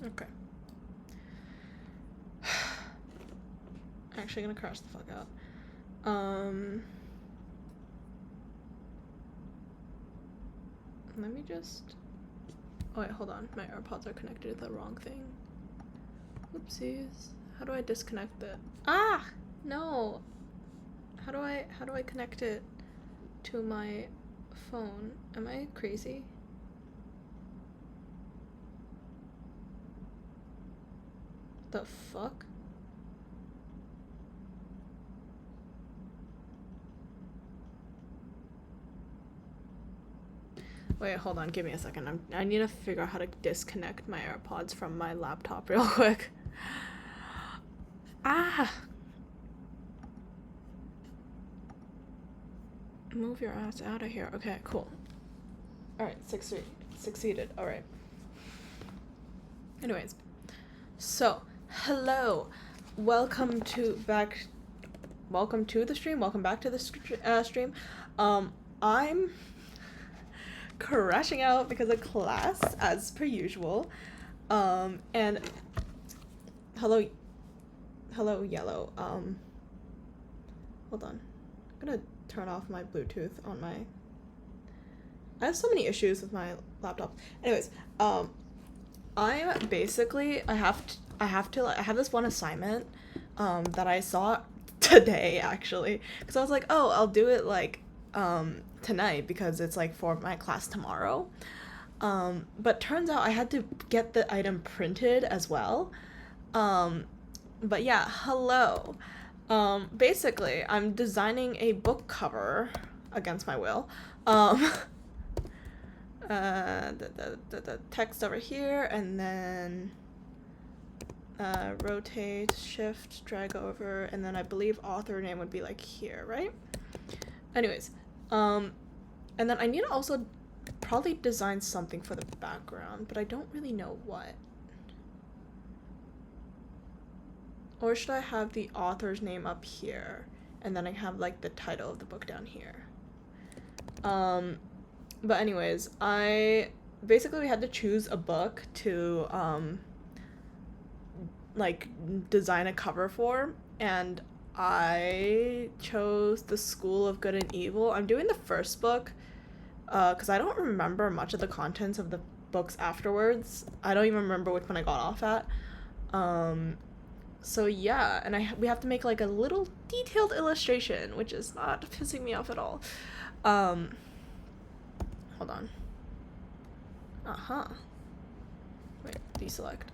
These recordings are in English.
Okay. Actually gonna crash the fuck out. Let me just... Oh wait, hold on. My AirPods are connected to the wrong thing. Oopsies. How do I disconnect it? Ah! No! How do I connect it to my phone? Am I crazy? The fuck? Wait, hold on, give me a second. I need to figure out how to disconnect my AirPods from my laptop real quick. Ah! Move your ass out of here. Okay, cool. Alright, succeeded. Alright. Anyways. So, hello. Welcome to the stream. Welcome back to the stream. I'm crashing out because of class, as per usual. And hello, yellow. Hold on. I'm gonna turn off my Bluetooth on my... I have so many issues with my laptop. Anyways, I'm basically, I have this one assignment, that I saw today, actually, because I was like, oh, I'll do it, like, tonight, because it's, like, for my class tomorrow, but turns out I had to get the item printed as well, but yeah, hello. Basically, I'm designing a book cover against my will. The text over here, and then rotate, shift, drag over, and then I believe author name would be like here, right? Anyways, and then I need to also probably design something for the background, but I don't really know what. Or should I have the author's name up here, and then I have, like, the title of the book down here? But anyways, basically we had to choose a book to, like, design a cover for, and I chose The School of Good and Evil. I'm doing the first book, because I don't remember much of the contents of the books afterwards. I don't even remember which one I got off at. So yeah, and we have to make, like, a little detailed illustration, which is not pissing me off at all. Hold on. Wait, deselect.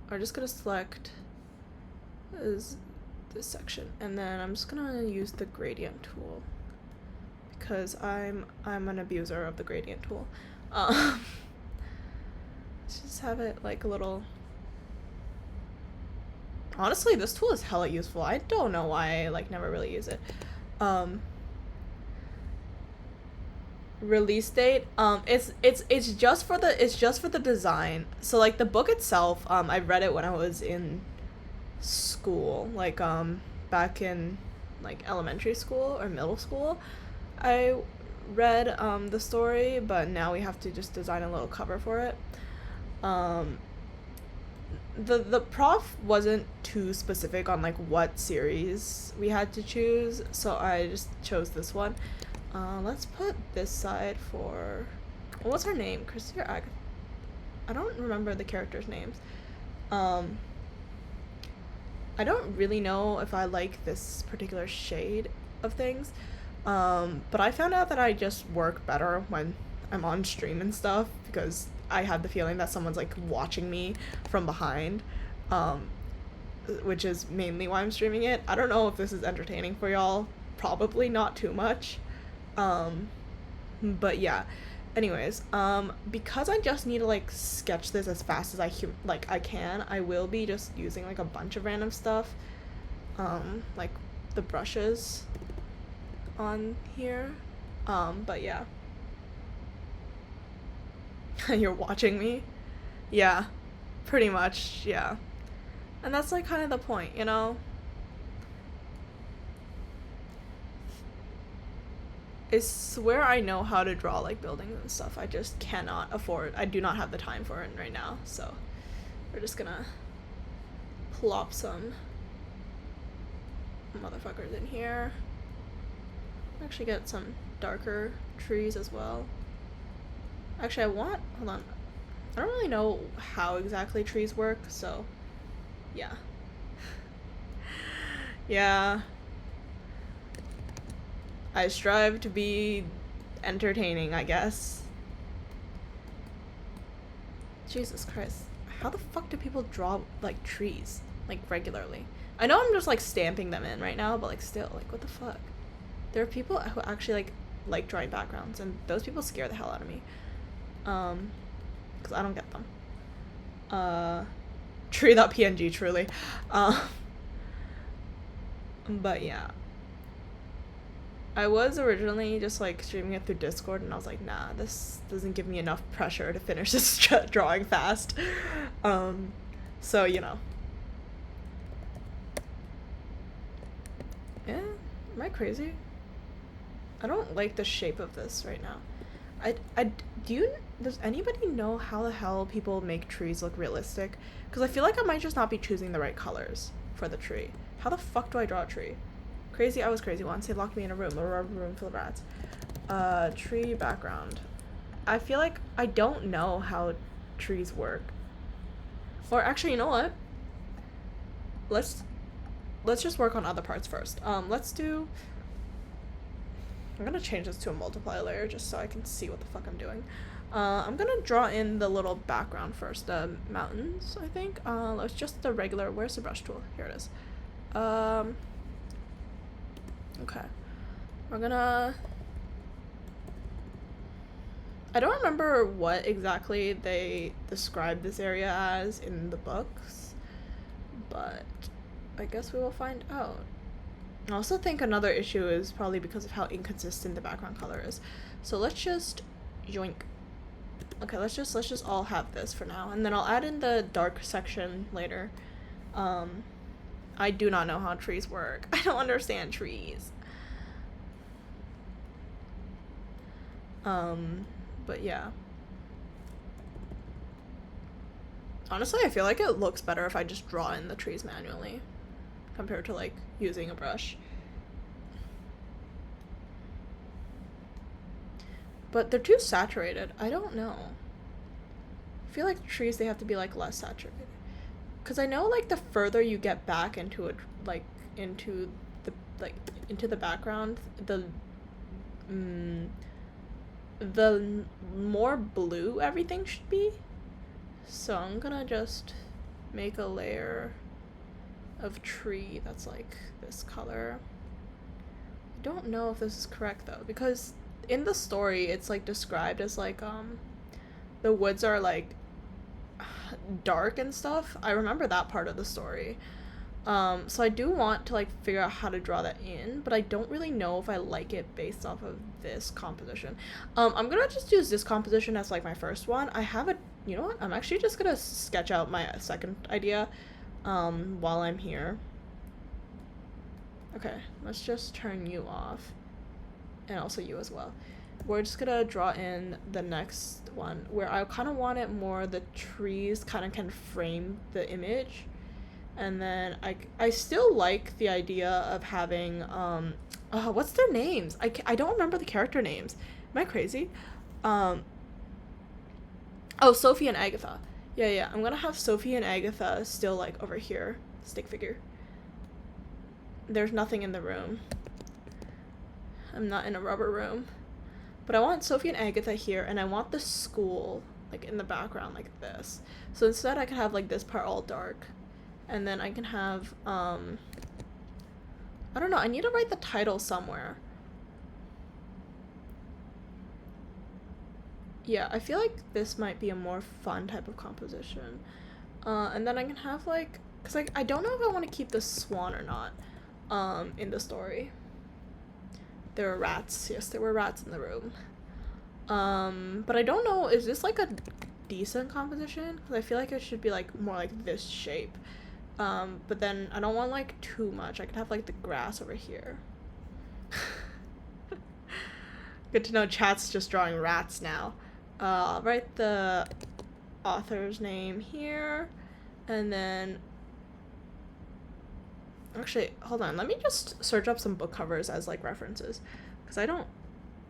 I'm just gonna select this section, and then I'm just gonna use the gradient tool, because I'm an abuser of the gradient tool. Let's just have it, like, a little... Honestly, this tool is hella useful. I don't know why I, like, never really use it. Release date, it's just for the design. So, like, the book itself, I read it when I was in school, like, back in, like, elementary school or middle school. I read the story, but now we have to just design a little cover for it. The prof wasn't too specific on, like, what series we had to choose, so I just chose this one. Let's put this side for... what's her name? Christy or Agatha? I don't remember the characters' names. I don't really know if I like this particular shade of things, but I found out that I just work better when I'm on stream and stuff, because I had the feeling that someone's, like, watching me from behind, which is mainly why I'm streaming it. I don't know if this is entertaining for y'all. Probably not too much. But yeah. Anyways, because I just need to, like, sketch this as fast as I can, I will be just using, like, a bunch of random stuff, like the brushes on here, but yeah. You're watching me? Yeah, pretty much, yeah. And that's, like, kind of the point, you know? I swear I know how to draw like buildings and stuff. I just cannot afford. I do not have the time for it right now. So we're just gonna plop some motherfuckers in here. Actually get some darker trees as well. Actually, hold on. I don't really know how exactly trees work, so yeah. Yeah. I strive to be entertaining, I guess. Jesus Christ. How the fuck do people draw, like, trees? Like, regularly? I know I'm just, like, stamping them in right now, but, like, still, like, what the fuck? There are people who actually, like drawing backgrounds, and those people scare the hell out of me. Because I don't get them. Tree.png, truly. But yeah. I was originally just like streaming it through Discord, and I was like, nah, this doesn't give me enough pressure to finish this drawing fast. So, you know. Yeah, am I crazy? I don't like the shape of this right now. Does anybody know how the hell people make trees look realistic? Because I feel like I might just not be choosing the right colors for the tree. How the fuck do I draw a tree? Crazy, I was crazy once. They locked me in a rubber room full of rats. Tree background. I feel like I don't know how trees work. Or actually, you know what? Let's just work on other parts first. Let's do... I'm gonna change this to a multiply layer just so I can see what the fuck I'm doing. I'm gonna draw in the little background first. The mountains, I think. Let's just the regular... Where's the brush tool? Here it is. Okay. We're gonna... I don't remember what exactly they described this area as in the books, but I guess we will find out. I also think another issue is probably because of how inconsistent the background color is. So let's just yoink. Okay, let's just all have this for now, and then I'll add in the dark section later. I do not know how trees work. I don't understand trees. But yeah. Honestly, I feel like it looks better if I just draw in the trees manually compared to like using a brush. But they're too saturated. I don't know. I feel like trees, they have to be like less saturated. Cause I know like the further you get back into it, like into the background, the more blue everything should be. So I'm gonna just make a layer of tree that's like this color. I don't know if this is correct though, because in the story it's like described as like the woods are like dark and stuff. I remember that part of the story. So I do want to like figure out how to draw that in, but I don't really know if I like it based off of this composition. I'm gonna just use this composition as like my first one. I have a, you know what, I'm actually just gonna sketch out my second idea while I'm here. Okay, let's just turn you off, and also you as well. We're just gonna draw in the next one where I kind of want it more the trees kind of can frame the image. And then I still like the idea of having, what's their names? I don't remember the character names. Am I crazy? Oh, Sophie and Agatha. Yeah, I'm gonna have Sophie and Agatha still, like, over here. Stick figure. There's nothing in the room. I'm not in a rubber room. But I want Sophie and Agatha here, and I want the school, like, in the background, like this. So instead I can have, like, this part all dark. And then I can have, I don't know, I need to write the title somewhere. Yeah, I feel like this might be a more fun type of composition. And then I can have, like, because like, I don't know if I want to keep the swan or not, in the story. There were rats. Yes, there were rats in the room. But I don't know, is this, like, a decent composition? Because I feel like it should be, like, more like this shape. But then I don't want like too much. I could have like the grass over here. Good to know chat's just drawing rats now. I'll write the author's name here, and then actually, hold on, let me just search up some book covers as like references, because I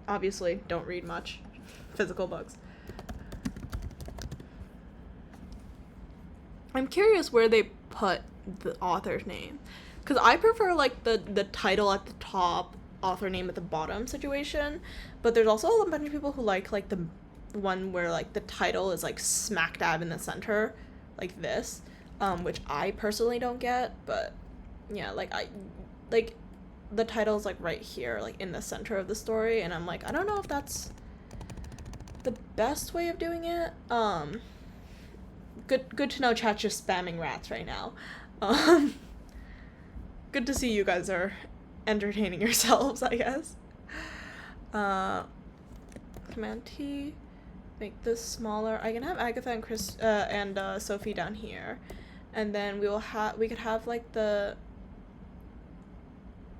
obviously don't read much physical books. I'm curious where they put the author's name, because I prefer like the title at the top, author name at the bottom situation, but there's also a bunch of people who like the one where like the title is like smack dab in the center, like this, which I personally don't get, but yeah, like the title is like right here, like in the center of the story, and I'm like, I don't know if that's the best way of doing it. Good to know chat's just spamming rats right now. Good to see you guys are entertaining yourselves, I guess. Command T, make this smaller. I can have Agatha and Chris and Sophie down here, and then we could have like the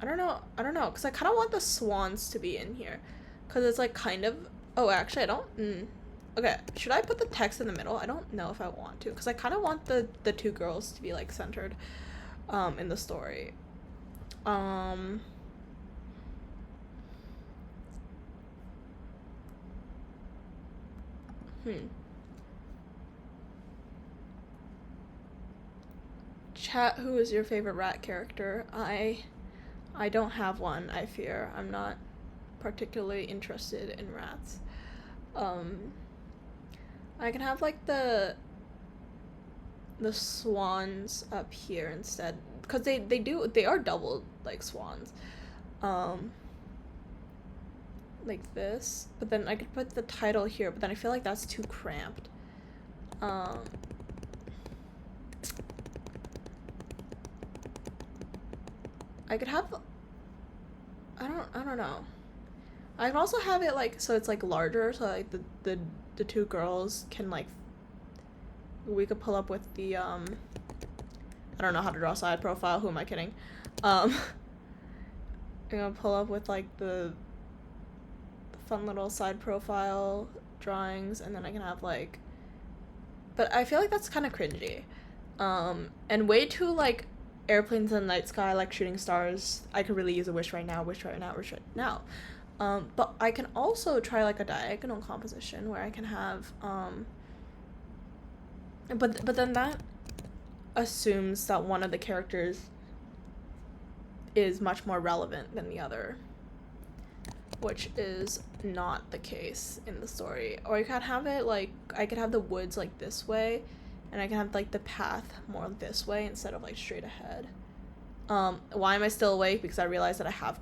I don't know, because I kind of want the swans to be in here, because it's like kind of, oh, actually, I don't, okay, should I put the text in the middle? I don't know if I want to, because I kind of want the two girls to be, like, centered, in the story. Chat, who is your favorite rat character? I don't have one, I fear. I'm not particularly interested in rats. I can have like the swans up here instead, because they are double like swans, like this, but then I could put the title here, but then I feel like that's too cramped. I could have, I don't know. I can also have it like, so it's like larger, so like the two girls can like, we could pull up with the, I don't know how to draw a side profile, who am I kidding? I'm gonna pull up with like the fun little side profile drawings, and then I can have like, but I feel like that's kind of cringy. And way too like, airplanes in the night sky, like shooting stars. I could really use a wish right now. But I can also try like a diagonal composition where I can have but then that assumes that one of the characters is much more relevant than the other, which is not the case in the story. Or you could have it like, I could have the woods like this way, and I can have like the path more this way instead of like straight ahead. Why am I still awake? Because I realized that I have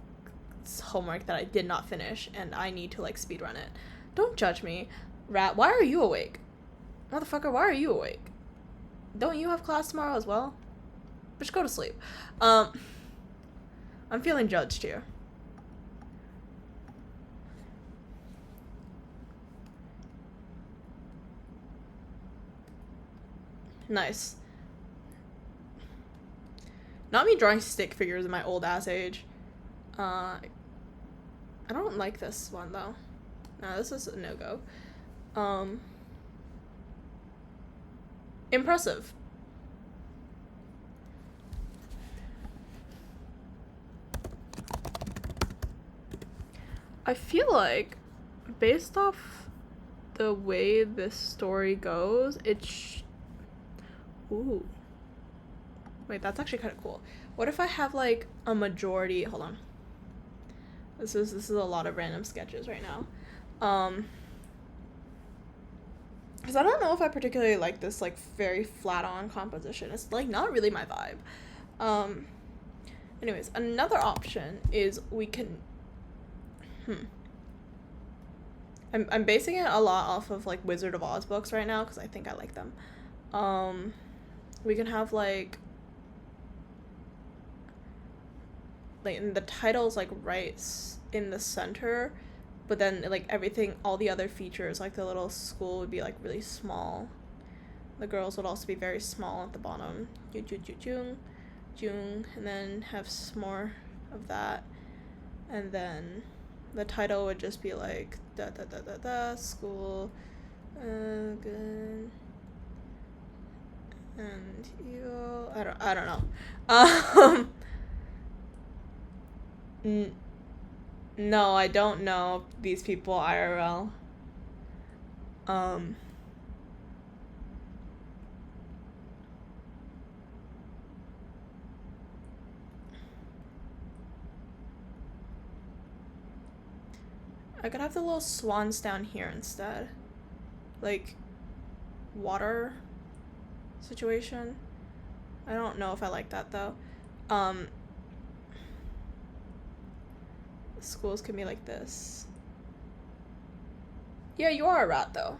homework that I did not finish, and I need to like speedrun it. Don't judge me. Rat, why are you awake? Motherfucker, why are you awake? Don't you have class tomorrow as well? Just go to sleep. I'm feeling judged here. Nice. Not me drawing stick figures in my old ass age. I don't like this one though. No, this is a no-go. Impressive. I feel like, based off the way this story goes, ooh. Wait, that's actually kind of cool. What if I have like a majority, hold on. This is a lot of random sketches right now. Because I don't know if I particularly like this like very flat on composition. It's like not really my vibe. Anyways, another option is we can I'm basing it a lot off of like Wizard of Oz books right now because I think I like them. We can have like and the title's like right in the center, but then like everything, all the other features, like the little school would be like really small. The girls would also be very small at the bottom. Jung, and then have some more of that, and then the title would just be like da da da da da school good and evil. I don't know. No, I don't know these people IRL. I could have the little swans down here instead. Like, water situation. I don't know if I like that though. Schools can be like this. Yeah, you are a rat though.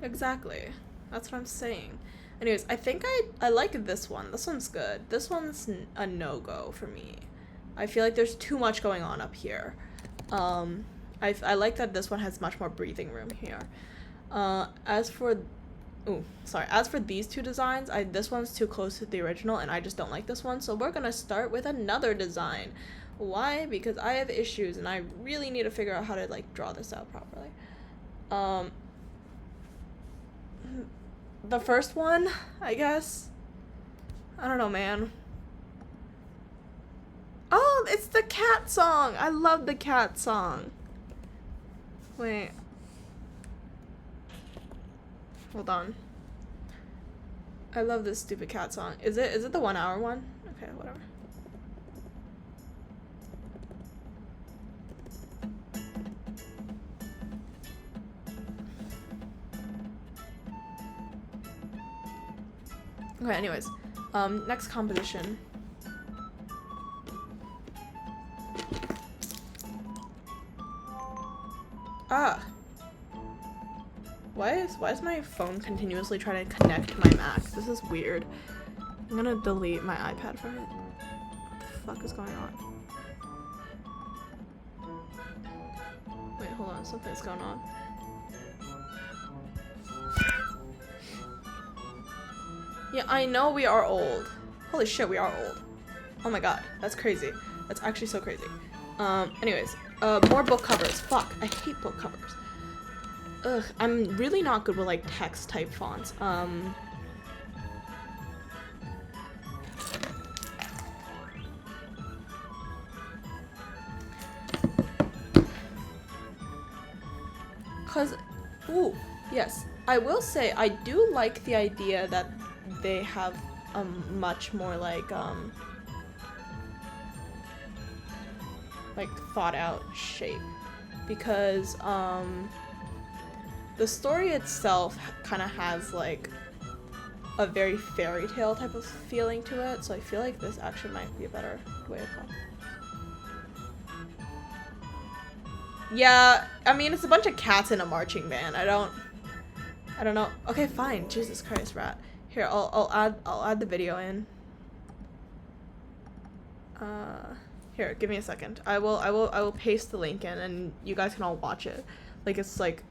Exactly. That's what I'm saying. Anyways, I think I like this one. This one's good. This one's a no-go for me. I feel like there's too much going on up here. I like that this one has much more breathing room here. As for these two designs, this one's too close to the original and I just don't like this one. So we're gonna start with another design. Why? Because I have issues and I really need to figure out how to like draw this out properly. The first one, I guess. I don't know, man. Oh, it's the cat song. I love the cat song. Wait. Hold on. I love this stupid cat song. Is it the 1 hour one? Okay, whatever. Okay, anyways. Next composition. Ah. Why is my phone continuously trying to connect to my Mac? This is weird. I'm gonna delete my iPad from it. What the fuck is going on? Wait, hold on. Something's going on. Yeah, I know we are old. Holy shit, we are old. Oh my god, that's crazy. That's actually so crazy. Anyways, more book covers. Fuck, I hate book covers. Ugh, I'm really not good with like text type fonts. Ooh, yes, I will say I do like the idea that they have a much more like thought out shape, because the story itself kind of has like a very fairy tale type of feeling to it, so I feel like this actually might be a better way of going. Yeah, I mean it's a bunch of cats in a marching band. I don't know. Okay, fine. Jesus Christ, rat. Here, I'll add the video in. Here, give me a second. I will paste the link in and you guys can all watch it. Like it's like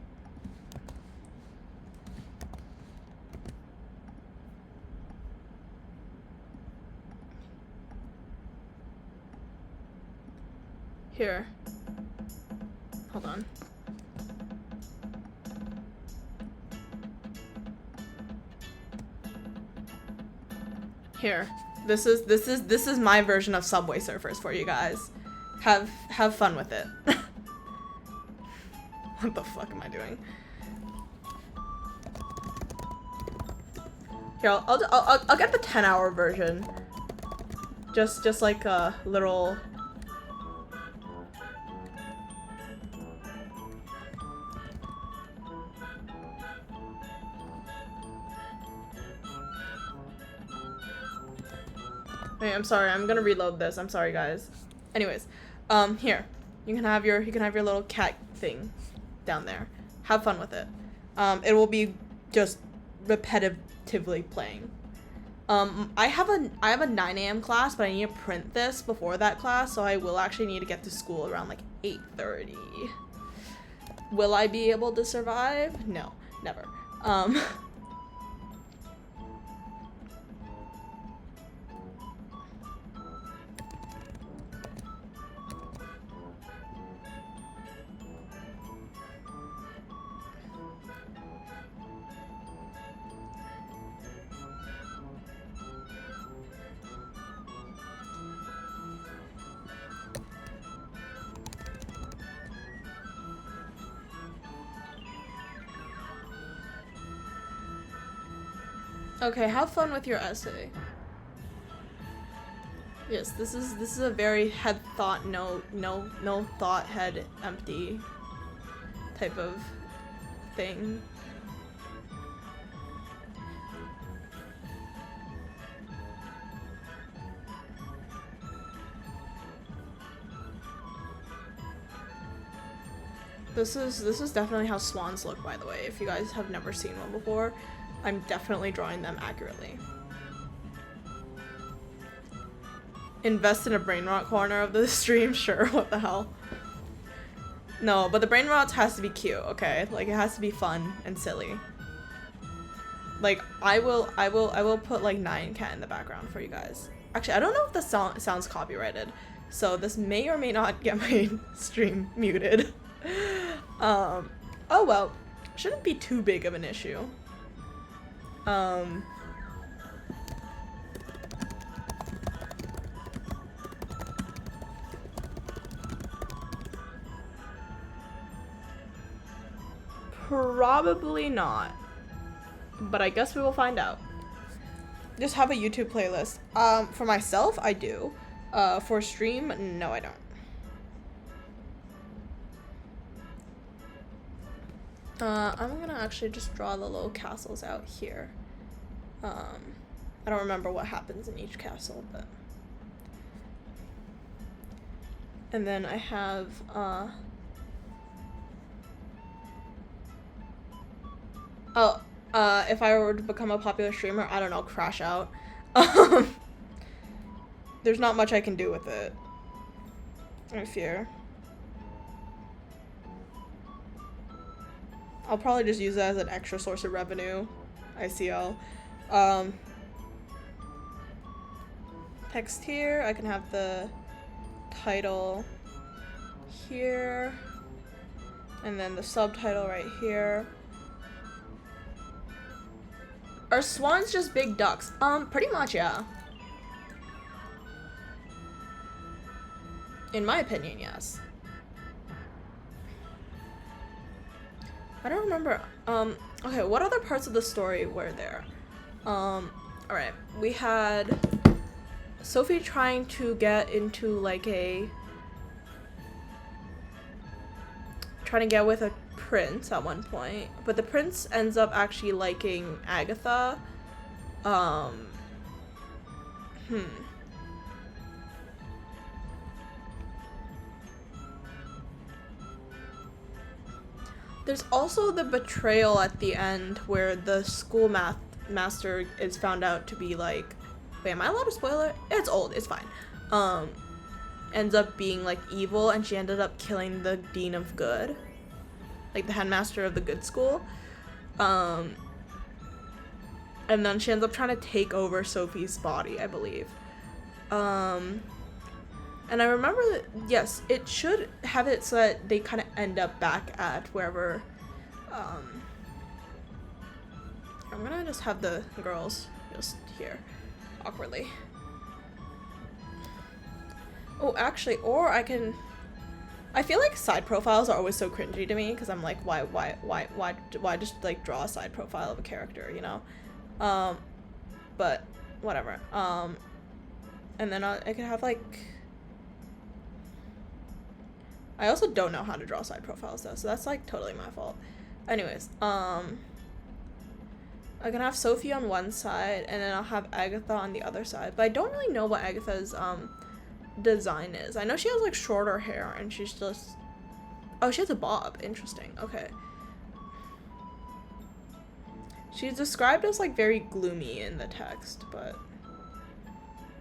here. Hold on. Here. This is my version of Subway Surfers for you guys. Have fun with it. What the fuck am I doing? Here, I'll get the 10-hour version. Just like a little. Wait, I'm sorry. I'm gonna reload this. I'm sorry, guys. Anyways, here. You can have your little cat thing down there. Have fun with it. It will be just repetitively playing. I have a 9 a.m. class, but I need to print this before that class, so I will actually need to get to school around like 8:30. Will I be able to survive? No, never. Okay, have fun with your essay. Yes, this is a very head thought, no thought, head empty type of thing. This is definitely how swans look, by the way. If you guys have never seen one before, I'm definitely drawing them accurately. Invest in a brain rot corner of the stream, sure, what the hell. No, but the brain rot has to be cute, okay? Like, it has to be fun and silly. Like, I will put like 9cat in the background for you guys. Actually, I don't know if the song sounds copyrighted, so this may or may not get my stream muted. Oh well, shouldn't be too big of an issue. Probably not, but I guess we will find out. Just have a YouTube playlist. For myself, I do. For stream, no, I don't. I'm gonna actually just draw the little castles out here. I don't remember what happens in each castle, but... And then I have, if I were to become a popular streamer, I don't know, crash out. There's not much I can do with it, I fear. I'll probably just use it as an extra source of revenue. ICL. Text here. I can have the title here. And then the subtitle right here. Are swans just big ducks? Pretty much, yeah. In my opinion, yes. I don't remember. Okay, what other parts of the story were there? Alright. We had Sophie trying to get into like trying to get with a prince at one point, but the prince ends up actually liking Agatha. There's also the betrayal at the end where the school master is found out to be like, wait, am I allowed to spoil it? It's old, it's fine. Ends up being like evil, and she ended up killing the dean of good, like the headmaster of the good school. And then she ends up trying to take over Sophie's body, I believe. And I remember that, yes, it should have it so that they kind of end up back at wherever, I'm gonna just have the girls just here, awkwardly. Oh, actually, or I feel like side profiles are always so cringy to me, because I'm like, why just, like, draw a side profile of a character, you know? But, whatever. And then I could have, like... I also don't know how to draw side profiles though, so that's like totally my fault. Anyways, I can have Sophie on one side, and then I'll have Agatha on the other side. But I don't really know what Agatha's design is. I know she has like shorter hair, and she's just... Oh, she has a bob. Interesting. Okay. She's described as like very gloomy in the text, but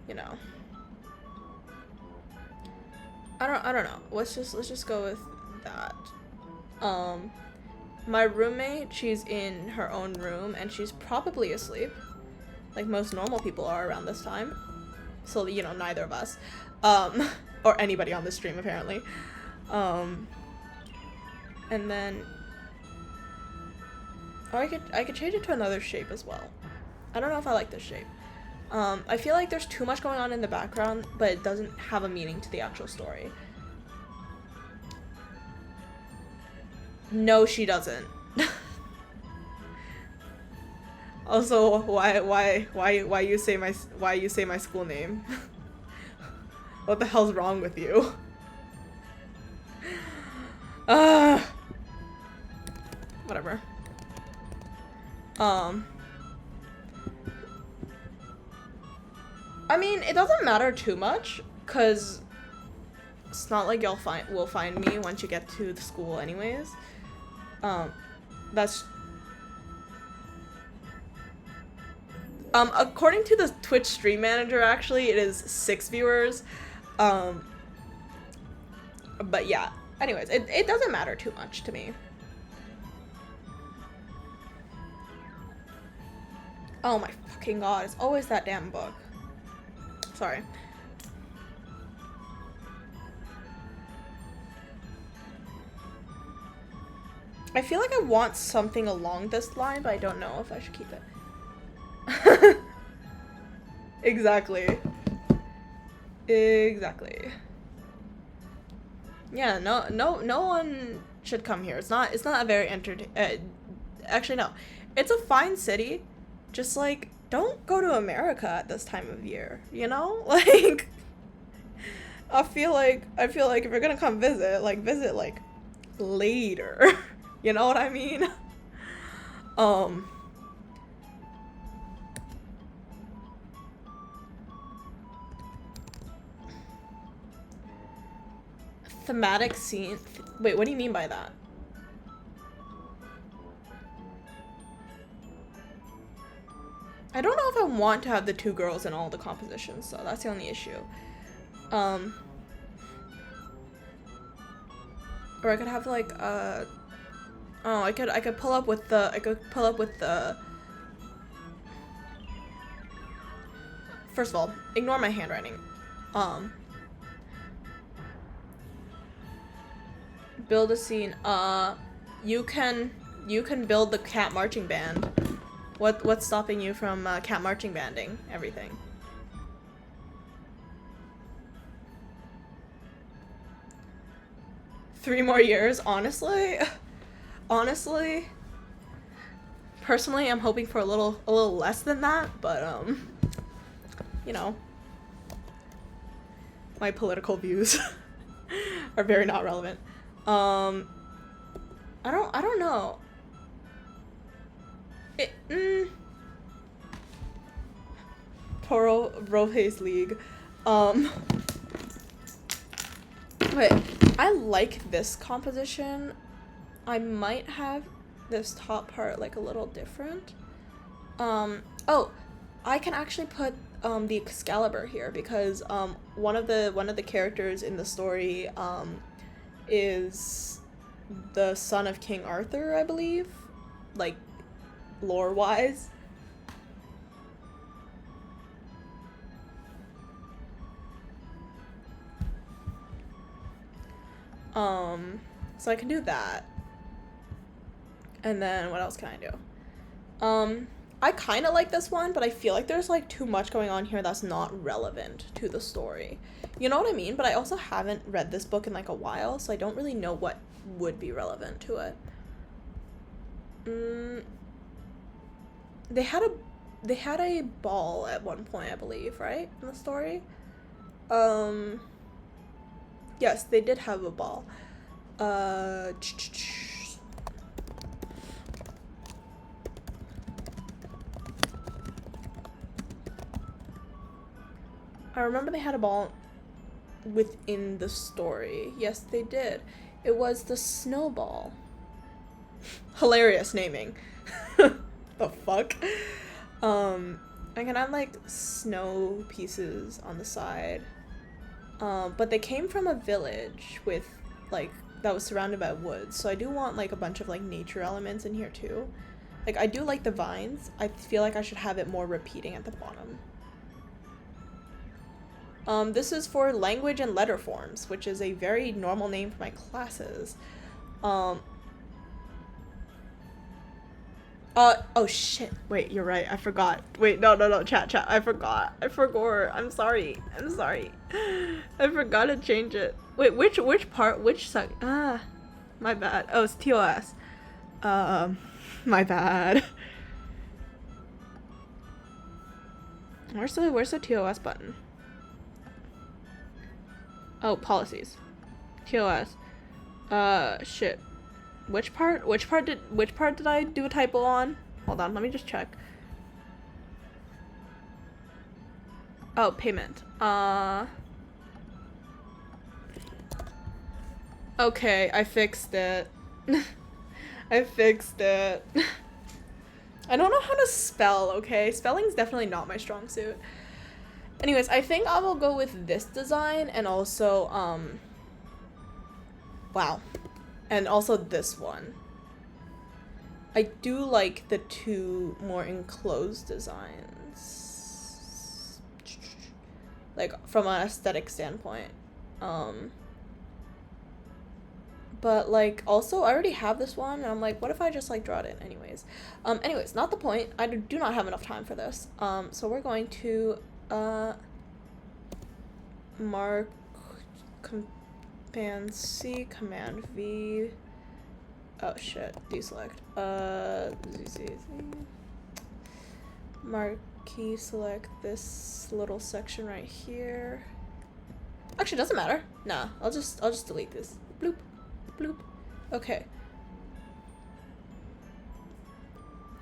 you know. I don't know. Let's just go with that. My roommate, she's in her own room, and she's probably asleep, like most normal people are around this time. So, you know, neither of us, or anybody on the stream apparently. And then, or I could change it to another shape as well. I don't know if I like this shape. I feel like there's too much going on in the background, but it doesn't have a meaning to the actual story. No, she doesn't. Also, why you say my school name? What the hell's wrong with you? Whatever. I mean, it doesn't matter too much, cause it's not like will find me once you get to the school anyways. That's according to the Twitch stream manager, actually, it is 6 viewers. But yeah. Anyways, it doesn't matter too much to me. Oh my fucking god, it's always that damn book. Sorry. I feel like I want something along this line, but I don't know if I should keep it. Exactly. Exactly. Yeah, no one should come here. It's not a very actually no. It's a fine city. Just like don't go to America at this time of year, you know? Like I feel like if you're going to come visit like later. You know what I mean? Thematic scene. Wait, what do you mean by that? I don't know if I want to have the 2 girls in all the compositions, so that's the only issue. Or I could have like oh, I could pull up with the First of all, ignore my handwriting. Build a scene. You can build the cat marching band. What's stopping you from cat marching banding everything? Three more years, honestly. Honestly, personally, I'm hoping for a little less than that, but you know, my political views are very not relevant. I don't know. Toro Rohes League. Wait, I like this composition. I might have this top part like a little different. Oh, I can actually put the Excalibur here because one of the characters in the story is the son of King Arthur, I believe, like lore wise. So I can do that. And then what else can I do? I kind of like this one, but I feel like there's like too much going on here that's not relevant to the story. You know what I mean? But I also haven't read this book in like a while, so I don't really know what would be relevant to it. They had a ball at one point, I believe, right? In the story? Yes, they did have a ball. I remember they had a ball within the story. Yes, they did. It was the snowball. Hilarious naming. The fuck? I can have like snow pieces on the side. But they came from a village with like that was surrounded by woods, so I do want like a bunch of like nature elements in here too. Like I do like the vines. I feel like I should have it more repeating at the bottom. This is for language and letter forms, which is a very normal name for my classes. Oh shit. Wait, you're right. I forgot. Wait, no, chat. I forgot. I'm sorry. I forgot to change it. Wait, which part, my bad. Oh, it's TOS. My bad. Where's the TOS button? Oh, policies. TOS. Shit. Which part did I do a typo on? Hold on, let me just check. Oh, payment. Okay, I fixed it. I fixed it. I don't know how to spell, okay? Spelling's definitely not my strong suit. Anyways, I think I will go with this design and also, wow. And also this one. I do like the two more enclosed designs. Like, from an aesthetic standpoint. But, like, also, I already have this one, and I'm like, what if I just, like, draw it in anyways? Anyways, not the point. I do not have enough time for this. So we're going to, mark, Command C, Command V. Oh, shit. Deselect. ZZZ. Marquee, select this little section right here. Actually, doesn't matter. Nah, I'll just delete this. Bloop. Bloop. Okay.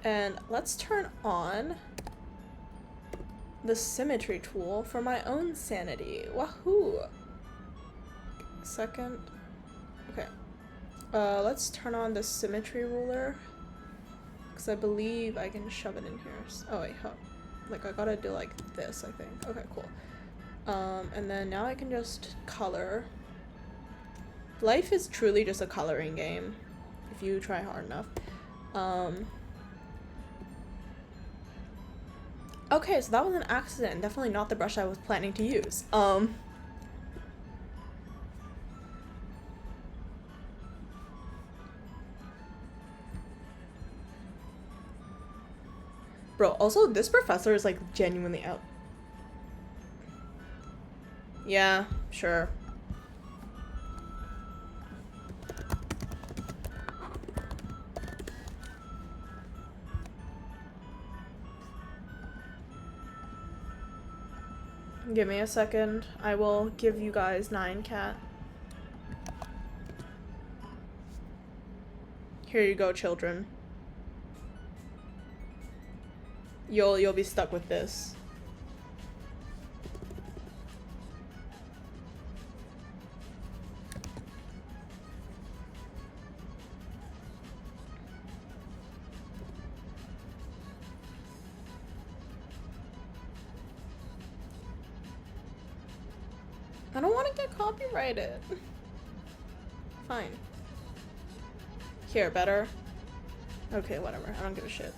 And let's turn on the symmetry tool for my own sanity. Wahoo! Second. Okay. Let's turn on the symmetry ruler. Because I believe I can shove it in here. Oh wait, huh. Like I gotta do like this, I think. Okay, cool. And then now I can just color. Life is truly just a coloring game, if you try hard enough. Okay, so that was an accident. Definitely not the brush I was planning to use. Bro, also this professor is like genuinely out. Yeah, sure. Give me a second. I will give you guys 9 cat. Here you go, children. You'll be stuck with this. I don't want to get copyrighted. Fine. Here, better? Okay, whatever. I don't give a shit.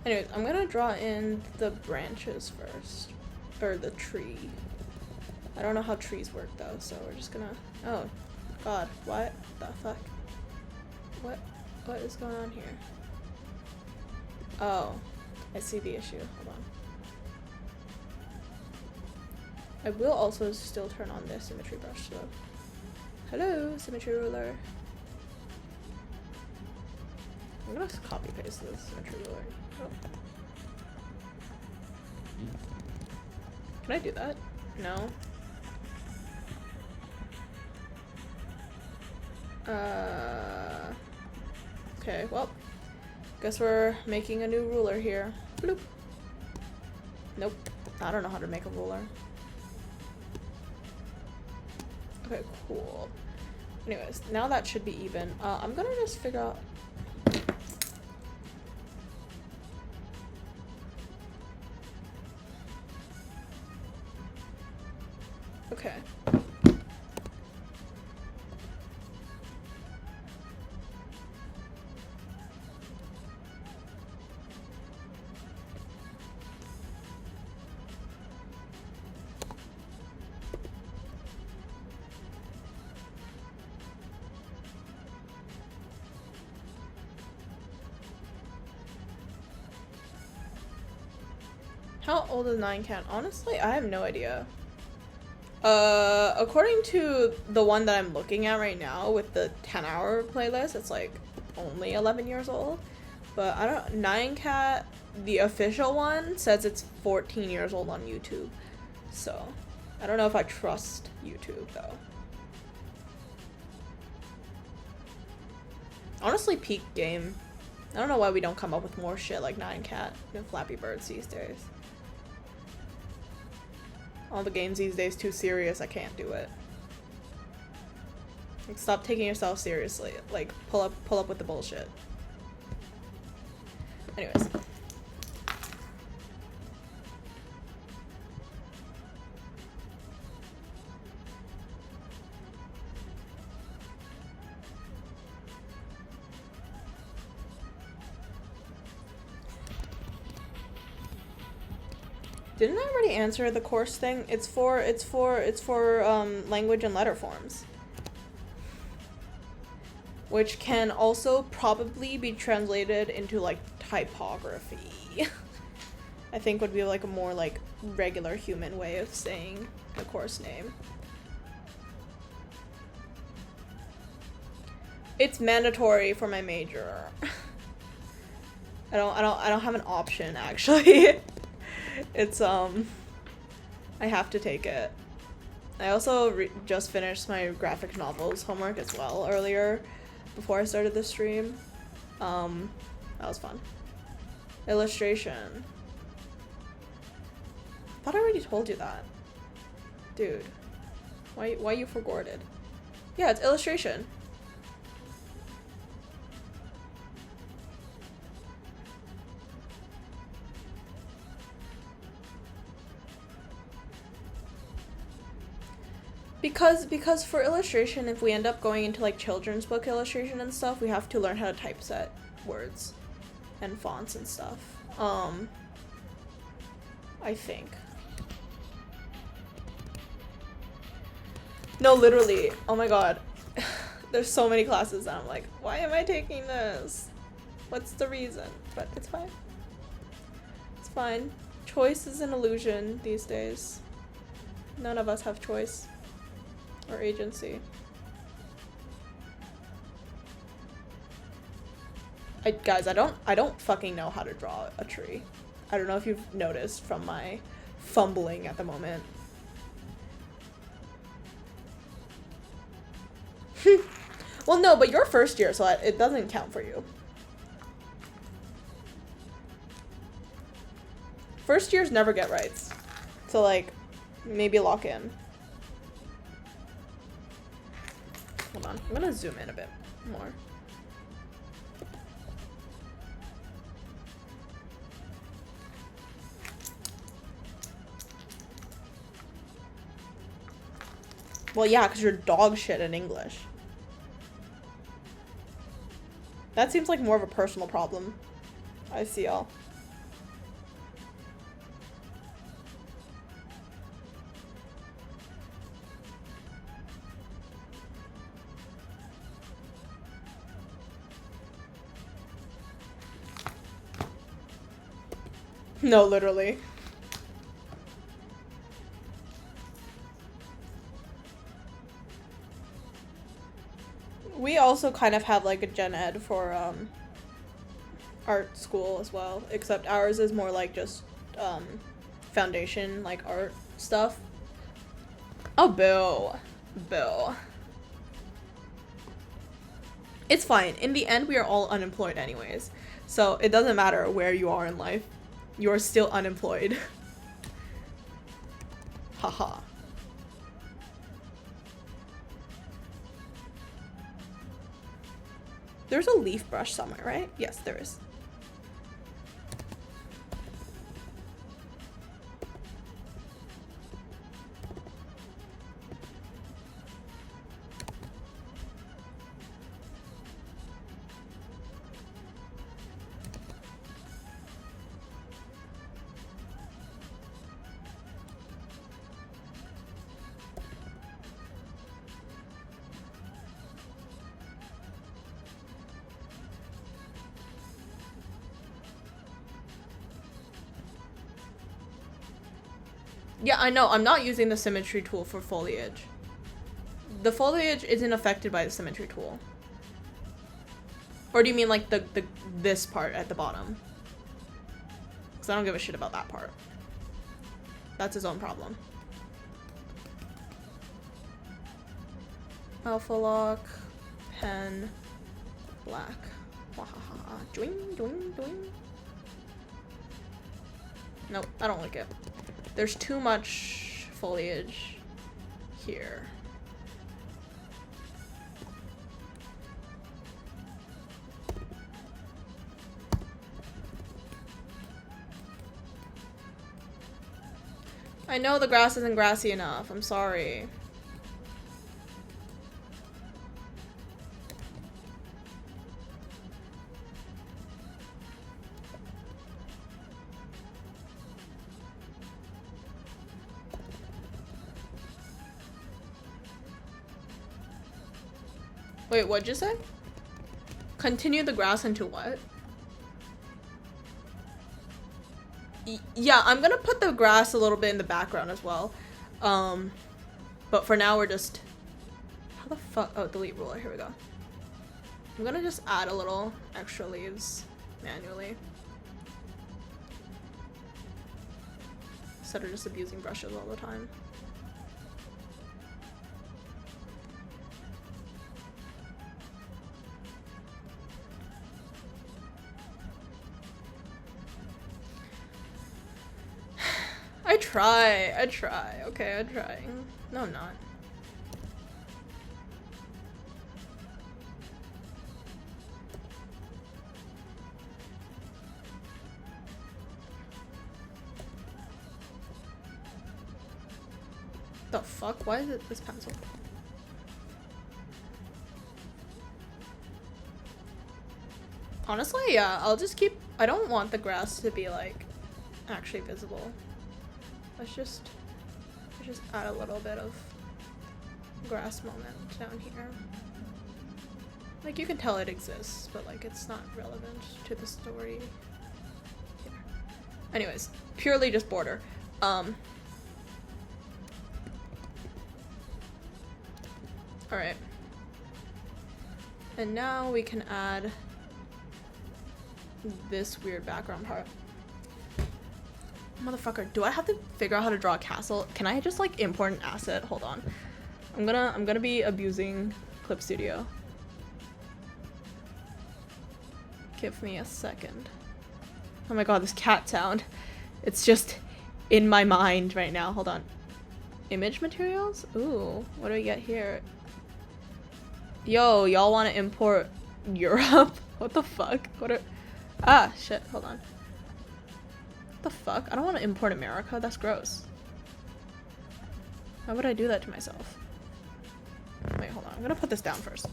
Anyways, I'm gonna draw in the branches first. Or the tree. I don't know how trees work though, so we're just gonna... Oh, God, what the fuck? What is going on here? Oh, I see the issue. Hold on. I will also still turn on this symmetry brush though. Hello, symmetry ruler. I'm gonna copy paste this symmetry ruler. Oh. Can I do that? No. Okay, well, guess we're making a new ruler here. Bloop. Nope. I don't know how to make a ruler. Okay, cool. Anyways, now that should be even. I'm gonna just figure out... Okay. How old is 9cat? Honestly, I have no idea. According to the one that I'm looking at right now with the 10-hour playlist, it's like only 11 years old. But I don't. 9cat, the official one, says it's 14 years old on YouTube. So I don't know if I trust YouTube though. Honestly, peak game. I don't know why we don't come up with more shit like 9cat and Flappy Birds these days. All the games these days too serious, I can't do it. Like, stop taking yourself seriously. Like, pull up with the bullshit. Anyways. Didn't I already answer the course thing? It's for language and letter forms. Which can also probably be translated into like typography. I think would be like a more like regular human way of saying the course name. It's mandatory for my major. I don't have an option actually. It's I have to take it. I also just finished my graphic novels homework as well earlier before I started the stream. That was fun. Illustration. I thought I already told you that. Dude. Why you forgot it? Yeah, it's illustration. Because for illustration, if we end up going into like children's book illustration and stuff, we have to learn how to typeset words and fonts and stuff. I think. No, literally. Oh my god. There's so many classes and I'm like, why am I taking this? What's the reason? But it's fine. It's fine. Choice is an illusion these days. None of us have choice. Or agency. Guys, I don't fucking know how to draw a tree. I don't know if you've noticed from my fumbling at the moment. Well, no, but you're first year, so it doesn't count for you. First years never get rights. So, like, maybe lock in. Hold on, I'm gonna zoom in a bit more. Well, yeah, because you're dog shit in English. That seems like more of a personal problem. I see y'all. No, literally. We also kind of have like a gen ed for art school as well, except ours is more like just foundation, like art stuff. Oh, Bill. It's fine. In the end, we are all unemployed anyways. So it doesn't matter where you are in life. You're still unemployed. Haha. There's a leaf brush somewhere, right? Yes, there is. Yeah, I know. I'm not using the symmetry tool for foliage. The foliage isn't affected by the symmetry tool. Or do you mean like this part at the bottom? Because I don't give a shit about that part. That's his own problem. Alpha lock, pen, black. Wahaha. Doing, doing, doing. Nope, I don't like it. There's too much foliage here. I know the grass isn't grassy enough. I'm sorry. Wait, what'd you say? Continue the grass into what? Yeah, I'm gonna put the grass a little bit in the background as well. But for now we're just... How the fuck? Oh, delete ruler. Here we go. I'm gonna just add a little extra leaves manually. Instead of just abusing brushes all the time. I try. Okay, I'm trying. No, I'm not. The fuck? Why is it this pencil? Honestly, yeah, I'll just keep... I don't want the grass to be, like, actually visible. Let's just add a little bit of grass moment down here. Like, you can tell it exists, but, like, it's not relevant to the story here. Anyways, purely just border. Alright. And now we can add this weird background part. Motherfucker, do I have to figure out how to draw a castle? Can I just like import an asset? Hold on. I'm gonna be abusing Clip Studio. Give me a second. Oh my god, this cat sound. It's just in my mind right now. Hold on. Image materials? Ooh, what do we get here? Yo, y'all want to import Europe? What the fuck? What are... Ah, shit, hold on. What the fuck? I don't want to import America. That's gross. Why would I do that to myself? Wait, hold on. I'm gonna put this down first.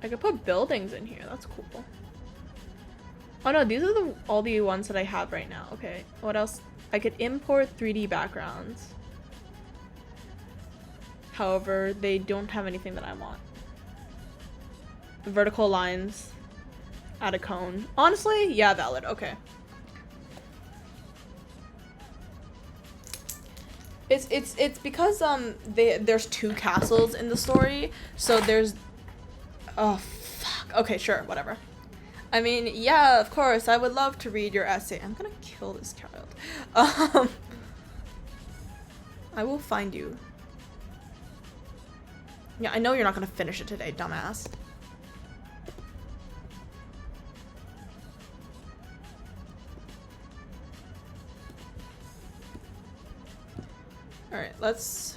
I could put buildings in here. That's cool. Oh no, these are all the ones that I have right now. Okay, what else? I could import 3D backgrounds. However, they don't have anything that I want. Vertical lines. Add a cone. Honestly, yeah, valid. Okay. It's because there's two castles in the story, so there's... Oh, fuck. Okay, sure, whatever. I mean, yeah, of course, I would love to read your essay. I'm gonna kill this child. I will find you. Yeah, I know you're not gonna finish it today, dumbass. Alright, let's...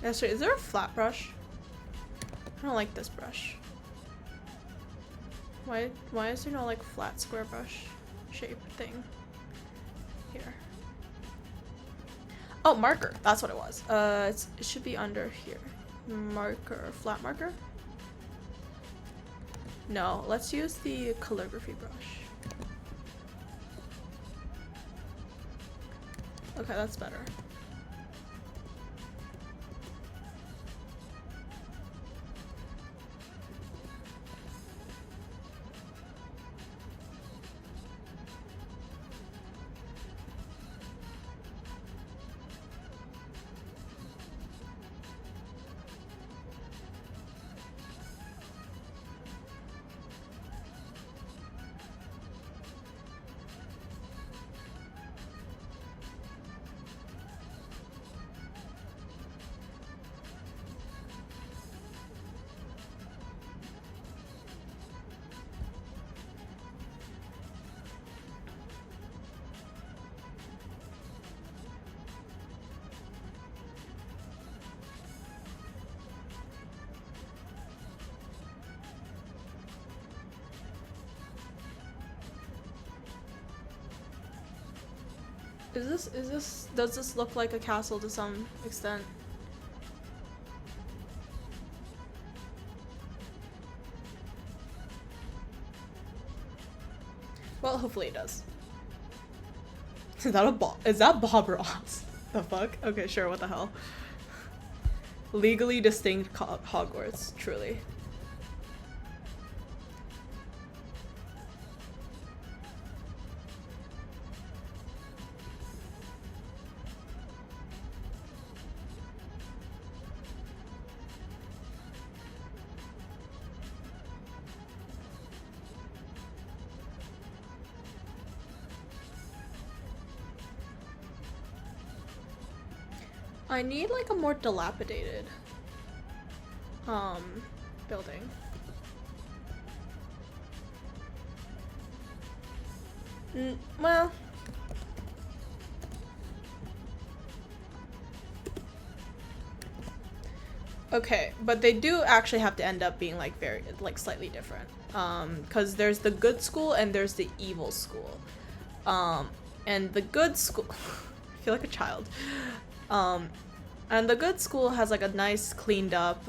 Yeah, so is there a flat brush? I don't like this brush. Why is there no like flat square brush shape thing here? Oh, marker. That's what it was. It should be under here. Marker, flat marker? No, let's use the calligraphy brush. Okay, that's better. Does this look like a castle to some extent? Well, hopefully it does. Is that Bob Ross? The fuck? Okay, sure, what the hell. Legally distinct Hogwarts, truly. I need like a more dilapidated building. Well, okay, but they do actually have to end up being like slightly different. Because there's the good school and there's the evil school. And the good school I feel like a child. And the good school has like a nice cleaned up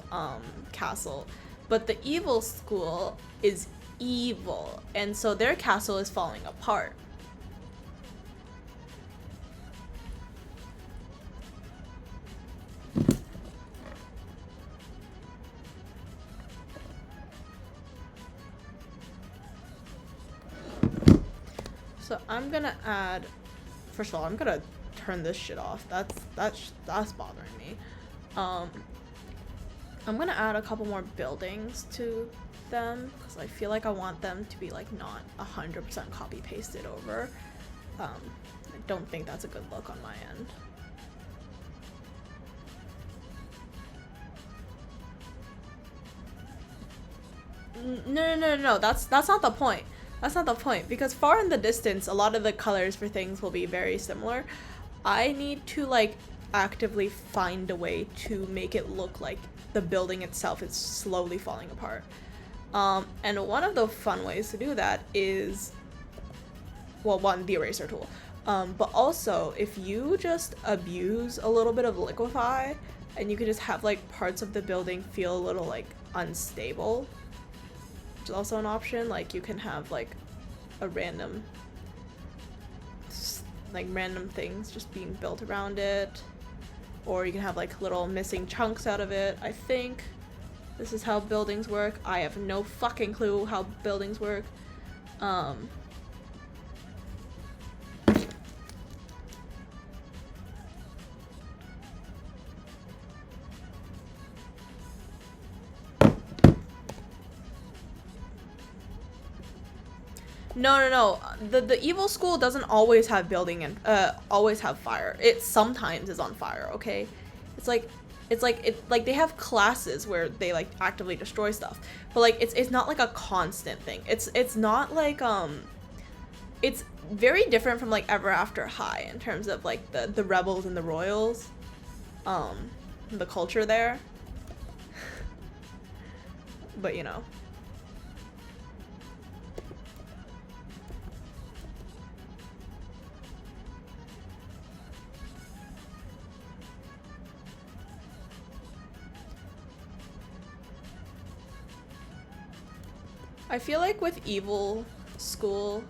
castle, but the evil school is evil, and so their castle is falling apart. So I'm gonna add, first of all, I'm gonna turn this shit off. That's bothering me. I'm gonna add a couple more buildings to them because I feel like I want them to be like not 100% copy pasted over. I don't think that's a good look on my end. No. That's not the point. That's not the point, because far in the distance, a lot of the colors for things will be very similar. I need to like actively find a way to make it look like the building itself is slowly falling apart. And one of the fun ways to do that is, well, one, the eraser tool. But also, if you just abuse a little bit of liquify, and you can just have like parts of the building feel a little like unstable, which is also an option. Like you can have like a random things just being built around it, or you can have like little missing chunks out of it. I think this is how buildings work. I have no fucking clue how buildings work. No. The evil school doesn't always have building and always have fire. It sometimes is on fire, okay? It's like they have classes where they like actively destroy stuff. But like it's not like a constant thing. It's not like it's very different from like Ever After High in terms of like the rebels and the royals. The culture there. but you know. I feel like with Evil School,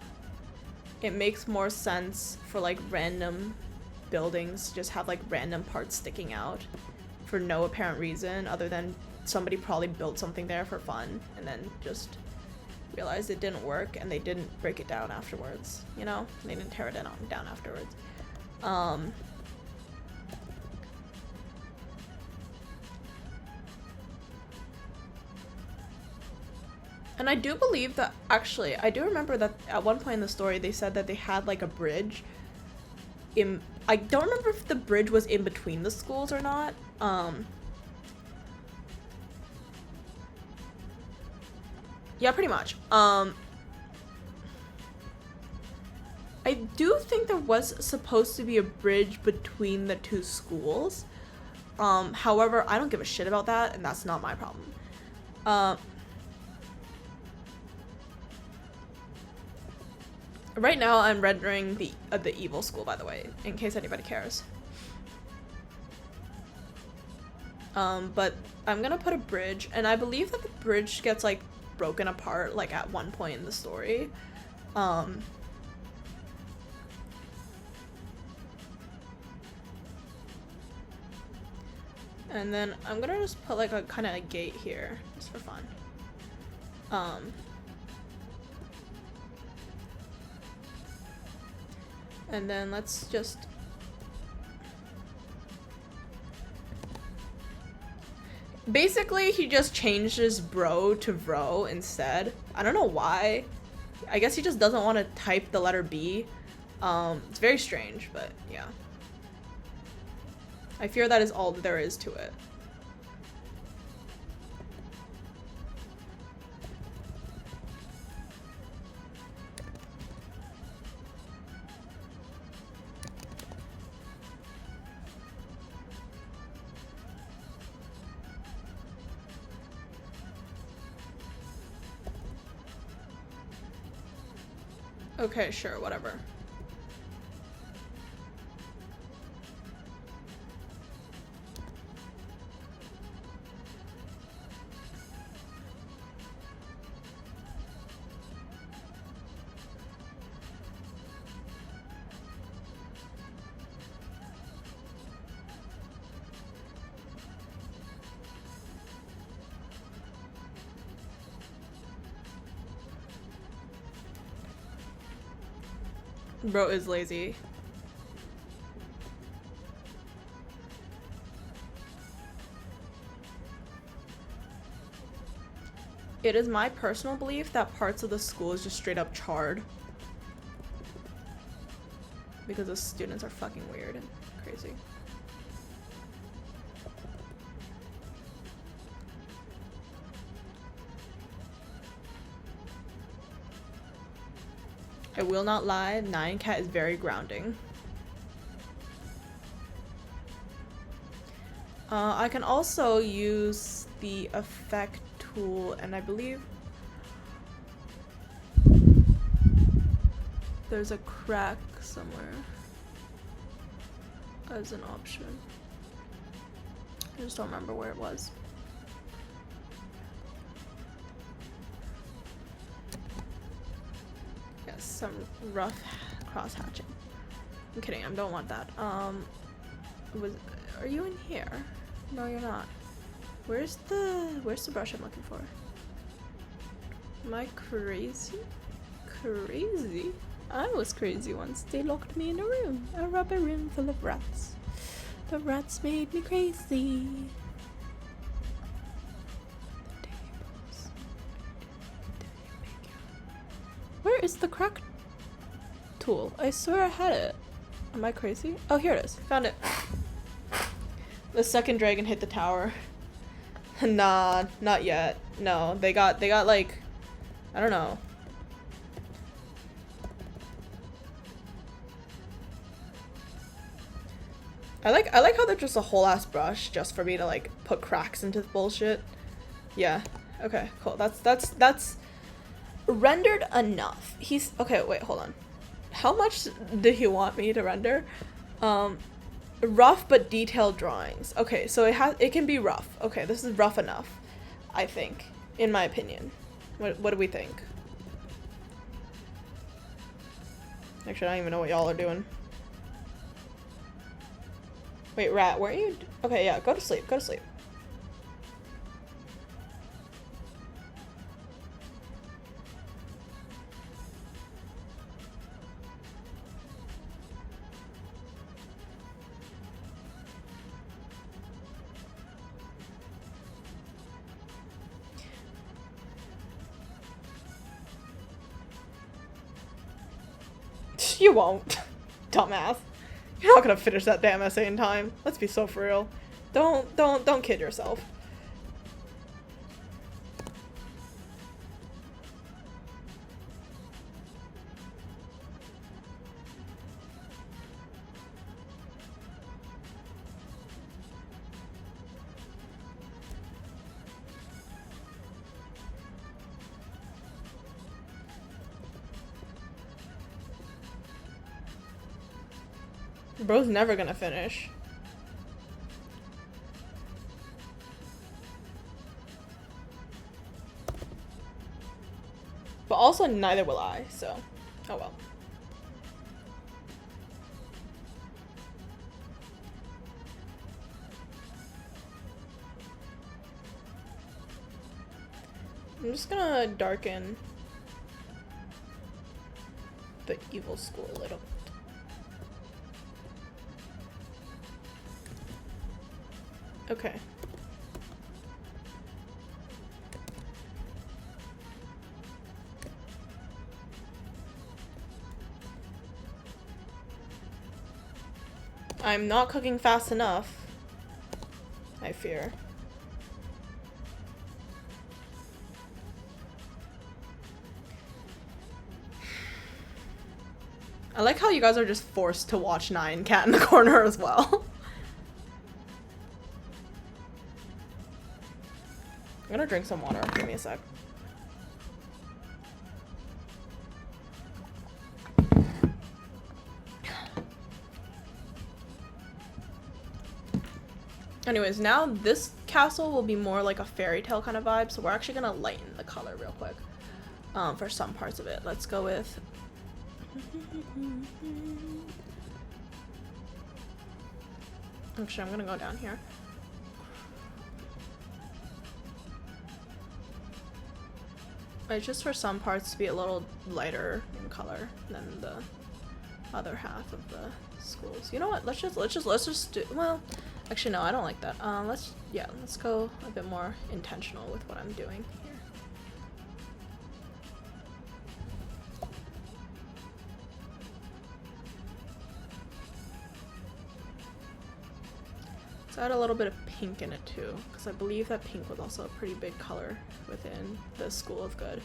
it makes more sense for like random buildings to just have like random parts sticking out for no apparent reason other than somebody probably built something there for fun and then just realized it didn't work and they didn't break it down afterwards, you know? They didn't tear it down afterwards. And I do believe that, actually, I do remember that at one point in the story they said that they had like a bridge in, I don't remember if the bridge was in between the schools or not. Yeah, pretty much. I do think there was supposed to be a bridge between the two schools. However, I don't give a shit about that, and that's not my problem. Right now, I'm rendering the Evil School, by the way, in case anybody cares. But I'm gonna put a bridge, and I believe that the bridge gets, like, broken apart, like, at one point in the story. And then I'm gonna just put, like, a kind of a gate here, just for fun. And then let's just... Basically, he just changed his bro to bro instead. I don't know why. I guess he just doesn't want to type the letter B. It's very strange, but yeah. I fear that is all there is to it. Okay, sure, whatever. Bro is lazy. It is my personal belief that parts of the school is just straight up charred. Because the students are fucking weird and crazy. I will not lie, Nyan Cat is very grounding. I can also use the effect tool, and I believe there's a crack somewhere as an option. I just don't remember where it was. Yes, some rough cross hatching. I'm kidding, I don't want that. Are you in here? No, you're not. Where's the brush I'm looking for? Am I crazy? Crazy? I was crazy once. They locked me in a rubber room full of rats. The rats made me crazy. The tables. Where is the crack tool? I swear I had it. Am I crazy? Oh, here it is. Found it. The second dragon hit the tower. Nah, not yet. No, they got like, I don't know. I like how they're just a whole ass brush just for me to like put cracks into the bullshit. Yeah, Okay, cool. That's rendered enough. He's okay, wait, hold on. How much did he want me to render? Rough but detailed drawings. Okay, so it can be rough. Okay, this is rough enough, I think, in my opinion. What do we think? Actually, I don't even know what y'all are doing. Wait, Rat, where are you? Okay, yeah, go to sleep. Go to sleep. You won't, dumbass. You're not gonna finish that damn essay in time. Let's be so for real. Don't kid yourself. Bro's never gonna finish. But also neither will I, so oh well. I'm just gonna darken the evil school a little bit. Okay. I'm not cooking fast enough, I fear. I like how you guys are just forced to watch 9 Cat in the corner as well. I'm gonna drink some water. Give me a sec. Anyways, now this castle will be more like a fairy tale kind of vibe, so we're actually gonna lighten the color real quick for some parts of it. Let's go with... Actually, I'm gonna go down here. It's just for some parts to be a little lighter in color than the other half of the schools. You know what? Let's just do, well, actually no, I don't like that. Let's go a bit more intentional with what I'm doing here. Let's add a little bit of pink in it too, because I believe that pink was also a pretty big color within the School of Good.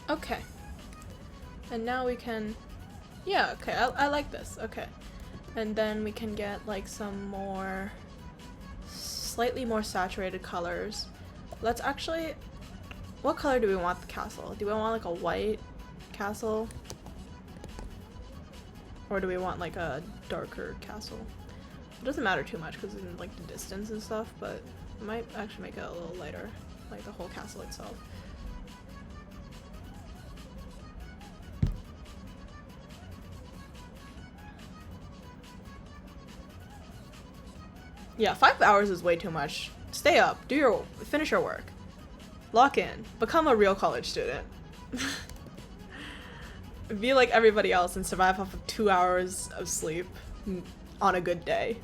Okay. And now we can, yeah, okay, I like this, okay. And then we can get like some more, slightly more saturated colors. Let's actually, what color do we want the castle? Do we want like a white castle? Or do we want like a darker castle? It doesn't matter too much because in like the distance and stuff, but it might actually make it a little lighter, like the whole castle itself. Yeah, 5 hours is way too much. Stay up, finish your work. Lock in, become a real college student. Be like everybody else and survive off of 2 hours of sleep on a good day.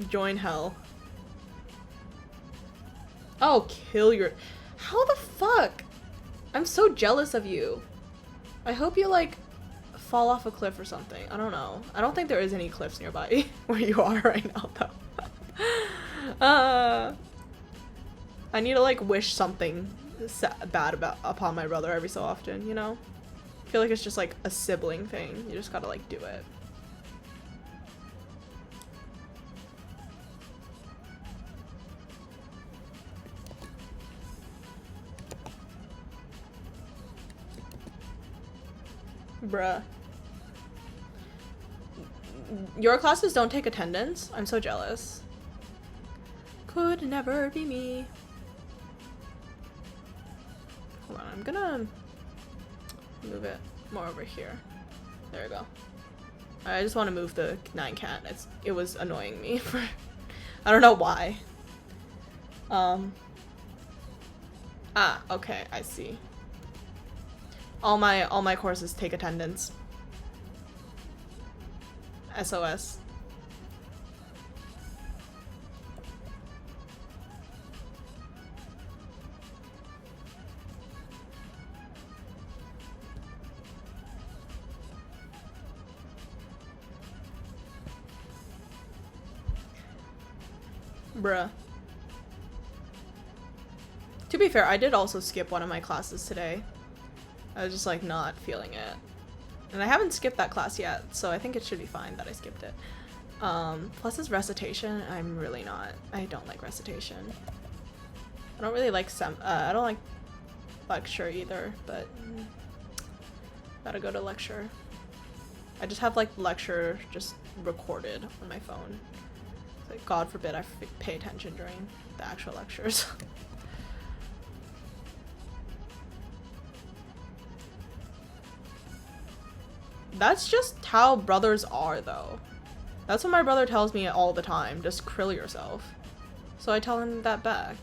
Join hell. Oh, kill your... How the fuck? I'm so jealous of you. I hope you like fall off a cliff or something. I don't know. I don't think there is any cliffs nearby where you are right now though. I need to like wish something bad upon my brother every so often, you know? I feel like it's just like a sibling thing. You just gotta like do it. Bruh. Your classes don't take attendance? I'm so jealous. Could never be me. Hold on, I'm gonna move it more over here. There we go. I just want to move the 9 cat. It was annoying me for I don't know why. Okay, I see. All my courses take attendance. SOS. Bruh. To be fair, I did also skip one of my classes today. I was just like not feeling it. And I haven't skipped that class yet, so I think it should be fine that I skipped it. Plus this recitation, I'm really not. I don't like recitation. I don't really like I don't like lecture either, but gotta go to lecture. I just have like lecture just recorded on my phone. It's like, God forbid I pay attention during the actual lectures. That's just how brothers are, though. That's what my brother tells me all the time. Just krill yourself. So I tell him that back.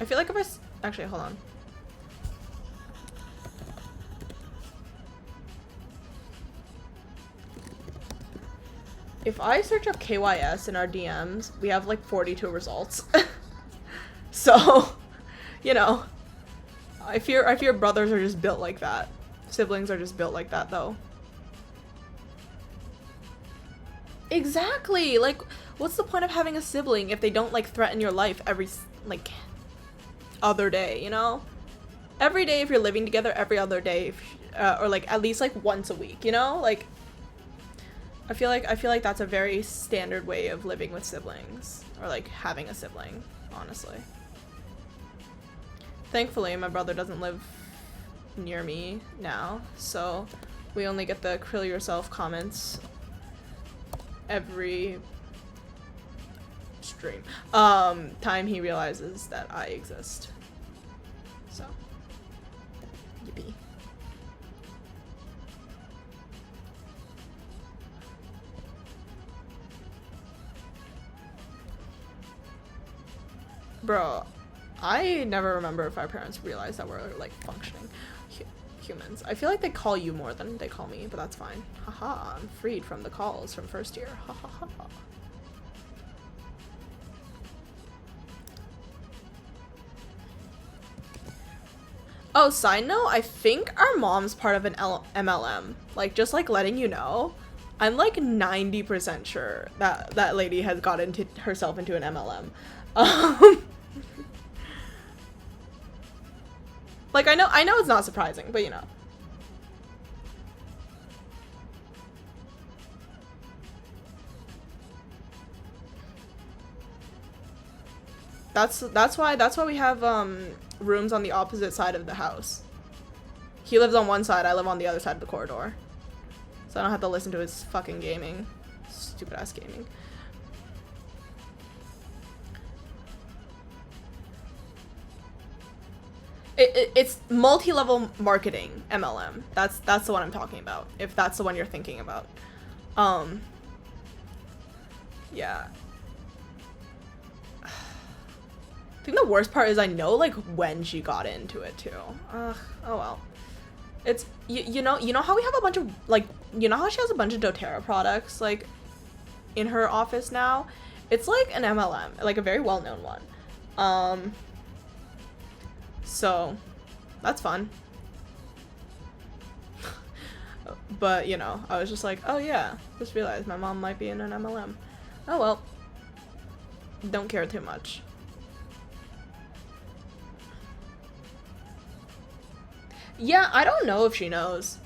I feel like if actually, hold on. If I search up KYS in our DMs, we have like 42 results. So, you know, I fear brothers are just built like that. Siblings are just built like that, though. Exactly! Like, what's the point of having a sibling if they don't, like, threaten your life every, like, other day, you know? Every day if you're living together, every other day, or, like, at least, like, once a week, you know? Like, I feel like that's a very standard way of living with siblings. Or, like, having a sibling, honestly. Thankfully, my brother doesn't live near me now, so we only get the krill yourself comments every stream time he realizes that I exist. So yippee. Bro, I never remember if our parents realized that we're like functioning humans. I feel like they call you more than they call me, but that's fine. Haha, I'm freed from the calls from first year. Ha ha ha. Oh, side note, I think our mom's part of an MLM. Like, just like letting you know. I'm like 90% sure that that lady has got herself into an MLM. Like, I know it's not surprising, but you know. That's why we have rooms on the opposite side of the house. He lives on one side, I live on the other side of the corridor. So I don't have to listen to his fucking gaming. Stupid ass gaming. It's multi-level marketing MLM. That's the one I'm talking about. If that's the one you're thinking about. Yeah. I think the worst part is I know like when she got into it too. Oh well. It's you know how we have a bunch of like you know how she has a bunch of doTERRA products like in her office now? It's like an MLM, like a very well-known one. So that's fun. But you know, I was just like, oh yeah, just realized my mom might be in an MLM. Oh well. don't care too much. Yeah, I don't know if she knows.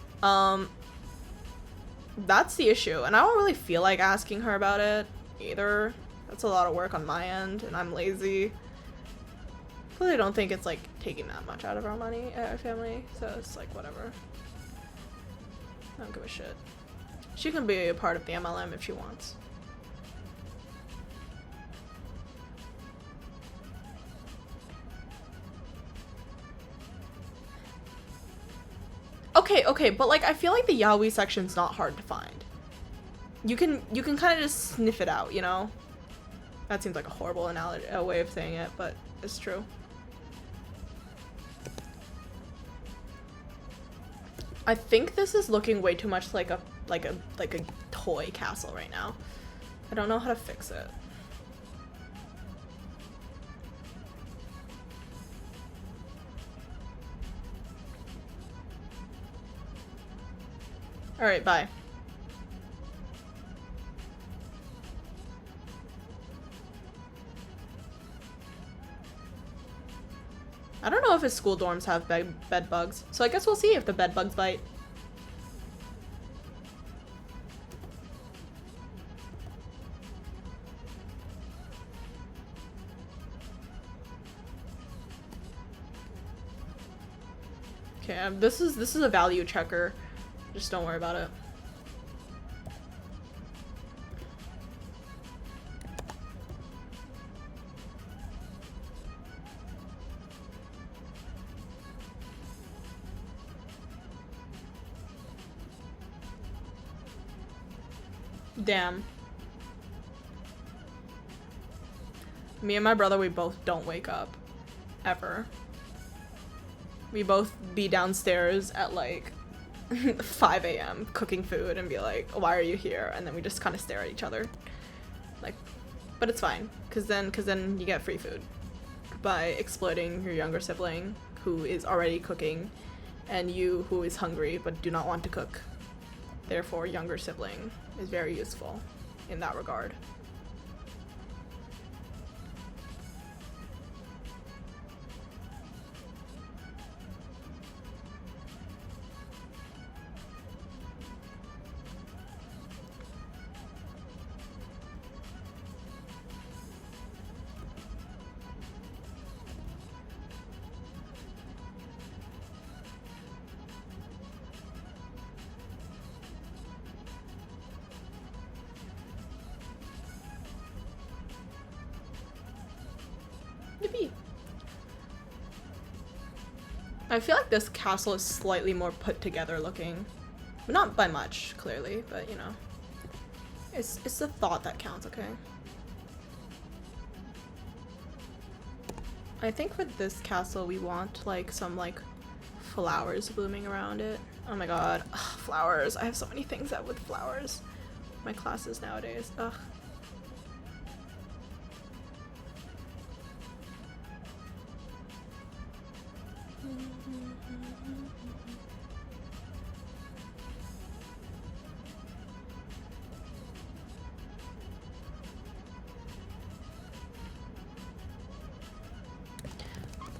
That's the issue, and I don't really feel like asking her about it either. That's a lot of work on my end, and I'm lazy. I don't think it's like taking that much out of our money at our family, so it's like whatever. I don't give a shit. She can be a part of the MLM if she wants. Okay, but like I feel like the yaoi section's not hard to find. You can kind of just sniff it out, you know? That seems like a horrible analogy, a way of saying it, but it's true. I think this is looking way too much like a toy castle right now. I don't know how to fix it. All right, bye. I don't know if his school dorms have bed bugs, so I guess we'll see if the bed bugs bite. Okay, this is a value checker. Just don't worry about it. Damn. Me and my brother, we both don't wake up. Ever. We both be downstairs at like 5 a.m. cooking food and be like, why are you here? And then we just kind of stare at each other. Like, but it's fine, cause then you get free food by exploiting your younger sibling who is already cooking and you who is hungry but do not want to cook. Therefore, younger sibling is very useful in that regard. Yippee. I feel like this castle is slightly more put together looking. But not by much, clearly, but you know. It's the thought that counts, okay? I think for this castle we want like some like flowers blooming around it. Oh my god. Ugh, flowers. I have so many things that with flowers. My classes nowadays. Ugh.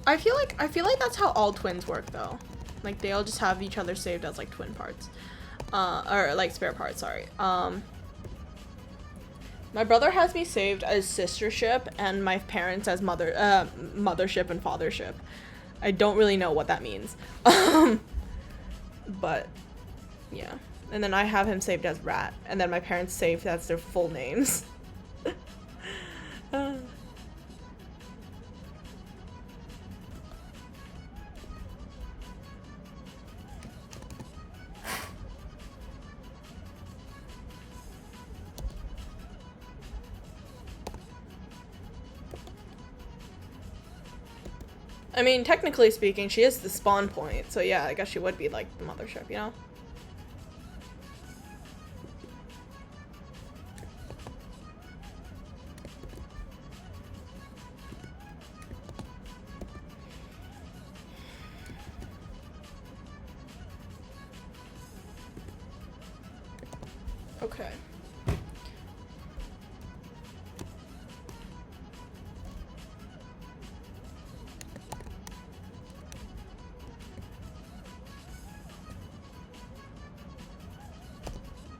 I feel like that's how all twins work though. Like they all just have each other saved as like twin parts. Or like spare parts, sorry. My brother has me saved as sistership and my parents as mothership and fathership. I don't really know what that means. But yeah. And then I have him saved as rat and then my parents saved as their full names. I mean, technically speaking, she is the spawn point, so yeah, I guess she would be like the mothership, you know? Okay.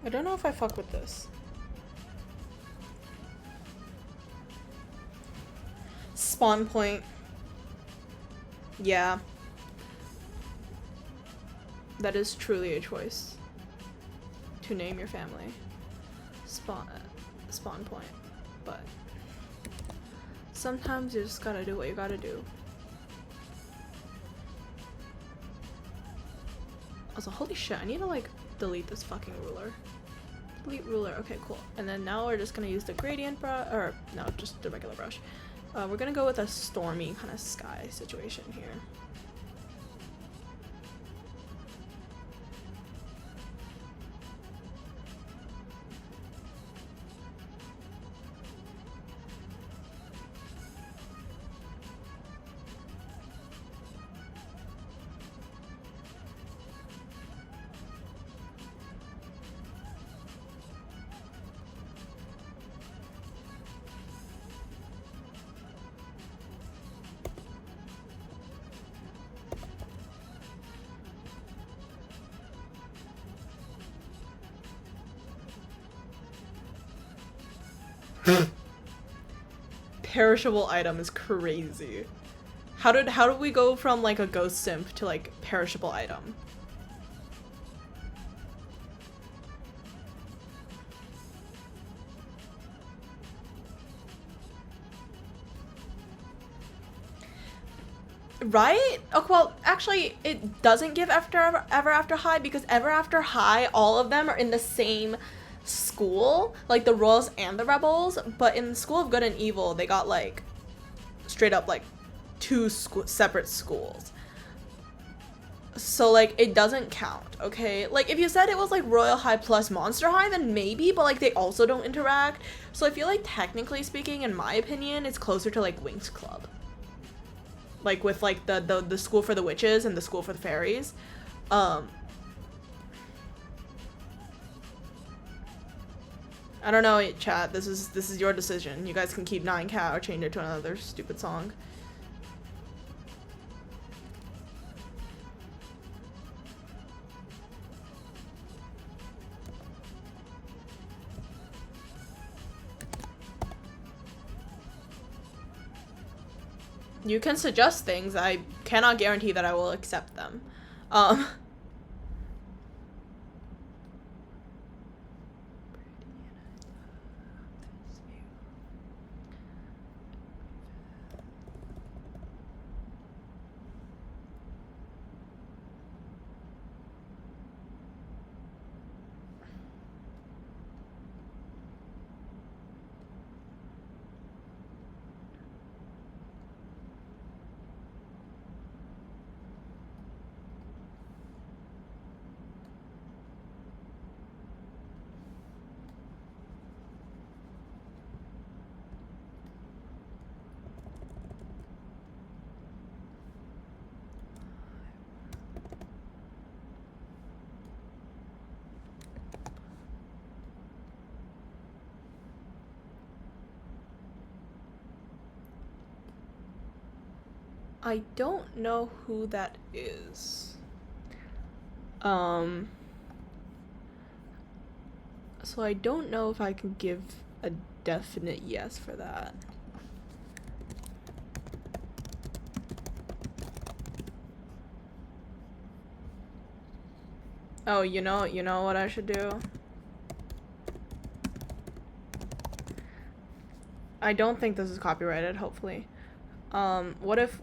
I don't know if I fuck with this. Spawn point. Yeah. That is truly a choice. To name your family. Spawn point. But sometimes you just gotta do what you gotta do. Also, holy shit, I need to like delete this fucking ruler. Delete ruler, okay, cool. And then now we're just gonna use the gradient brush, or no, just the regular brush. We're gonna go with a stormy kind of sky situation here. Perishable item is crazy. How did we go from like a ghost simp to like perishable item? Right? Oh, well, actually, it doesn't give Ever After High because Ever After High, all of them are in the same school, like the Royals and the Rebels, but in School of Good and Evil, they got like straight up like two separate schools. So like it doesn't count, okay? Like if you said it was like Royal High plus Monster High, then maybe, but like they also don't interact. So I feel like technically speaking, in my opinion, it's closer to like Winx Club. Like with like the school for the witches and the school for the fairies. I don't know, chat. This is your decision. You guys can keep 9Cat or change it to another stupid song. You can suggest things. I cannot guarantee that I will accept them. I don't know who that is. So I don't know if I can give a definite yes for that. Oh, you know what I should do? I don't think this is copyrighted, hopefully. What if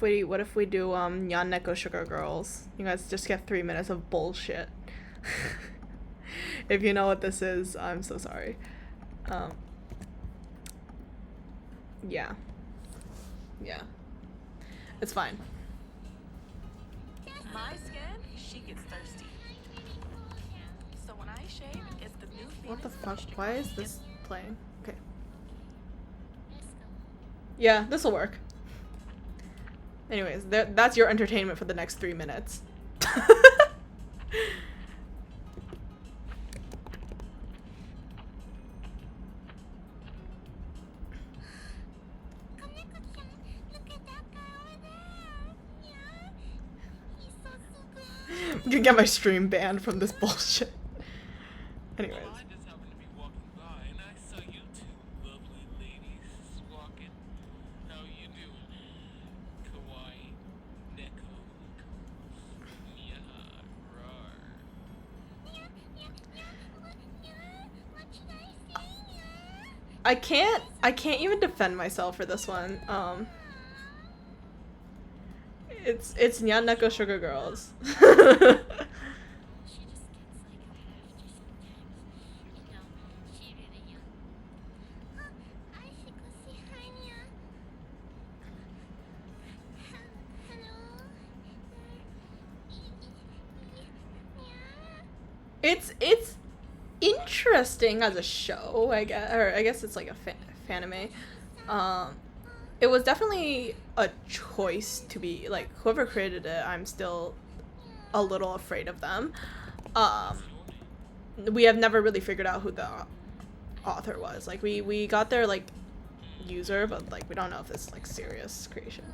we do Nyan Neko Sugar Girls? You guys just get 3 minutes of bullshit. If you know what this is, I'm so sorry. Yeah. Yeah. It's fine. My skin, she gets thirsty. So when I shave, it's the new What the fuck? Why is this playing? Okay. Yeah, this'll work. Anyways, that's your entertainment for the next 3 minutes. I'm gonna get my stream banned from this bullshit. Anyways. Well, I just happened to be walking by and I saw you two lovely ladies walking. How you doing? Kawaii, Neko, yeah, rar. I can't even defend myself for this one. It's Nyan Neko Sugar Girls. It's interesting as a show, I guess, or I guess it's like a fanime. It was definitely a choice to be like whoever created it. I'm still a little afraid of them. We have never really figured out who the author was. Like we got their like user, but like we don't know if it's like serious creation.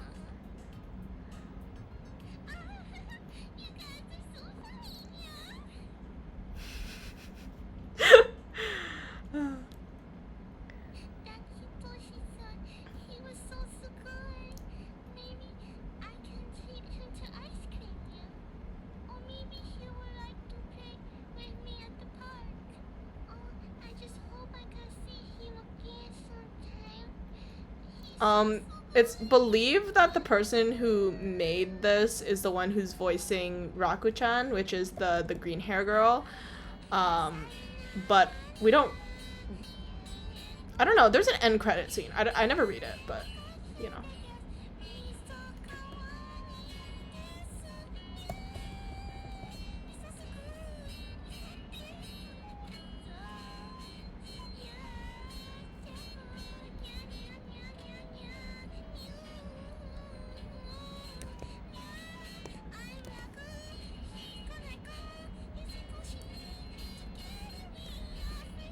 It's believed that the person who made this is the one who's voicing Raku-chan, which is the green hair girl. But we don't... I don't know, there's an end credit scene. I never read it, but, you know.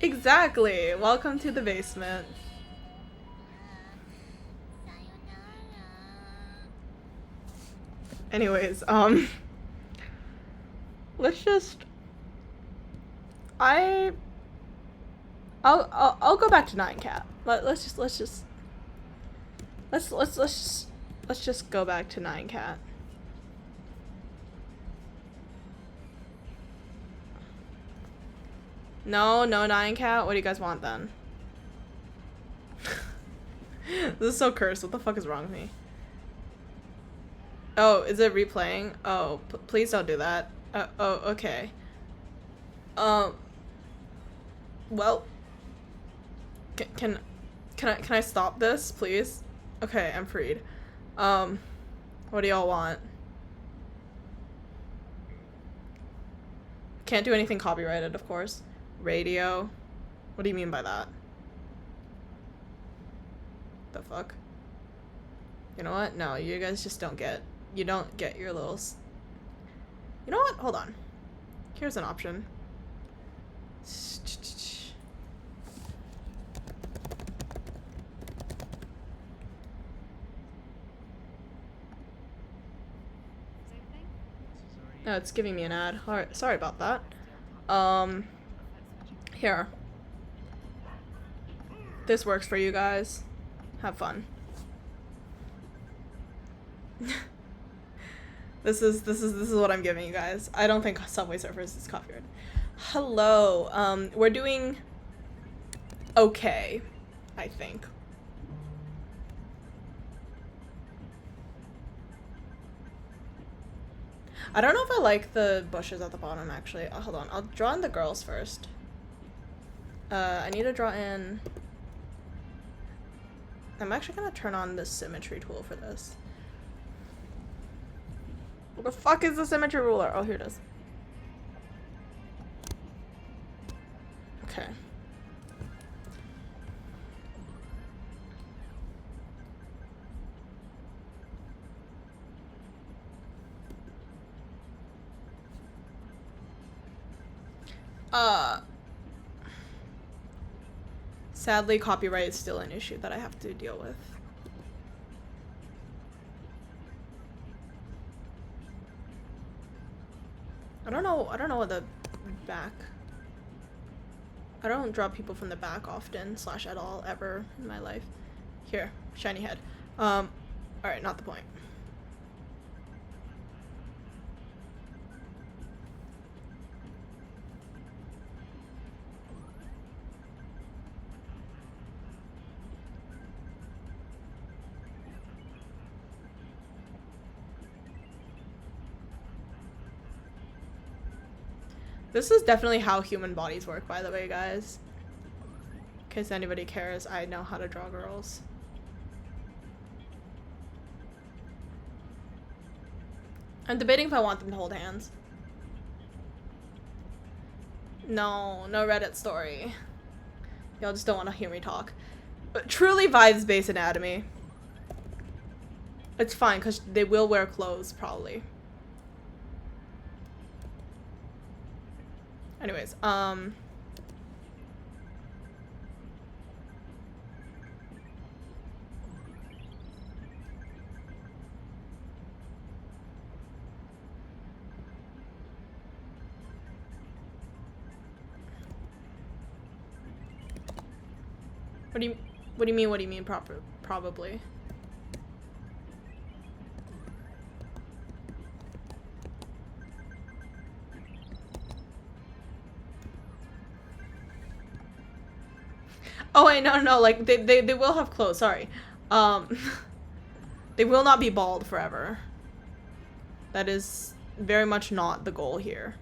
Exactly. Welcome to the basement. Anyways, let's just I'll go back to 9cat. Let's just go back to 9cat. No, 9cat. What do you guys want then? This is so cursed. What the fuck is wrong with me? Oh, is it replaying? Oh, please don't do that. Oh, okay. Well, can I stop this, please? Okay, I'm freed. What do y'all want? Can't do anything copyrighted, of course. Radio? What do you mean by that? The fuck? You know what? No, you guys just don't get... You don't get your little... You know what? Hold on. Here's an option. No, it's giving me an ad. Alright, sorry about that. Here. This works for you guys. Have fun. This is what I'm giving you guys. I don't think Subway Surfers is copyrighted. Hello. We're doing okay, I think. I don't know if I like the bushes at the bottom, actually. Oh, hold on. I'll draw in the girls first. I need to draw in... I'm actually gonna turn on the symmetry tool for this. What the fuck is the symmetry ruler? Oh, here it is. Okay. Sadly, copyright is still an issue that I have to deal with. I don't know what the back... I don't draw people from the back often, / at all, ever in my life. Here, shiny head. Alright, not the point. This is definitely how human bodies work, by the way, guys. In case anybody cares, I know how to draw girls. I'm debating if I want them to hold hands. No, no Reddit story. Y'all just don't want to hear me talk. But truly vibes-based anatomy. It's fine, because they will wear clothes, probably. Anyways, what do you mean probably? Oh wait, no, like they will have clothes, sorry. They will not be bald forever. That is very much not the goal here.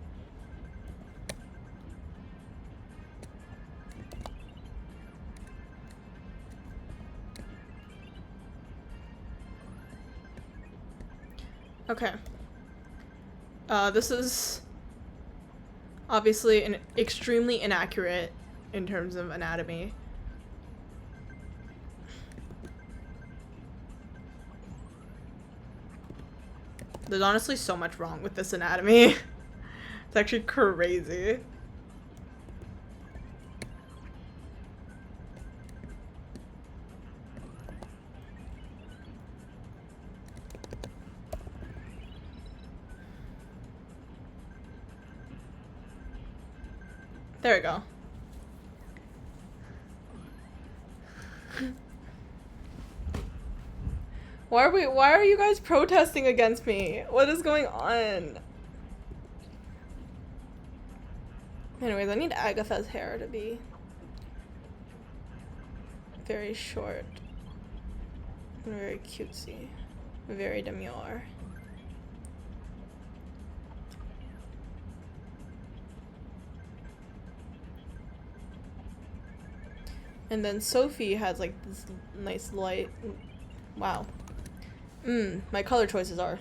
Okay. This is obviously an extremely inaccurate in terms of anatomy. There's honestly so much wrong with this anatomy. It's actually crazy. There we go. Why are you guys protesting against me? What is going on? Anyways, I need Agatha's hair to be very short and very cutesy, very demure. And then Sophie has like this nice light. Wow. My color choices are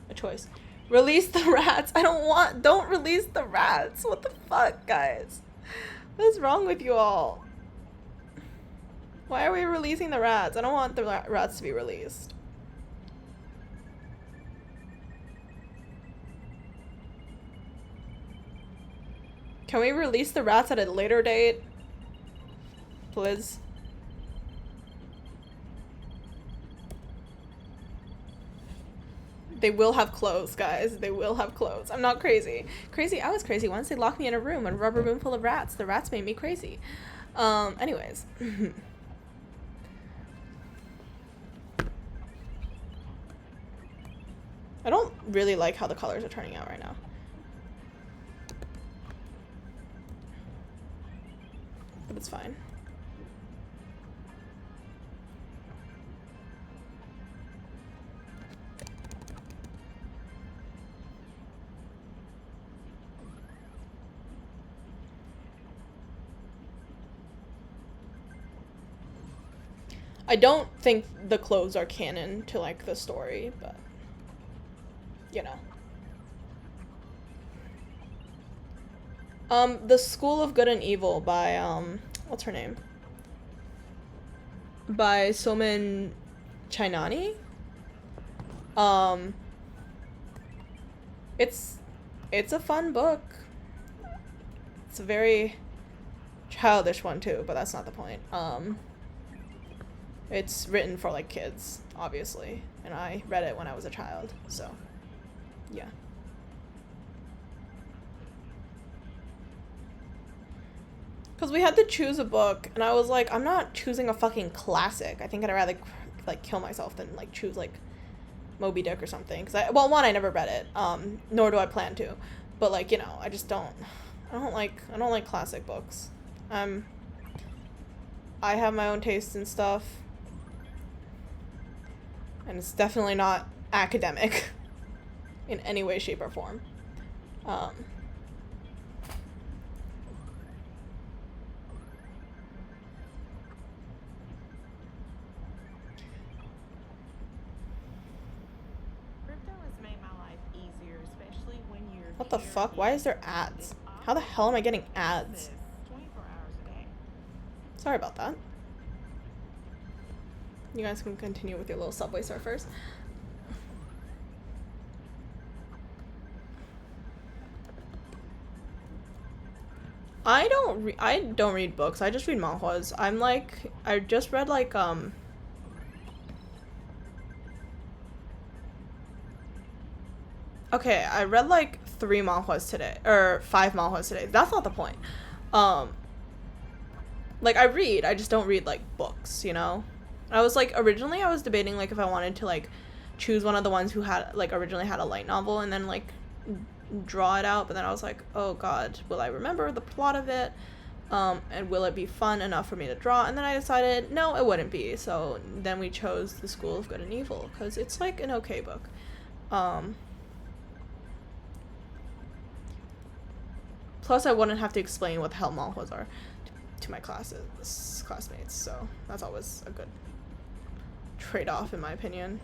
a choice. Release the rats. Don't release the rats. What the fuck, guys? What is wrong with you all? Why are we releasing the rats? I don't want the rats to be released. Can we release the rats at a later date? Please. They will have clothes, guys. They will have clothes. I'm not crazy. I was crazy once. They locked me in a rubber room full of rats. The rats made me crazy. Anyways. I don't really like how the colors are turning out right now. But it's fine. I don't think the clothes are canon to, like, the story, but, you know. The School of Good and Evil by, what's her name? By Soman Chainani? It's a fun book. It's a very childish one, too, but that's not the point. It's written for, like, kids, obviously, and I read it when I was a child, so, yeah. Because we had to choose a book, and I was like, I'm not choosing a fucking classic. I think I'd rather, like, kill myself than, like, choose, like, Moby Dick or something. Because well, one, I never read it, nor do I plan to. But, like, you know, I just don't, I don't like classic books. I have my own tastes and stuff. And it's definitely not academic in any way, shape, or form. Crypto has made my life easier, especially when you're What the fuck? Why is there ads? How the hell am I getting ads? 24 hours a day. Sorry about that. You guys can continue with your little Subway Surfers. I don't read books. I just read manhwas. I just read like okay, I read like 3 manhwas today, or 5 manhwas today. That's not the point. Like I just don't read like books, you know? Originally I was debating like if I wanted to like choose one of the ones who had like originally had a light novel and then like draw it out, but then I was like, oh god, will I remember the plot of it? And will it be fun enough for me to draw? And then I decided no, it wouldn't be. So then we chose The School of Good and Evil because it's like an okay book. Plus I wouldn't have to explain what the hell manhwas are to my classmates, so that's always a good trade-off in my opinion.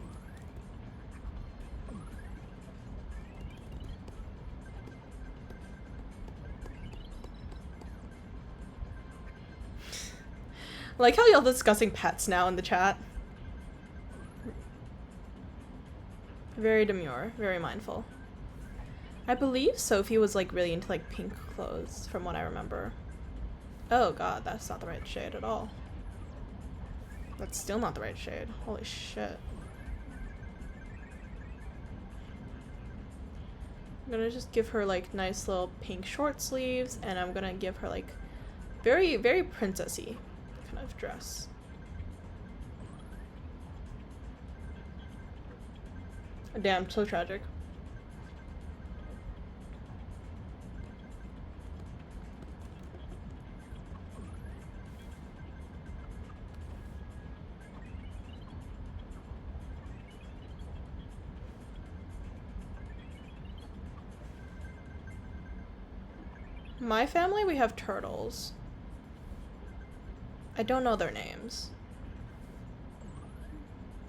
I like how y'all discussing pets now in the chat. Very demure, very mindful. I believe Sophie was like really into like pink clothes from what I remember. Oh god, that's not the right shade at all. That's still not the right shade. Holy shit. I'm gonna just give her like nice little pink short sleeves, and I'm gonna give her like very, very princessy kind of dress. Damn, so tragic. My family, we have turtles. I don't know their names.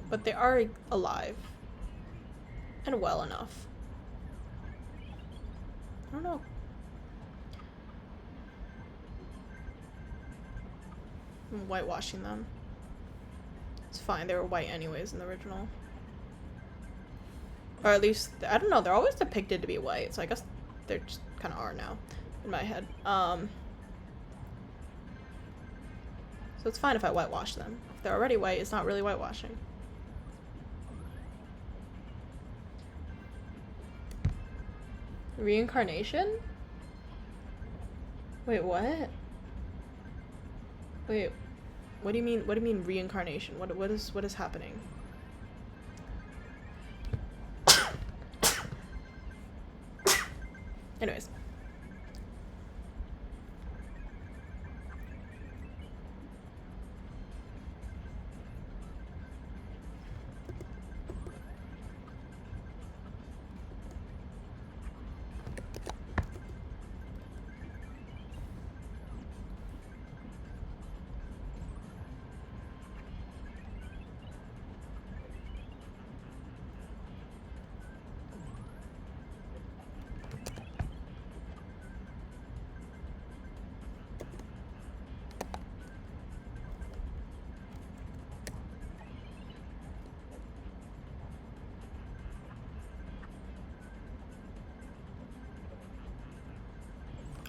But they are alive. And well enough. I don't know. I'm whitewashing them. It's fine, they were white anyways in the original. Or at least, I don't know, they're always depicted to be white, so I guess they just kind of are now. In my head. So it's fine if I whitewash them. If they're already white, it's not really whitewashing. Reincarnation? Wait, what? Wait, what do you mean reincarnation? What is happening? Anyways.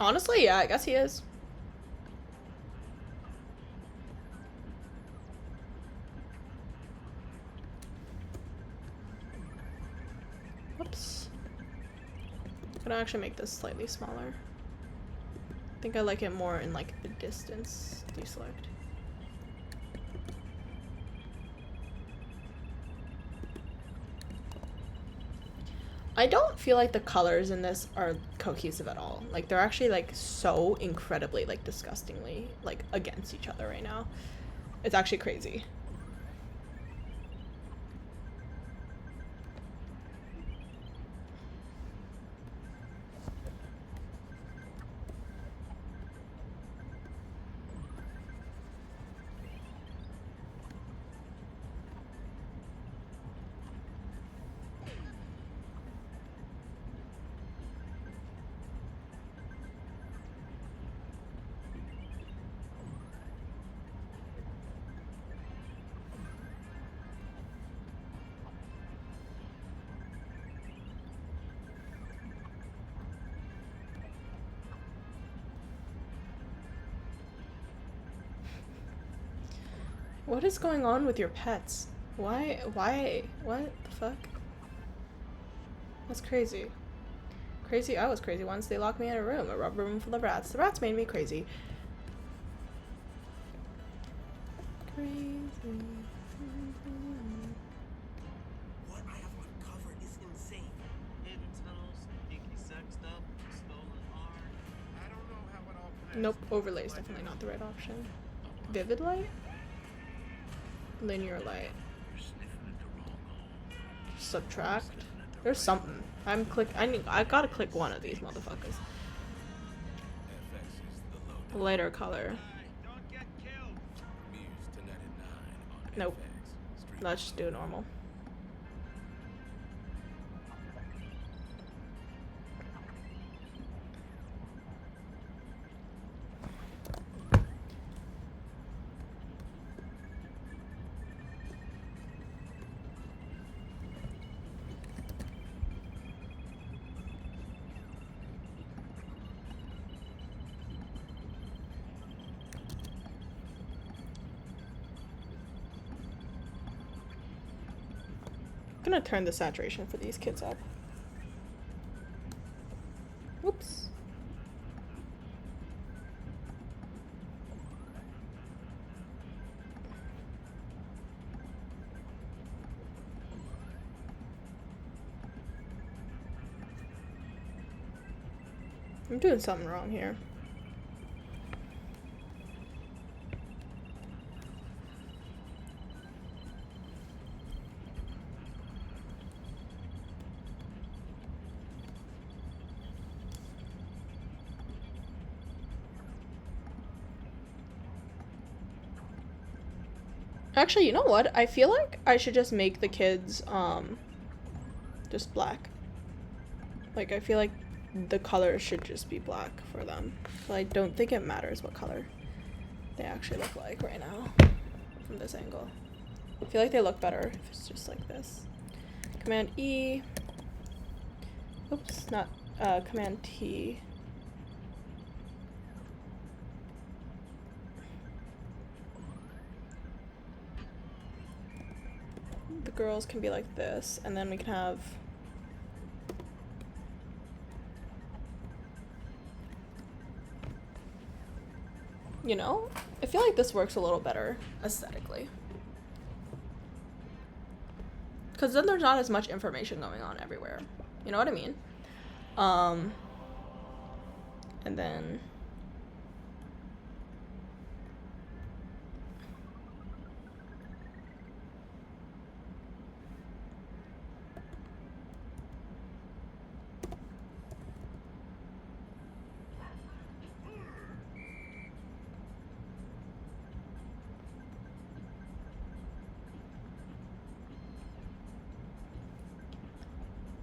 Honestly, yeah, I guess he is. Whoops. I'm gonna actually make this slightly smaller. think I like it more in like the distance. Deselect. I don't feel like the colors in this are cohesive at all. Like they're actually like so incredibly like disgustingly like against each other right now. It's actually crazy. What is going on with your pets? Why, what the fuck? That's crazy. Crazy, I was crazy once. They locked me in a rubber room full of rats. The rats made me crazy. Crazy. What I have uncovered is insane. Hidden tunnels, sneaky sex stuff, stolen art. I don't know how it all connects. Nope, overlay is definitely not the right option. Vivid light? Linear light. You're sniffing at the wrong hole. Subtract. There's something. I gotta click one of these motherfuckers. Lighter color. Don't get killed. Nope. Let's just do normal. I'm gonna turn the saturation for these kids up. Whoops. I'm doing something wrong here. Actually, you know what? I feel like I should just make the kids, just black. Like, I feel like the color should just be black for them. So I don't think it matters what color they actually look like right now from this angle. I feel like they look better if it's just like this. Command E. Oops, not, Command T. The girls can be like this, and then we can have you know, I feel like this works a little better aesthetically. Because then there's not as much information going on everywhere. You know what I mean? And then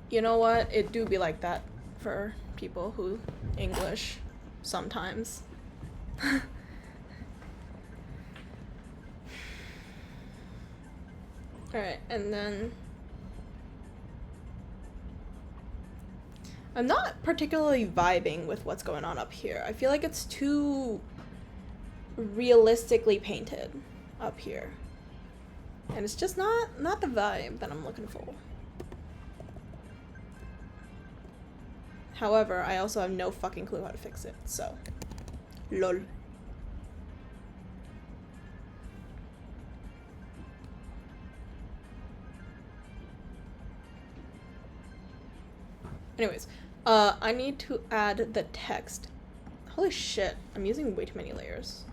you know what? It do be like that for people who English sometimes. Alright, and then I'm not particularly vibing with what's going on up here. I feel like it's too realistically painted up here. And it's just not the vibe that I'm looking for. However, I also have no fucking clue how to fix it, so Lol. Anyways, I need to add the text. Holy shit, I'm using way too many layers.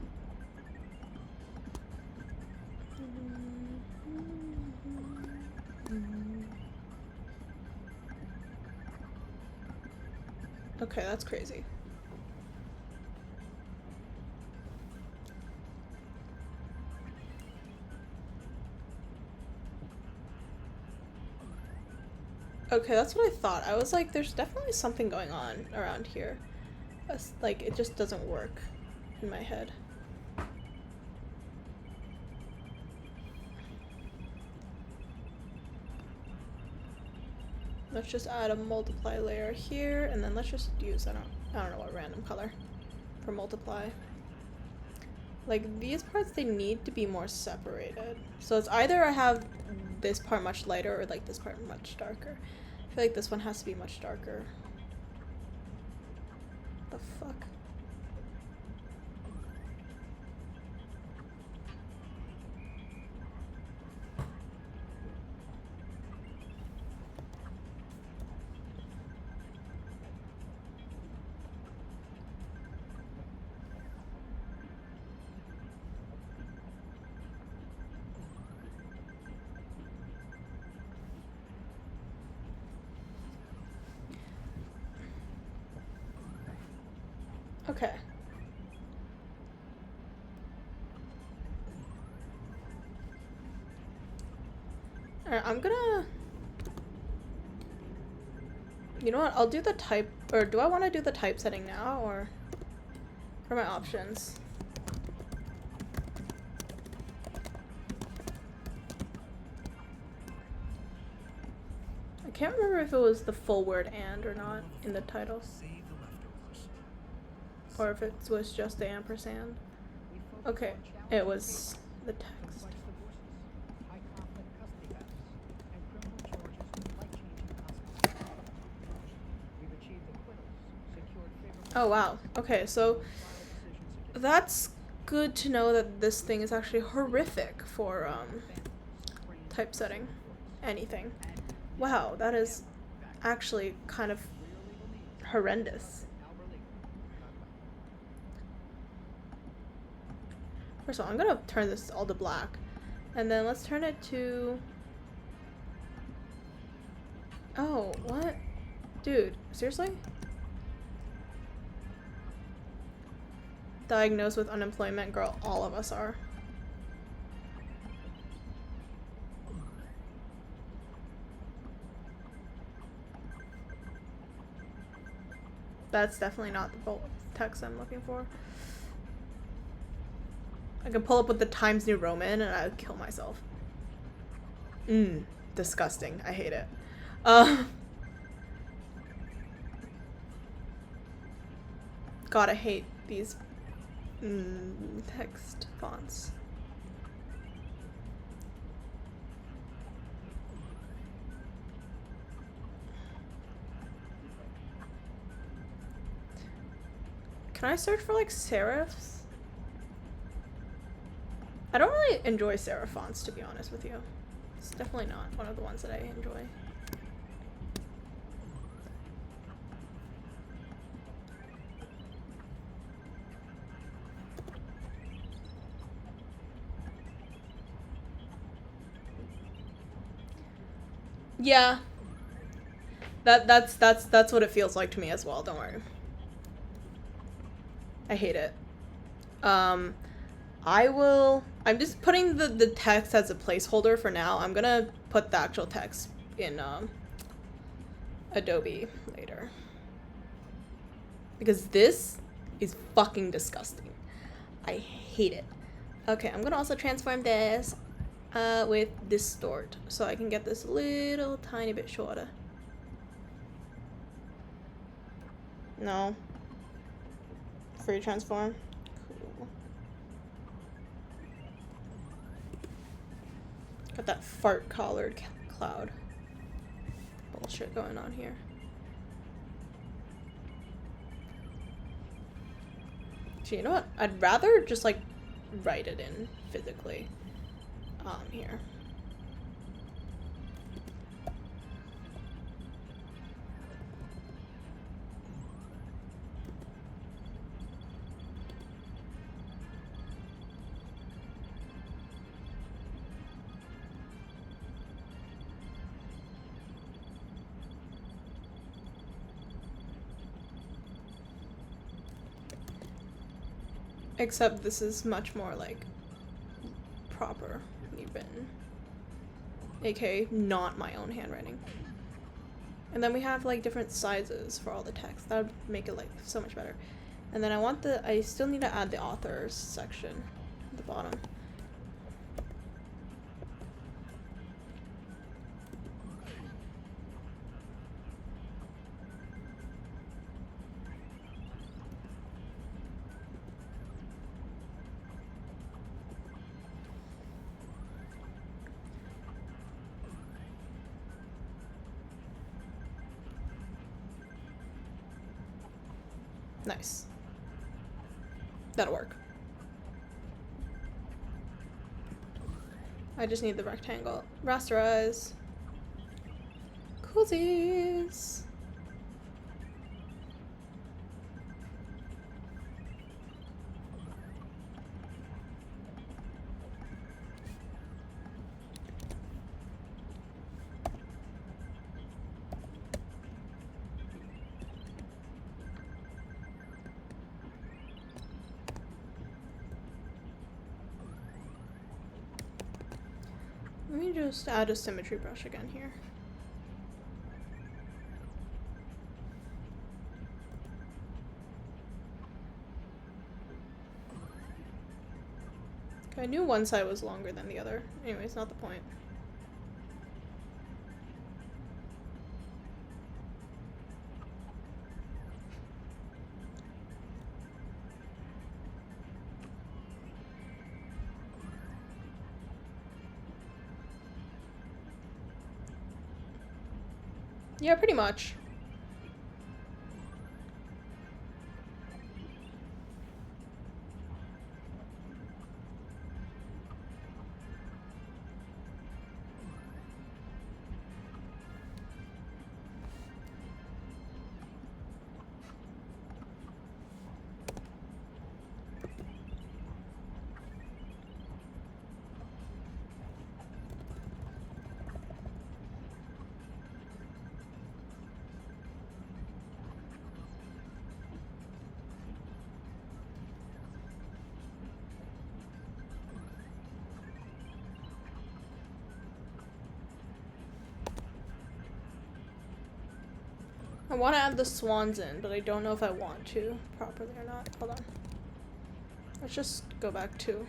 Okay, that's crazy. Okay, that's what I thought. I was like, there's definitely something going on around here. Like, it just doesn't work in my head. Let's just add a multiply layer here, and then let's just use, I don't know what random color for multiply. Like, these parts, they need to be more separated. So it's either I have this part much lighter or like this part much darker. I feel like this one has to be much darker. The fuck? Okay. Alright, I'm gonna... You know what, I'll do the type, or do I want to do the typesetting now, or... What are my options? I can't remember if it was the full word "and" or not in the title. Or if it was just the ampersand. Okay, it was the text. Oh wow, okay, so that's good to know that this thing is actually horrific for typesetting anything. Wow, that is actually kind of horrendous. First of all, I'm gonna turn this all to black. And then let's turn it to... Oh, what? Dude, seriously? Diagnosed with unemployment, girl, all of us are. That's definitely not the bold text I'm looking for. I can pull up with the Times New Roman and I would kill myself. Disgusting. I hate it. God, I hate these text fonts. Can I search for like serifs? I don't really enjoy serif fonts, to be honest with you. It's definitely not one of the ones that I enjoy. Yeah. That's what it feels like to me as well, don't worry. I hate it. I'm just putting the text as a placeholder for now. I'm gonna put the actual text in Adobe later. Because this is fucking disgusting. I hate it. Okay, I'm gonna also transform this with distort so I can get this a little tiny bit shorter. No. Free transform. Cool. Got that fart collared cloud bullshit going on here. So you know what? I'd rather just like write it in physically. Here. Except this is much more like proper written. AKA not my own handwriting. And then we have like different sizes for all the text. That would make it like so much better. And then I still need to add the authors section at the bottom. Nice. That'll work. I just need the rectangle. Rasterize. Coolsies. Let me just add a symmetry brush again here. Okay, I knew one side was longer than the other. Anyways, not the point. Yeah, pretty much. I want to add the swans in, but I don't know if I want to properly or not. Hold on. Let's just go back to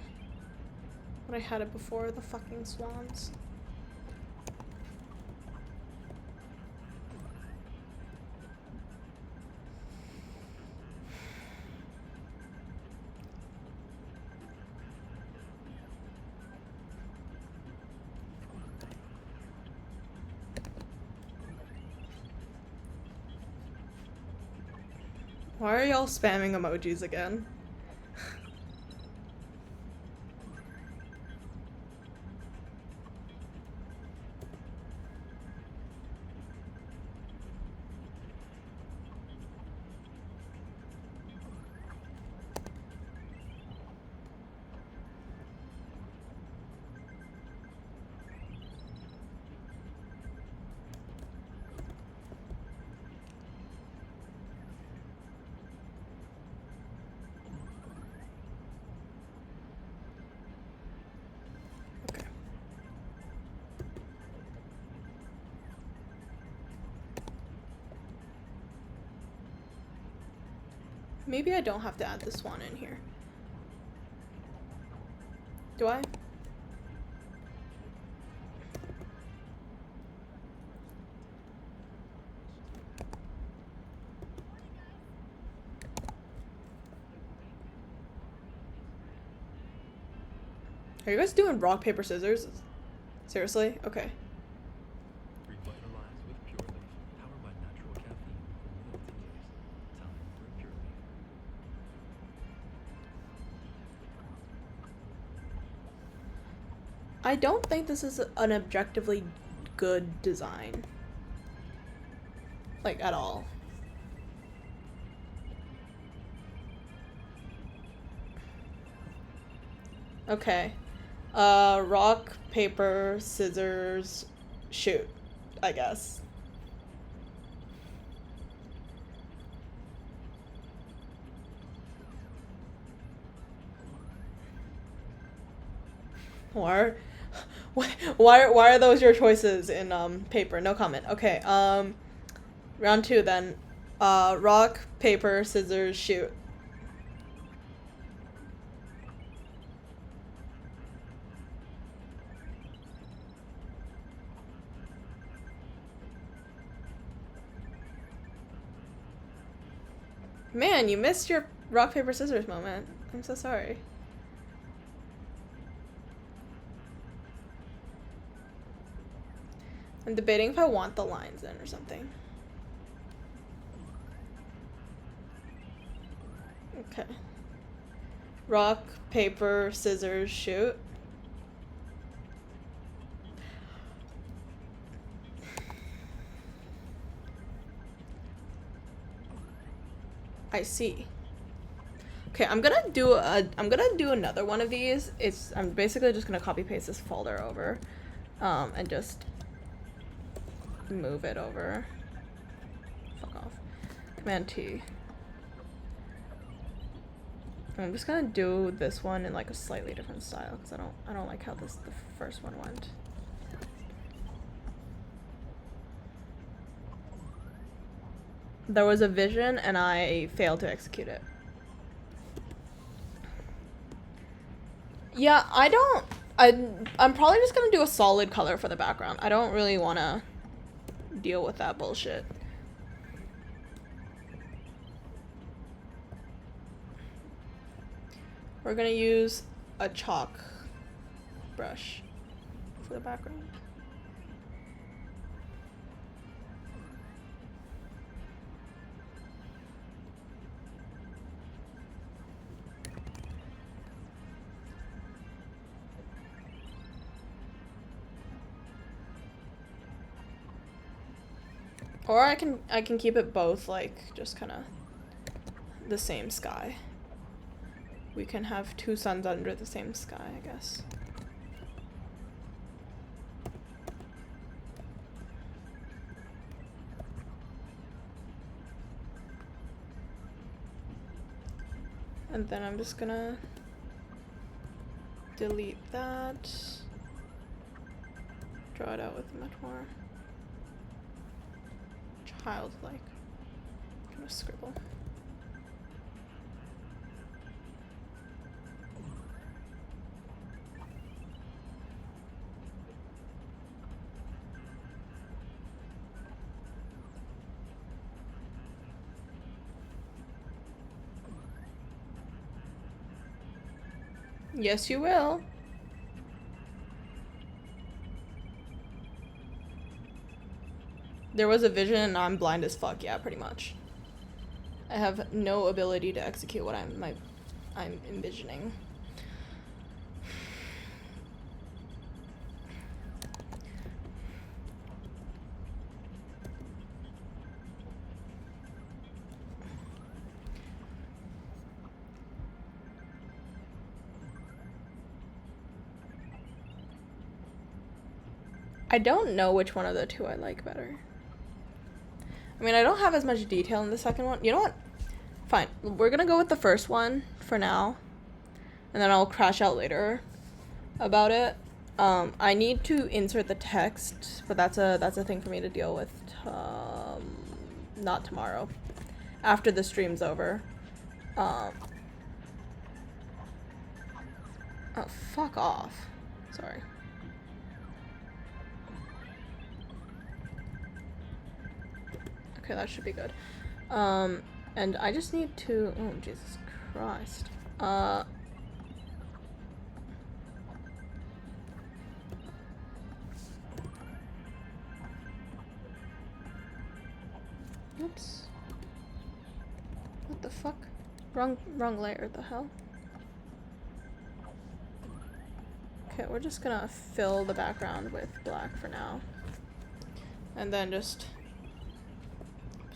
what I had it before, the fucking swans. Why are y'all spamming emojis again? Maybe I don't have to add the swan in here. Do I? Are you guys doing rock, paper, scissors? Seriously? Okay. Revitalize with Pure Leaf, powered by natural caffeine for milk to years. Time for a Pure Leaf. I don't think this is an objectively good design. Like, at all. Okay. Rock, paper, scissors, shoot, I guess. Why are those your choices in paper? No comment. Okay. Round 2 then. Rock, paper, scissors, shoot. Man, you missed your rock, paper, scissors moment. I'm so sorry. I'm debating if I want the lines in or something. Okay. Rock, paper, scissors, shoot. I see. Okay, I'm gonna do another one of these. I'm basically just gonna copy paste this folder over, and just move it over. Fuck off. Command T. I'm just gonna do this one in like a slightly different style because I don't like how the first one went. There was a vision and I failed to execute it. Yeah, I'm probably just gonna do a solid color for the background. I don't really wanna deal with that bullshit. We're gonna use a chalk brush for the background. Or I can keep it both like just kind of the same sky. We can have two suns under the same sky, I guess. And then I'm just gonna delete that. Draw it out with much more childlike kind of scribble. Yes, you will. There was a vision and I'm blind as fuck, yeah, pretty much. I have no ability to execute what I'm envisioning. I don't know which one of the two I like better. I mean, I don't have as much detail in the second one. You know what? Fine. We're gonna go with the first one for now. And then I'll crash out later about it. I need to insert the text, but that's a thing for me to deal with not tomorrow. After the stream's over. Oh, fuck off. Sorry. Okay, that should be good. And I just need to, oh, Jesus Christ. Oops. What the fuck? Wrong layer, the hell? Okay, we're just gonna fill the background with black for now. And then just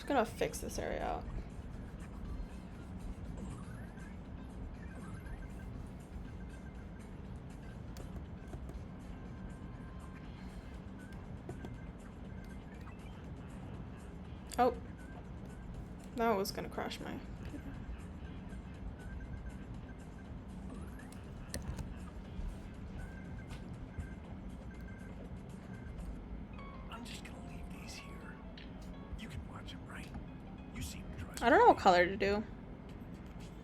gonna fix this area out. Oh. That was gonna crash my... I'm just gonna leave these here. You can watch them, right? You seem to trust I don't know what color to do.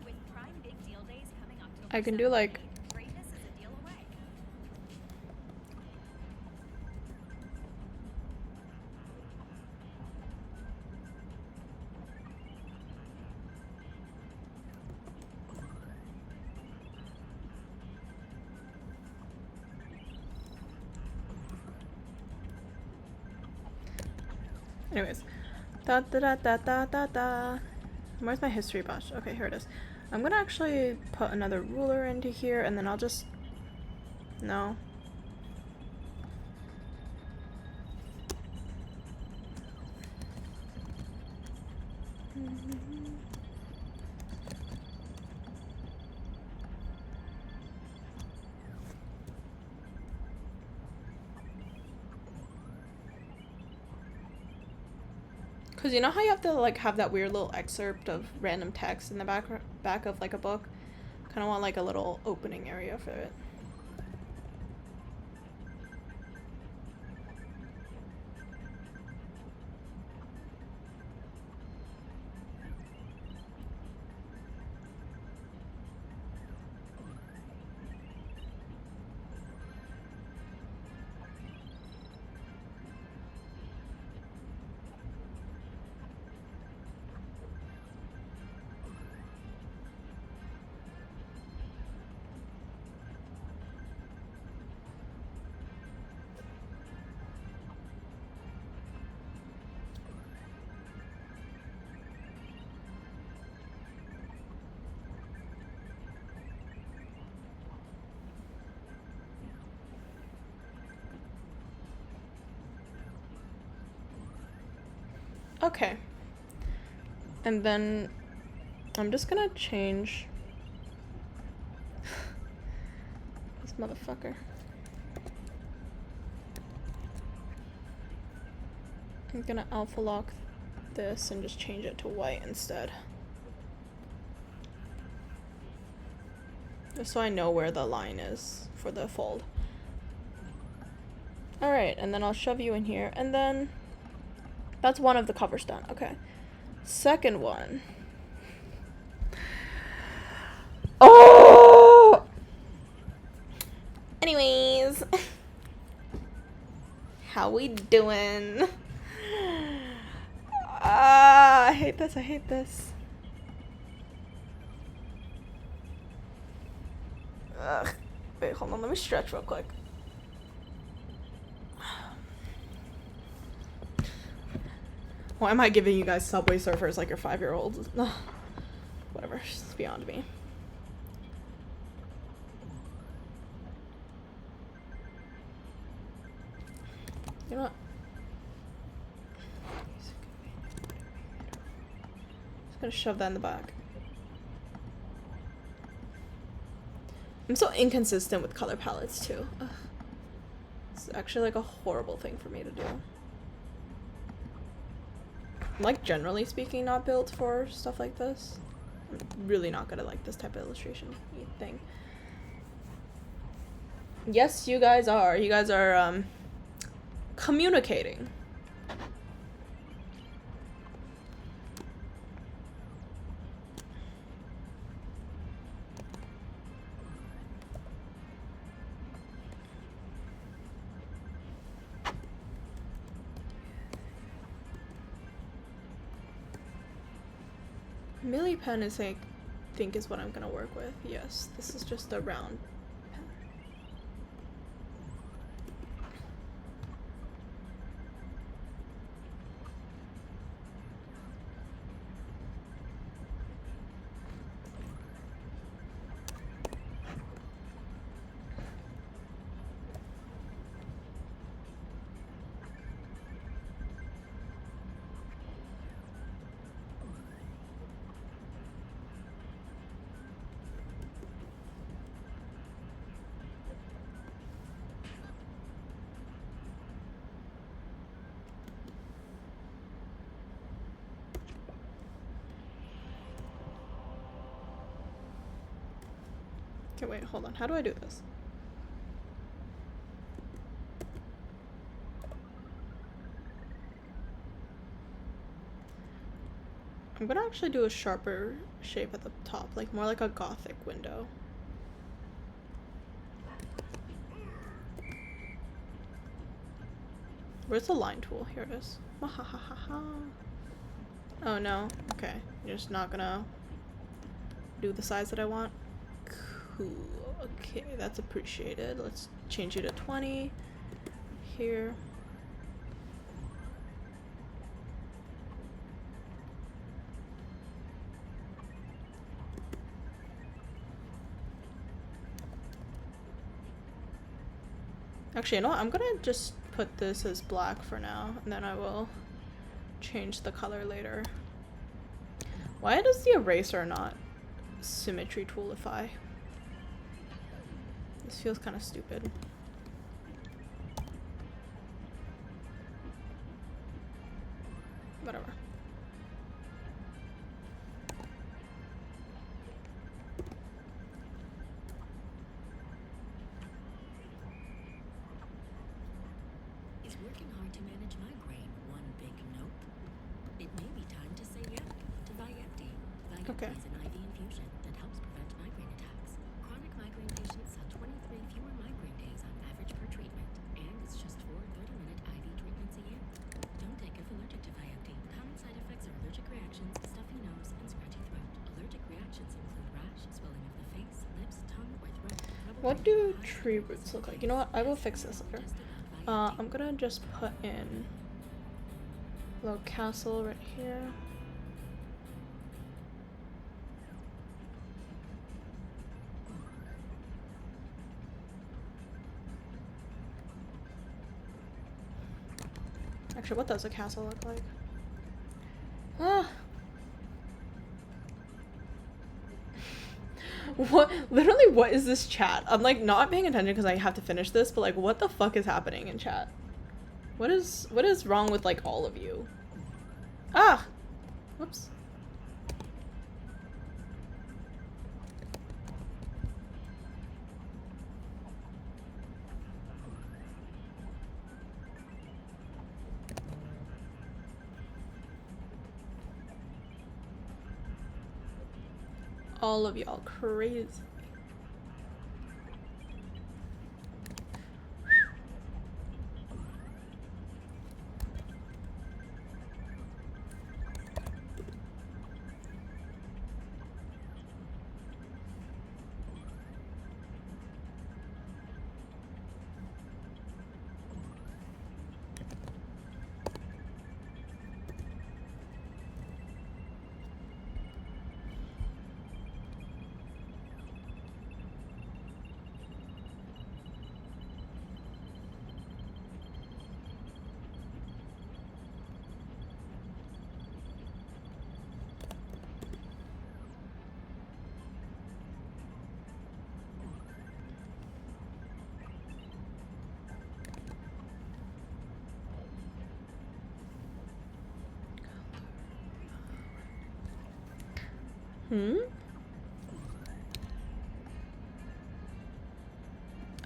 With Prime Big Deal Days coming October I can do like... 17th, greatness is a deal away. Anyways. Da da da da da da da. Where's my history buff? Okay, here it is. I'm gonna actually put another ruler into here and then I'll just... No. Cause you know how you have to like have that weird little excerpt of random text in the back of like a book? Kind of want like a little opening area for it. Okay. And then I'm just gonna change this motherfucker. I'm gonna alpha lock this and just change it to white instead. Just so I know where the line is for the fold. Alright, and then I'll shove you in here, and then that's one of the covers done. Okay. Second one. Oh! Anyways. How we doing? I hate this. I hate this. Ugh. Wait, hold on. Let me stretch real quick. Why am I giving you guys Subway Surfers like you're 5-year-olds? Whatever, it's beyond me. You know what? Just gonna shove that in the back. I'm so inconsistent with color palettes too. Ugh. It's actually like a horrible thing for me to do. I'm, like, generally speaking, not built for stuff like this. I'm really not good at like this type of illustration thing. Yes, you guys are. You guys are communicating. Millie pen is I think is what I'm gonna work with. Yes, this is just a round pen. Okay, wait, hold on. How do I do this? I'm gonna actually do a sharper shape at the top, like more like a gothic window. Where's the line tool? Here it is. Oh no. Okay. You're just not gonna do the size that I want? Cool. Okay, that's appreciated. Let's change you to 20 here. Actually, you know what? I'm gonna just put this as black for now, and then I will change the color later. Why does the eraser not symmetry toolify? This feels kind of stupid. Whatever. Is working hard to manage migraine one big nope? It may be time to say yep to Vyepti. Vyepti Okay. is an IV infusion that helps prevent migraine attacks. Chronic migraine patients have 23 fewer migraine days on average per treatment, and it's just 4 30-minute IV treatments a year. Don't take if allergic to Vyepti. Common side effects are allergic reactions, stuffy nose, and scratchy throat. Allergic reactions include rash, swelling of the face, lips, tongue, or throat. trouble What breathing, do eyes, tree nose, roots look like? or You know what? I will ears. fix this later. Just about Vyepti. I'm gonna just put in a little castle right here. Actually, what does a castle look like? Ah! What? Literally, what is this chat? I'm like not paying attention because I have to finish this, but like, what the fuck is happening in chat? What is wrong with like all of you? Ah! Whoops. All of y'all crazy.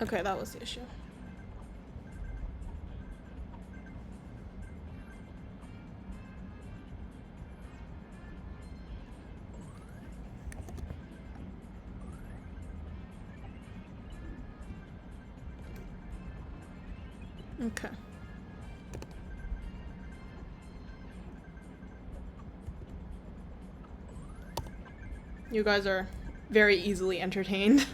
Okay, that was the issue. Okay. You guys are very easily entertained.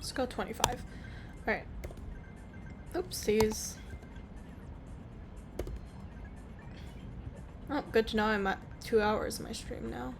Let's go 25. Alright. Oopsies. Oh, good to know I'm at 2 hours in my stream now.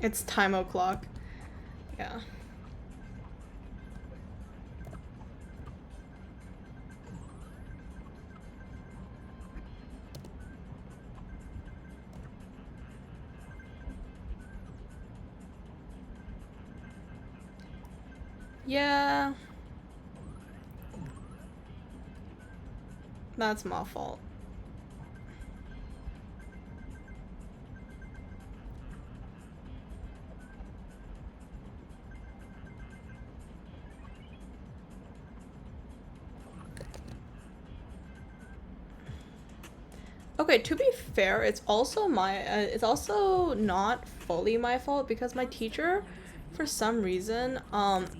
It's time o'clock. Yeah. Yeah. That's my fault. Okay, to be fair, it's also it's also not fully my fault because my teacher, for some reason,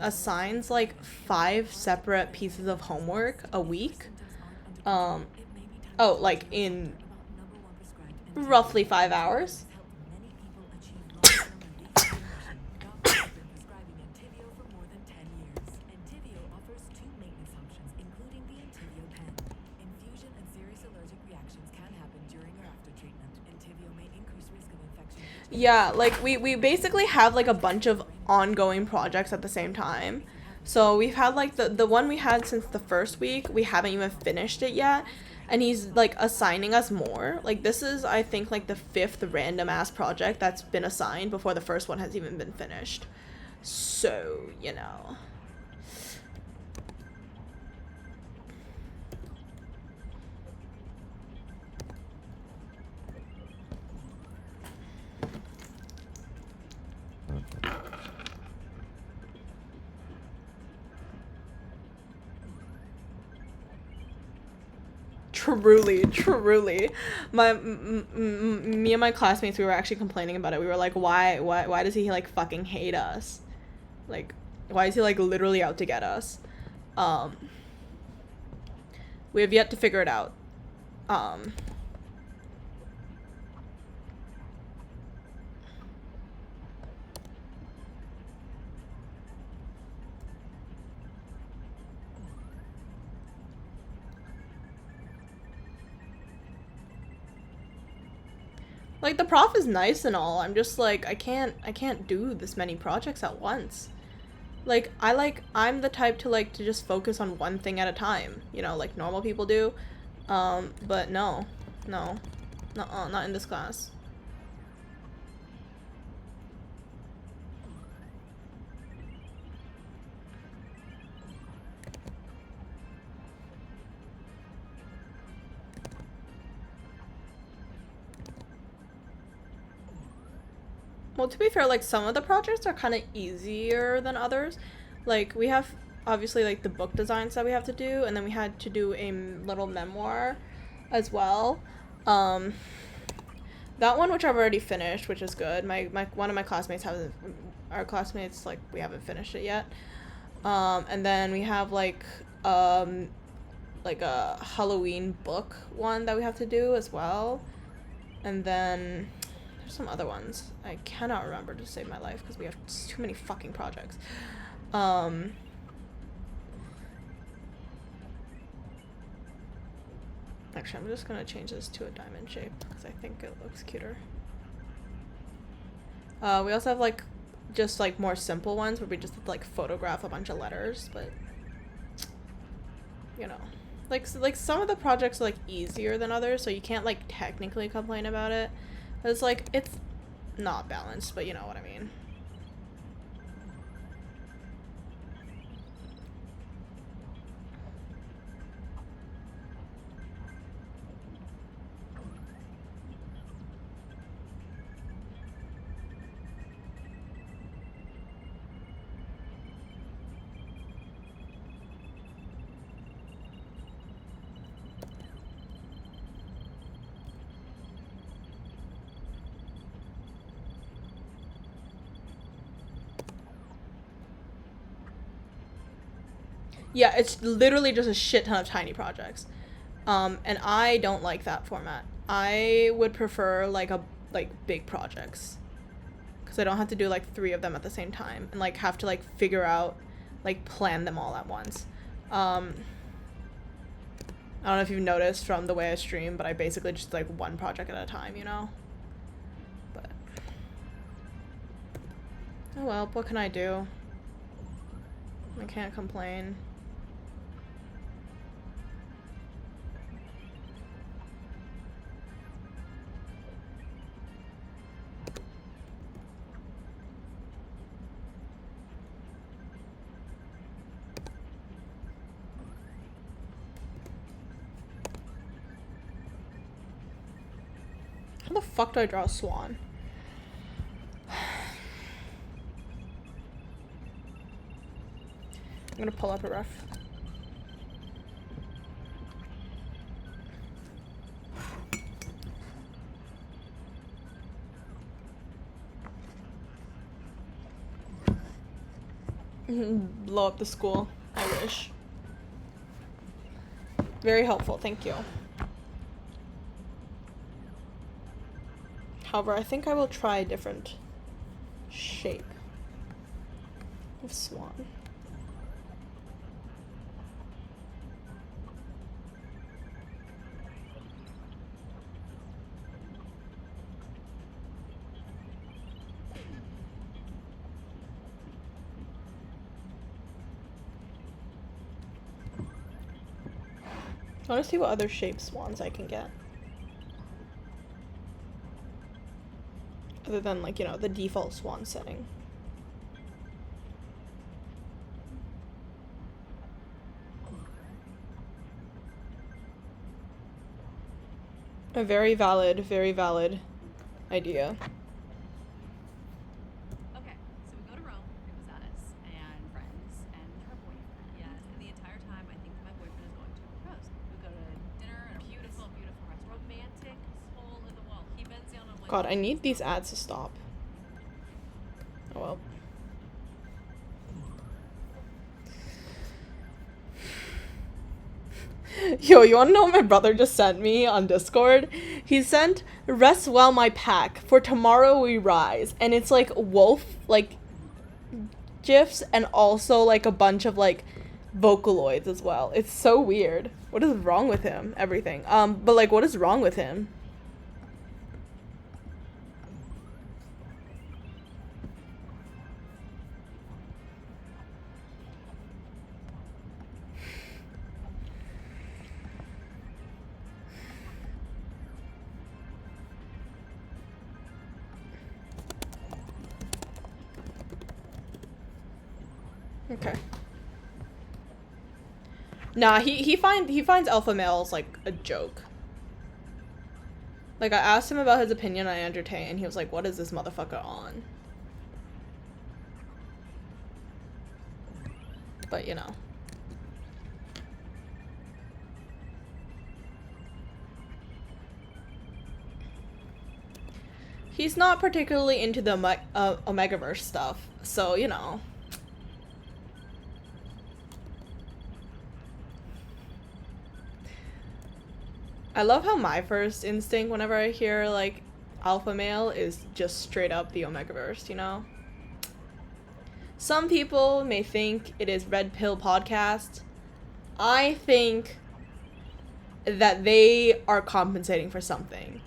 assigns like 5 separate pieces of homework a week. Oh, like in roughly 5 hours. Yeah, like we basically have like a bunch of ongoing projects at the same time. So we've had like the one we had since the first week, we haven't even finished it yet. And he's like assigning us more. Like this is, I think, like the 5th random ass project that's been assigned before the first one has even been finished. So, you know. Truly. Me and my classmates, we were actually complaining about it. We were like, why does he like fucking hate us? Like, why is he like literally out to get us? We have yet to figure it out. Like, the prof is nice and all. I'm just like, I can't do this many projects at once. Like, I'm the type to like to just focus on one thing at a time, you know, like normal people do. But no, not in this class. Well, to be fair, like, some of the projects are kind of easier than others. Like, we have, obviously, like, the book designs that we have to do, and then we had to do a little memoir as well. That one, which I've already finished, which is good. One of my classmates hasn't, our classmates, like, we haven't finished it yet. And then we have, like a Halloween book one that we have to do as well. And then there's some other ones. I cannot remember to save my life because we have too many fucking projects. Actually, I'm just gonna change this to a diamond shape because I think it looks cuter. We also have like just like more simple ones where we just have to like photograph a bunch of letters, but you know, like some of the projects are like easier than others, so you can't like technically complain about it. It's like, it's not balanced, but you know what I mean. Yeah, it's literally just a shit ton of tiny projects. And I don't like that format. I would prefer like big projects, because I don't have to do like 3 of them at the same time and like have to like figure out, like plan them all at once. I don't know if you've noticed from the way I stream, but I basically just like one project at a time, you know? But oh well, what can I do? I can't complain. How the fuck do I draw a swan? I'm gonna pull up a ref. Blow up the school. I wish. Very helpful, thank you. However, I think I will try a different shape of swan. I want to see what other shaped swans I can get. Other than, like, you know, the default swan setting. A very valid idea. Okay, so we go to Rome, it was us, and friends, and her boyfriend. Yes, and the entire time I think my boyfriend is going to propose. We go to dinner at a beautiful, beautiful restaurant. Romantic, hole in the wall. He bends down on my God, I need these ads to stop. Oh well. Yo, you wanna know what my brother just sent me on Discord? He sent, "Rest well my pack, for tomorrow we rise." And it's like wolf, like, gifs, and also like a bunch of like Vocaloids as well. It's so weird. What is wrong with him? Everything. But like, what is wrong with him? Okay. Nah, he finds alpha males like a joke. Like, I asked him about his opinion on Andrew Tate, and he was like, "What is this motherfucker on?" But you know. He's not particularly into the Omegaverse stuff, so you know. I love how my first instinct whenever I hear, like, alpha male is just straight up the Omegaverse, you know? Some people may think it is Red Pill Podcast. I think that they are compensating for something.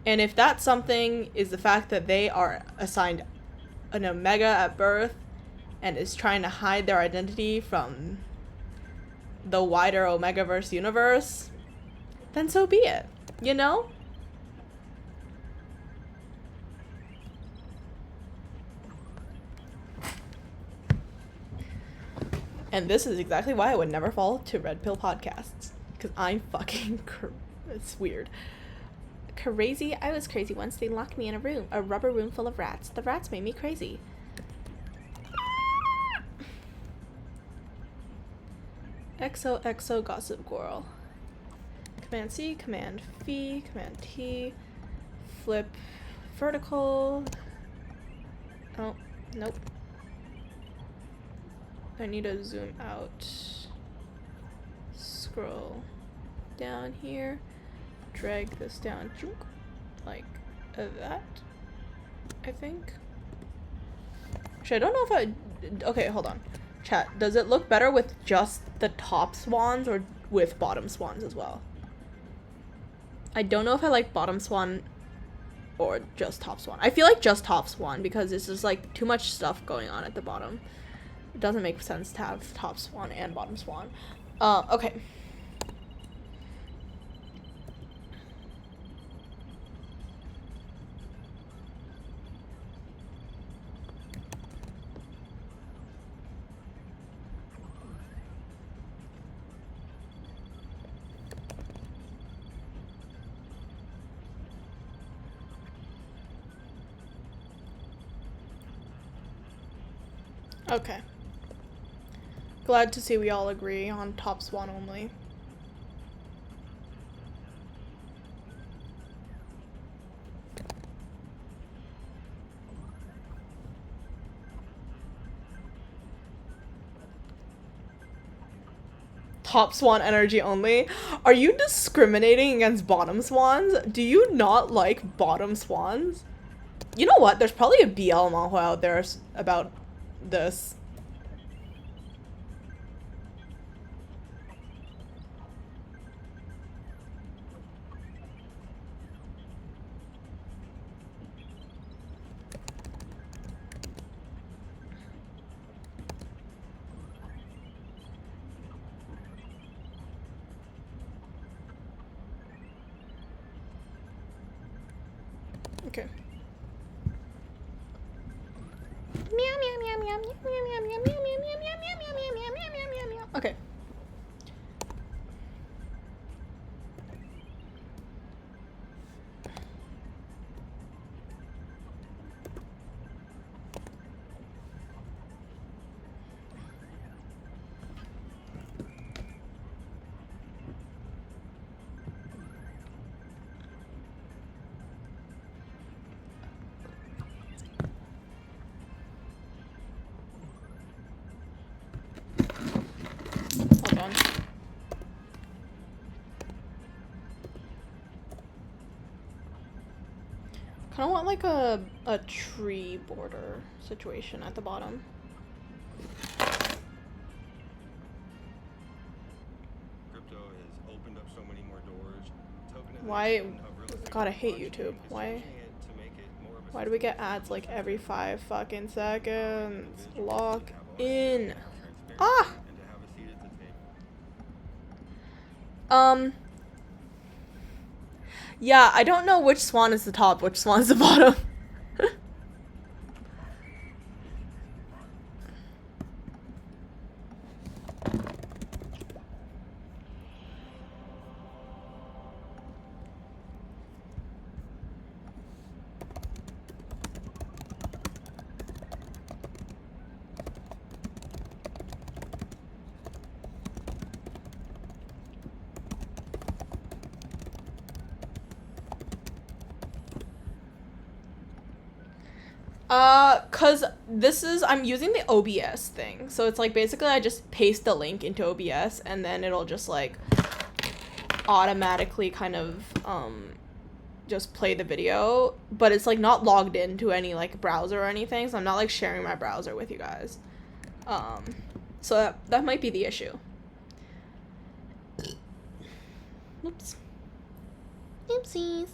And if that something is the fact that they are assigned an Omega at birth and is trying to hide their identity from the wider Omegaverse universe, then so be it, you know? And this is exactly why I would never fall to Red Pill Podcasts. Because I'm fucking it's weird. Crazy? I was crazy once. They locked me in a rubber room full of rats. The rats made me crazy. XOXO Gossip Girl. Command C, Command V, Command T, flip vertical. Oh, nope. I need to zoom out. Scroll down here. Drag this down. Chunk, like that. I think. Actually, I don't know if I... Okay, hold on. Chat, does it look better with just the top swans or with bottom swans as well? I don't know if I like bottom swan or just top swan. I feel like just top swan because it's just like too much stuff going on at the bottom. It doesn't make sense to have top swan and bottom swan. Okay. Okay. Glad to see we all agree on top swan only. Top swan energy only? Are you discriminating against bottom swans? Do you not like bottom swans? You know what? There's probably a BL manhwa out there about this. Okay. Meow meow meow meow meow meow meow meow meow meow meow meow meow meow meow meow meow meow. Okay. Hold on. Kind of want like a tree border situation at the bottom. Crypto has opened up so many more doors. Why? Tokenization of real estate God, I hate blockchain YouTube. is Why? changing it to make it more of a Why do we get ads like every 5 fucking seconds? Lock in. Ah! and to have a seat at the table. Yeah, I don't know which swan is the top, which swan is the bottom. Cause I'm using the OBS thing. So it's like basically I just paste the link into OBS and then it'll just like automatically kind of, just play the video. But it's like not logged into any like browser or anything. So I'm not like sharing my browser with you guys. So that might be the issue. Whoops. Oopsies.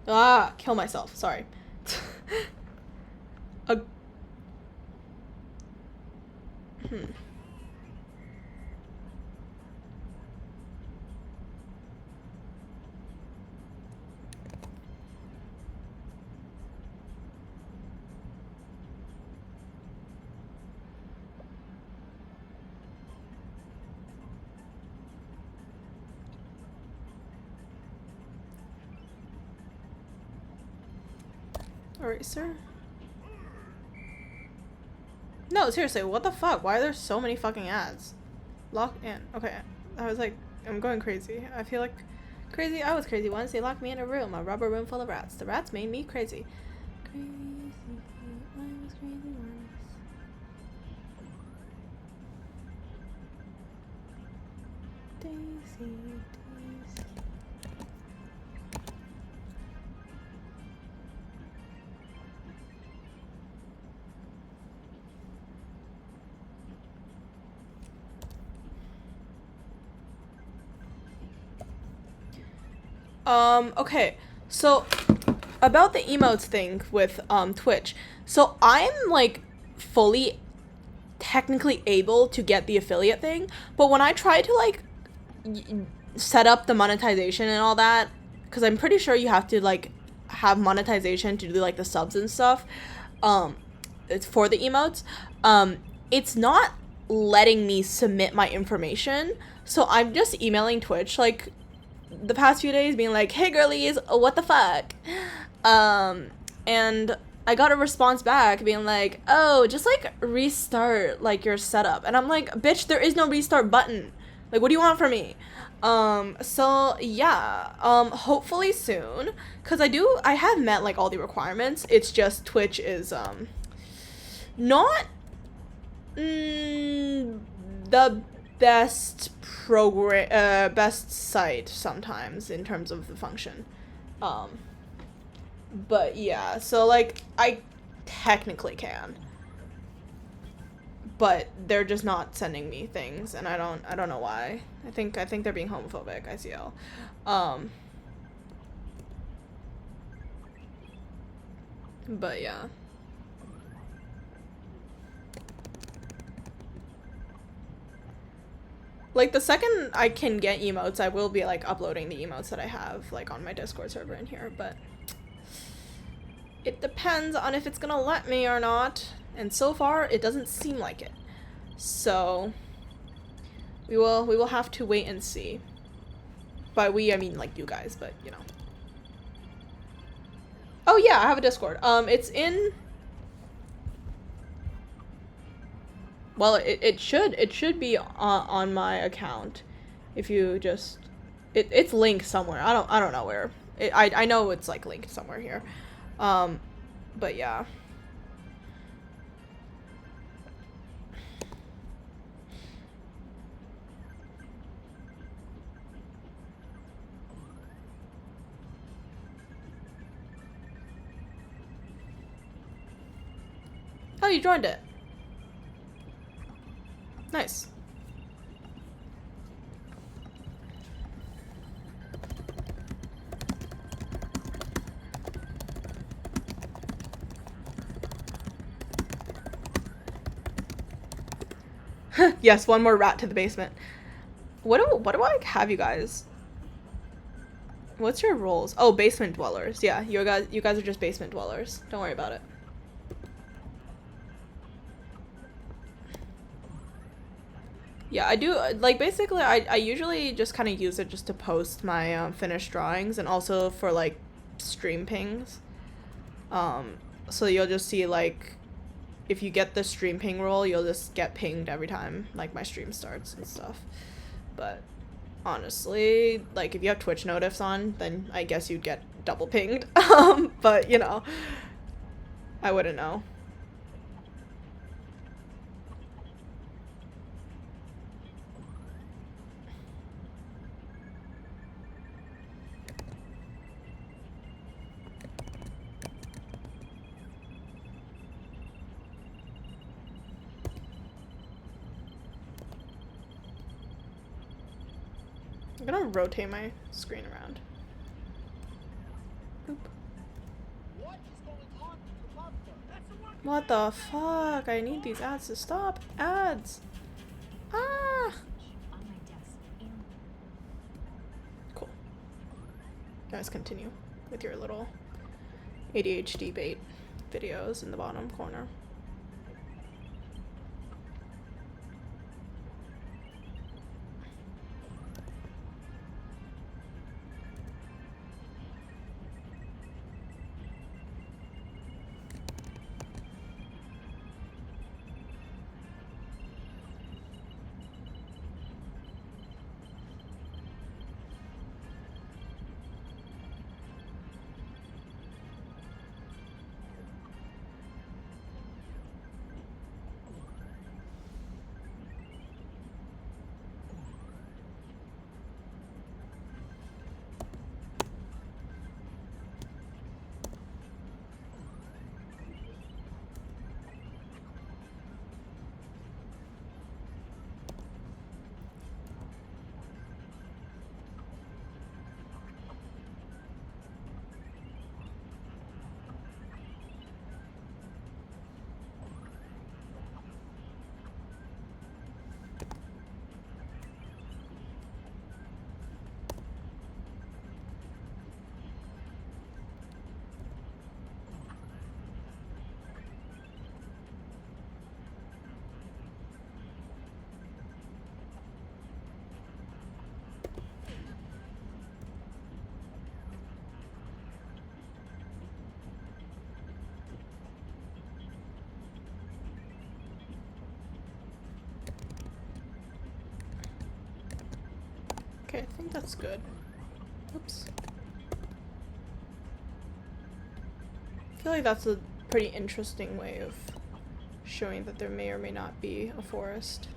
Ah, kill myself. Sorry. Alright, sir. No, seriously, what the fuck? Why are there so many fucking ads? Lock in. Okay, I was like, I'm going crazy. I feel like Crazy, I was crazy once. They locked me in a room, a rubber room full of rats. The rats made me crazy. Crazy, I was crazy once. Daisy, Daisy. Okay, so about the emotes thing with Twitch. So I'm like fully technically able to get the affiliate thing, but when I try to like set up the monetization and all that, because I'm pretty sure you have to like have monetization to do like the subs and stuff, it's for the emotes, it's not letting me submit my information. So I'm just emailing Twitch like the past few days being like, hey girlies, what the fuck? And I got a response back being like, oh, just like restart like your setup. And I'm like, bitch, there is no restart button. Like, what do you want from me? So yeah, hopefully soon, because I have met like all the requirements. It's just Twitch is not the best best site sometimes in terms of the function. But yeah, so like I technically can, but they're just not sending me things, and I don't know why. I think they're being homophobic, ICL. But yeah. Like, the second I can get emotes, I will be, like, uploading the emotes that I have, like, on my Discord server in here, but it depends on if it's gonna let me or not, and so far, it doesn't seem like it. So, we will have to wait and see. By we, I mean, like, you guys, but, you know. Oh, yeah, I have a Discord. It's in... Well, it should be on my account, if you just, it's linked somewhere. I don't know where. I know it's like linked somewhere here, but yeah. Oh, you joined it. Nice. Yes, one more rat to the basement. What do I have you guys? What's your roles? Oh, basement dwellers. Yeah, you guys are just basement dwellers. Don't worry about it. Yeah, I do, like, basically, I usually just kind of use it just to post my, finished drawings, and also for, like, stream pings. So you'll just see, like, if you get the stream ping role, you'll just get pinged every time, like, my stream starts and stuff. But, honestly, like, if you have Twitch notifs on, then I guess you'd get double pinged. But, you know, I wouldn't know. I'm gonna rotate my screen around. Boop. What the fuck? I need these ads to stop. Ads! Ah! Cool. Guys, continue with your little ADHD bait videos in the bottom corner. Okay, I think that's good. Oops. I feel like that's a pretty interesting way of showing that there may or may not be a forest.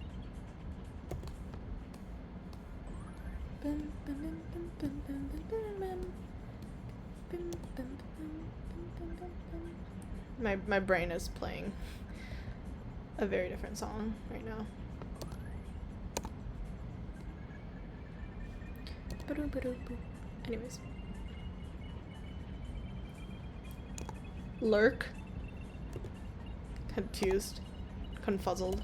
My brain is playing a very different song right now. Anyways. Lurk. Confused. Confuzzled.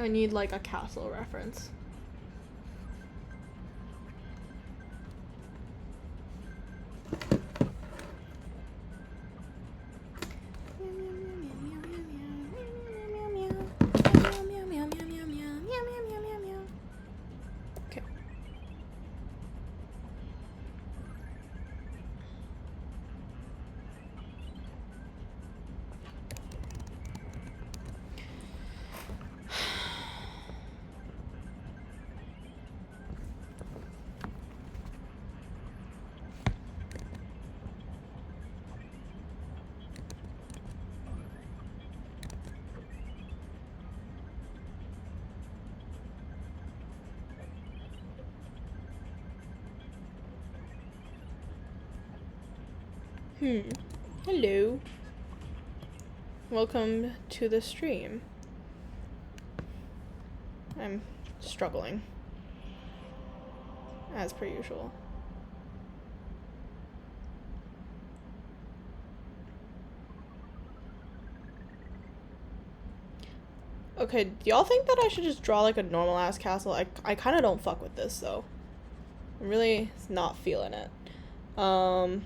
I need like a castle reference. Okay. Hello. Welcome to the stream. I'm struggling. As per usual. Okay, do y'all think that I should just draw like a normal ass castle? I kind of don't fuck with this though. I'm really not feeling it. I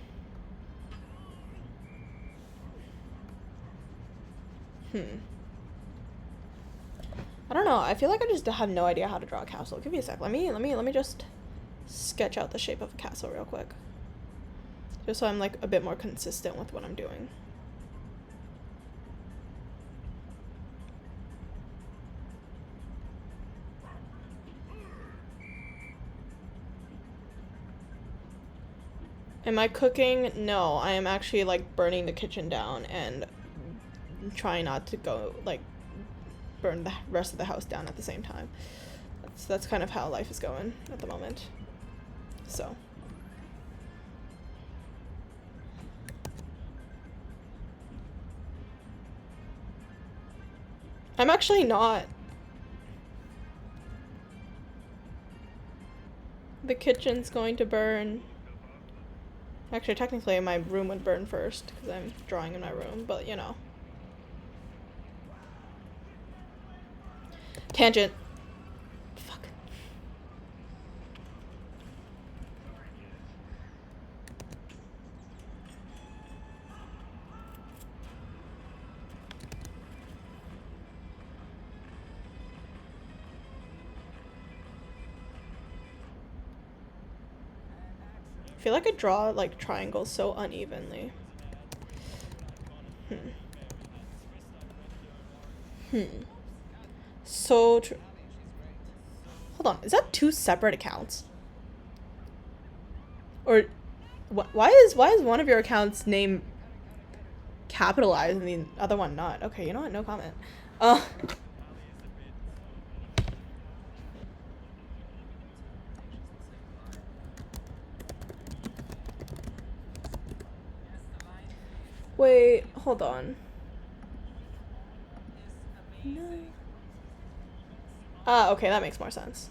don't know. I feel like I just have no idea how to draw a castle. Give me a sec. Let me just sketch out the shape of a castle real quick. Just so I'm like a bit more consistent with what I'm doing. Am I cooking? No, I am actually like burning the kitchen down and trying not to go like burn the rest of the house down at the same time. That's kind of how life is going at the moment. So I'm actually not. The kitchen's going to burn. Actually, technically my room would burn first because I'm drawing in my room, but you know. Tangent. Fuck. I feel like I draw like triangles so unevenly. So hold on, is that two separate accounts? Or why is one of your accounts name capitalized and the other one not? Okay, you know what? No comment. Wait, hold on. No. Ah, okay, that makes more sense.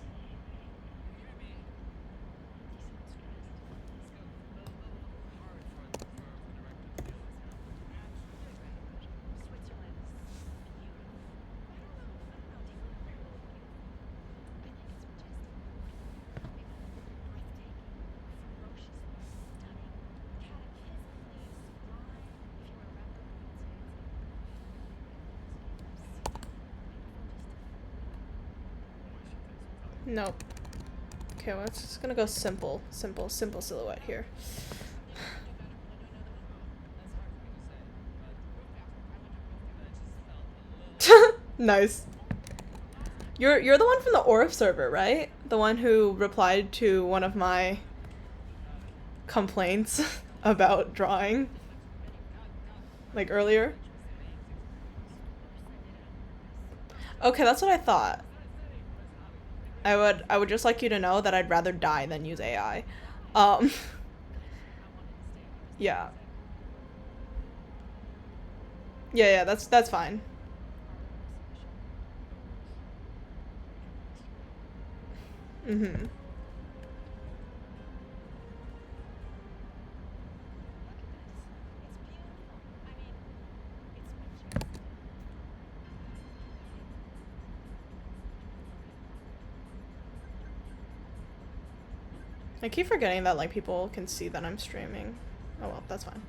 Nope. Okay, well, it's just gonna go simple silhouette here. Nice. You're the one from the Orf server, right? The one who replied to one of my complaints about drawing, like earlier. Okay, that's what I thought. I would just like you to know that I'd rather die than use AI. Um, yeah. Yeah, that's fine. Mm-hmm. I keep forgetting that, like, people can see that I'm streaming. Oh well, that's fine.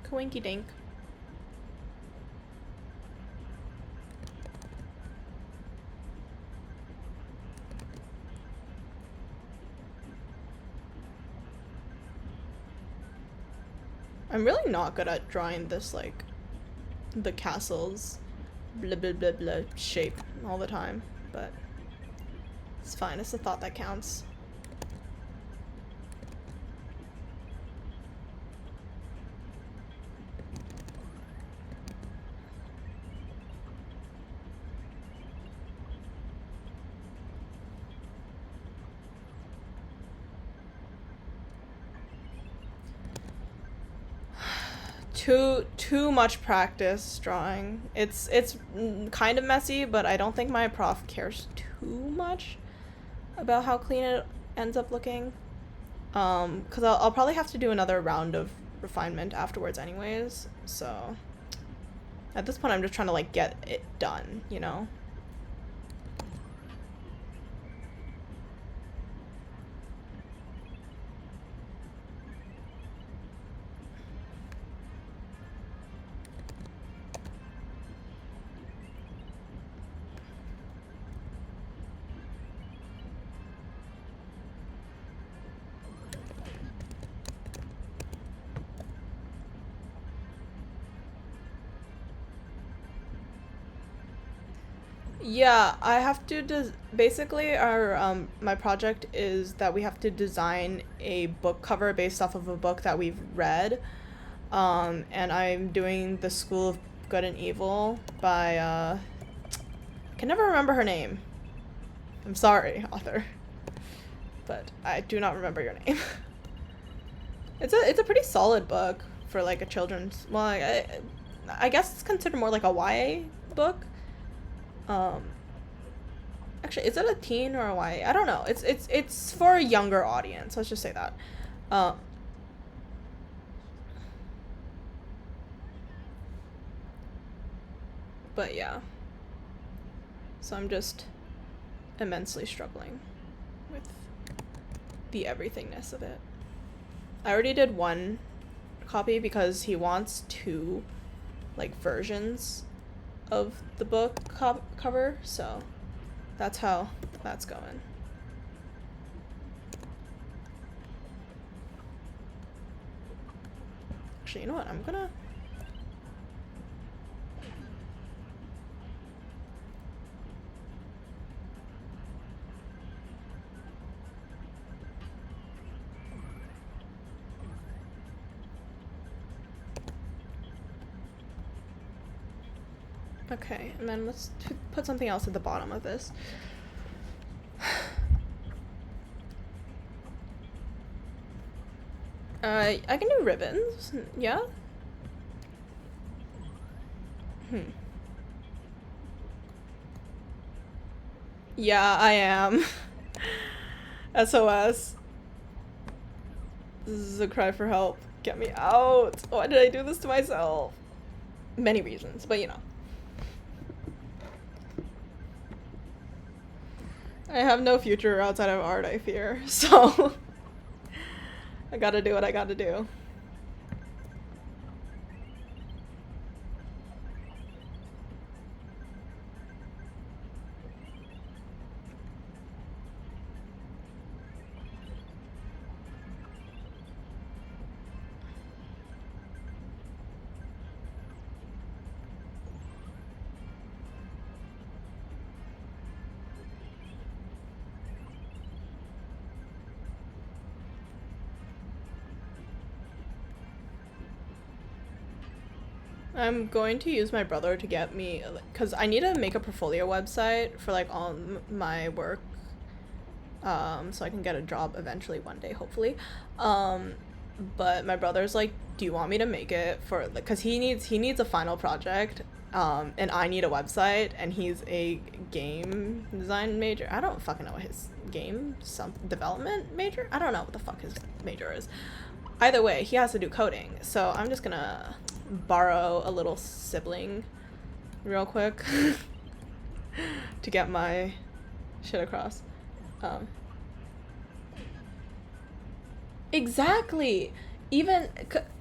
Coinky dink. I'm really not good at drawing this, like, the castles blah blah blah blah shape all the time, but it's fine. It's the thought that counts. Too much practice drawing. It's kind of messy, but I don't think my prof cares too much about how clean it ends up looking. Because I'll probably have to do another round of refinement afterwards anyways, so at this point I'm just trying to, like, get it done, you know? Yeah, I have to basically our my project is that we have to design a book cover based off of a book that we've read. And I'm doing The School of Good and Evil by I can never remember her name. I'm sorry, author. But I do not remember your name. It's a pretty solid book for, like, a children's, well, I guess it's considered more like a YA book. Actually, is it a teen or a YA? I don't know. It's for a younger audience. Let's just say that. But yeah. So I'm just immensely struggling with the everythingness of it. I already did one copy because he wants two, like, versions of the book cover, so that's how that's going. Actually, you know what? I'm gonna Okay, and then let's put something else at the bottom of this. I can do ribbons. Yeah? Yeah, I am. SOS. This is a cry for help. Get me out. Why did I do this to myself? Many reasons, but you know. I have no future outside of art, I fear. So I gotta do what I gotta do. I'm going to use my brother to get me, because I need to make a portfolio website for like all my work, so I can get a job eventually one day, hopefully. But my brother's like, do you want me to make it for, because he needs a final project, and I need a website, and he's a game design major. I don't fucking know what his development major? I don't know what the fuck his major is. Either way, he has to do coding, so I'm just gonna borrow a little sibling real quick to get my shit across. Exactly. Even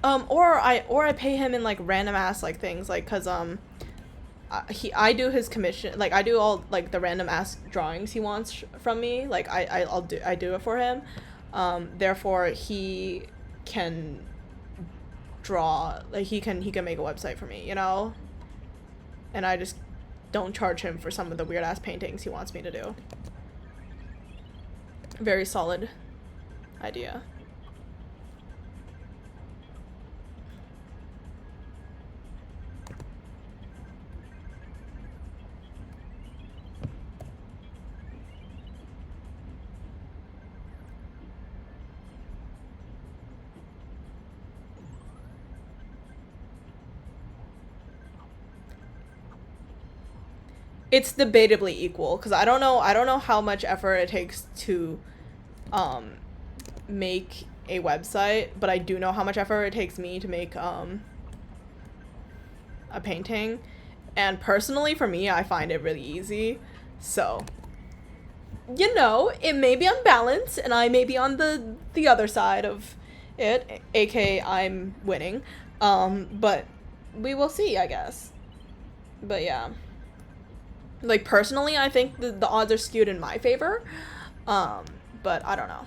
or I pay him in like random ass like things, like, cuz I do his commission, like I do all like the random ass drawings he wants from me, like I do it for him. Therefore he can draw, like he can make a website for me, you know? And I just don't charge him for some of the weird ass paintings he wants me to do. Very solid idea. It's debatably equal, because I don't know how much effort it takes to make a website, but I do know how much effort it takes me to make a painting, and personally for me I find it really easy. So, you know, it may be unbalanced and I may be on the other side of it, aka I'm winning, but we will see, I guess. But yeah. Like, personally, I think the odds are skewed in my favor, but I don't know.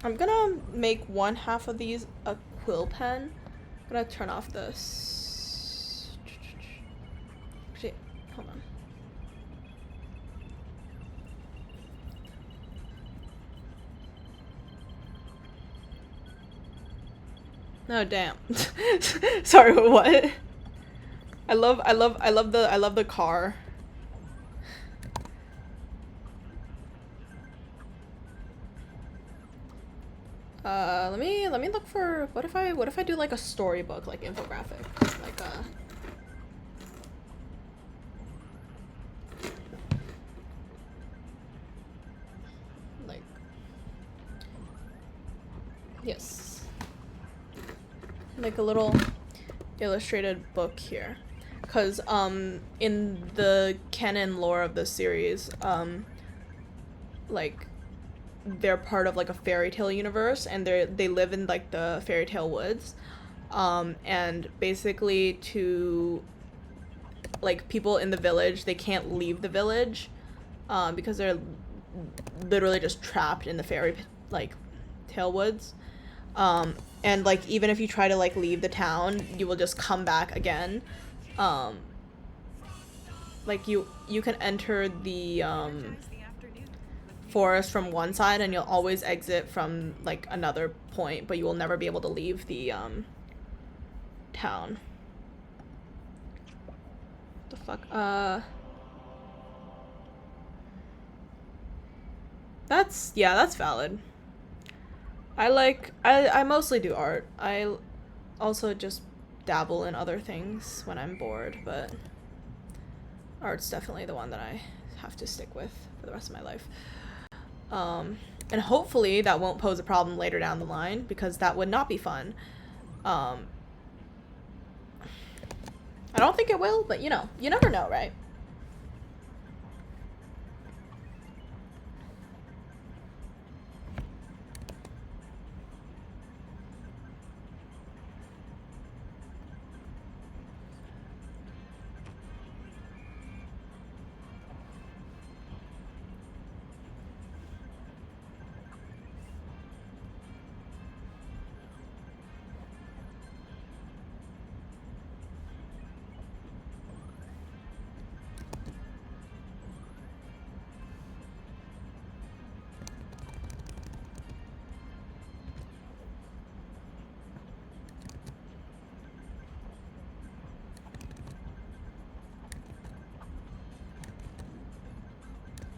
I'm gonna make one half of these a quill pen. I'm gonna turn off this. Shit, hold on. Oh damn. Sorry, what? I love the car. Let me look for, what if I do like a storybook, like infographic, like yes, like a little illustrated book here, because in the canon lore of the series, like they're part of like a fairy tale universe, and they live in like the fairy tale woods, and basically to like people in the village, they can't leave the village because they're literally just trapped in the fairy like tale woods, And like even if you try to like leave the town, you will just come back again. Like you can enter the forest from one side and you'll always exit from like another point, but you will never be able to leave the town. What the fuck? That's valid. I mostly do art. I also just dabble in other things when I'm bored, but art's definitely the one that I have to stick with for the rest of my life. And hopefully that won't pose a problem later down the line, because that would not be fun. I don't think it will, but you know, you never know, right?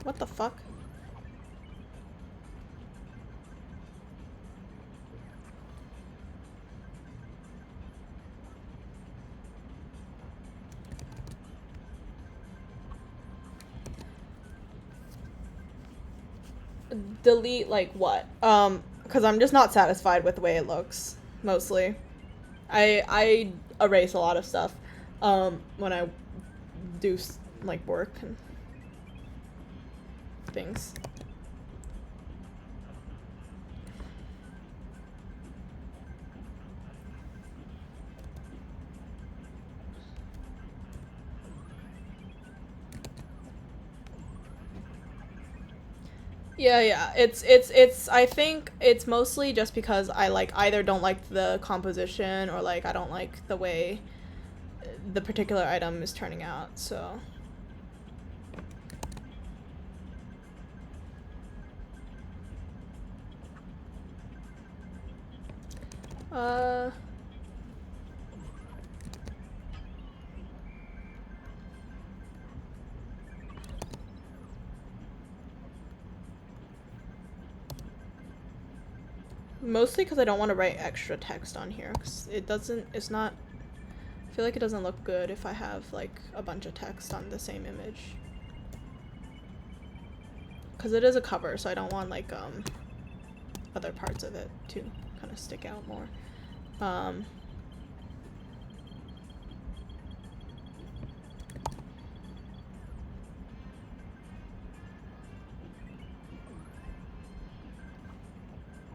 What the fuck? Delete like what? Because I'm just not satisfied with the way it looks, mostly. I erase a lot of stuff when I do like work and things. Yeah, it's I think it's mostly just because I like either don't like the composition or like I don't like the way the particular item is turning out, so mostly because I don't want to write extra text on here, because it's not, I feel like it doesn't look good if I have like a bunch of text on the same image. Because it is a cover, so I don't want like other parts of it to kind of stick out more.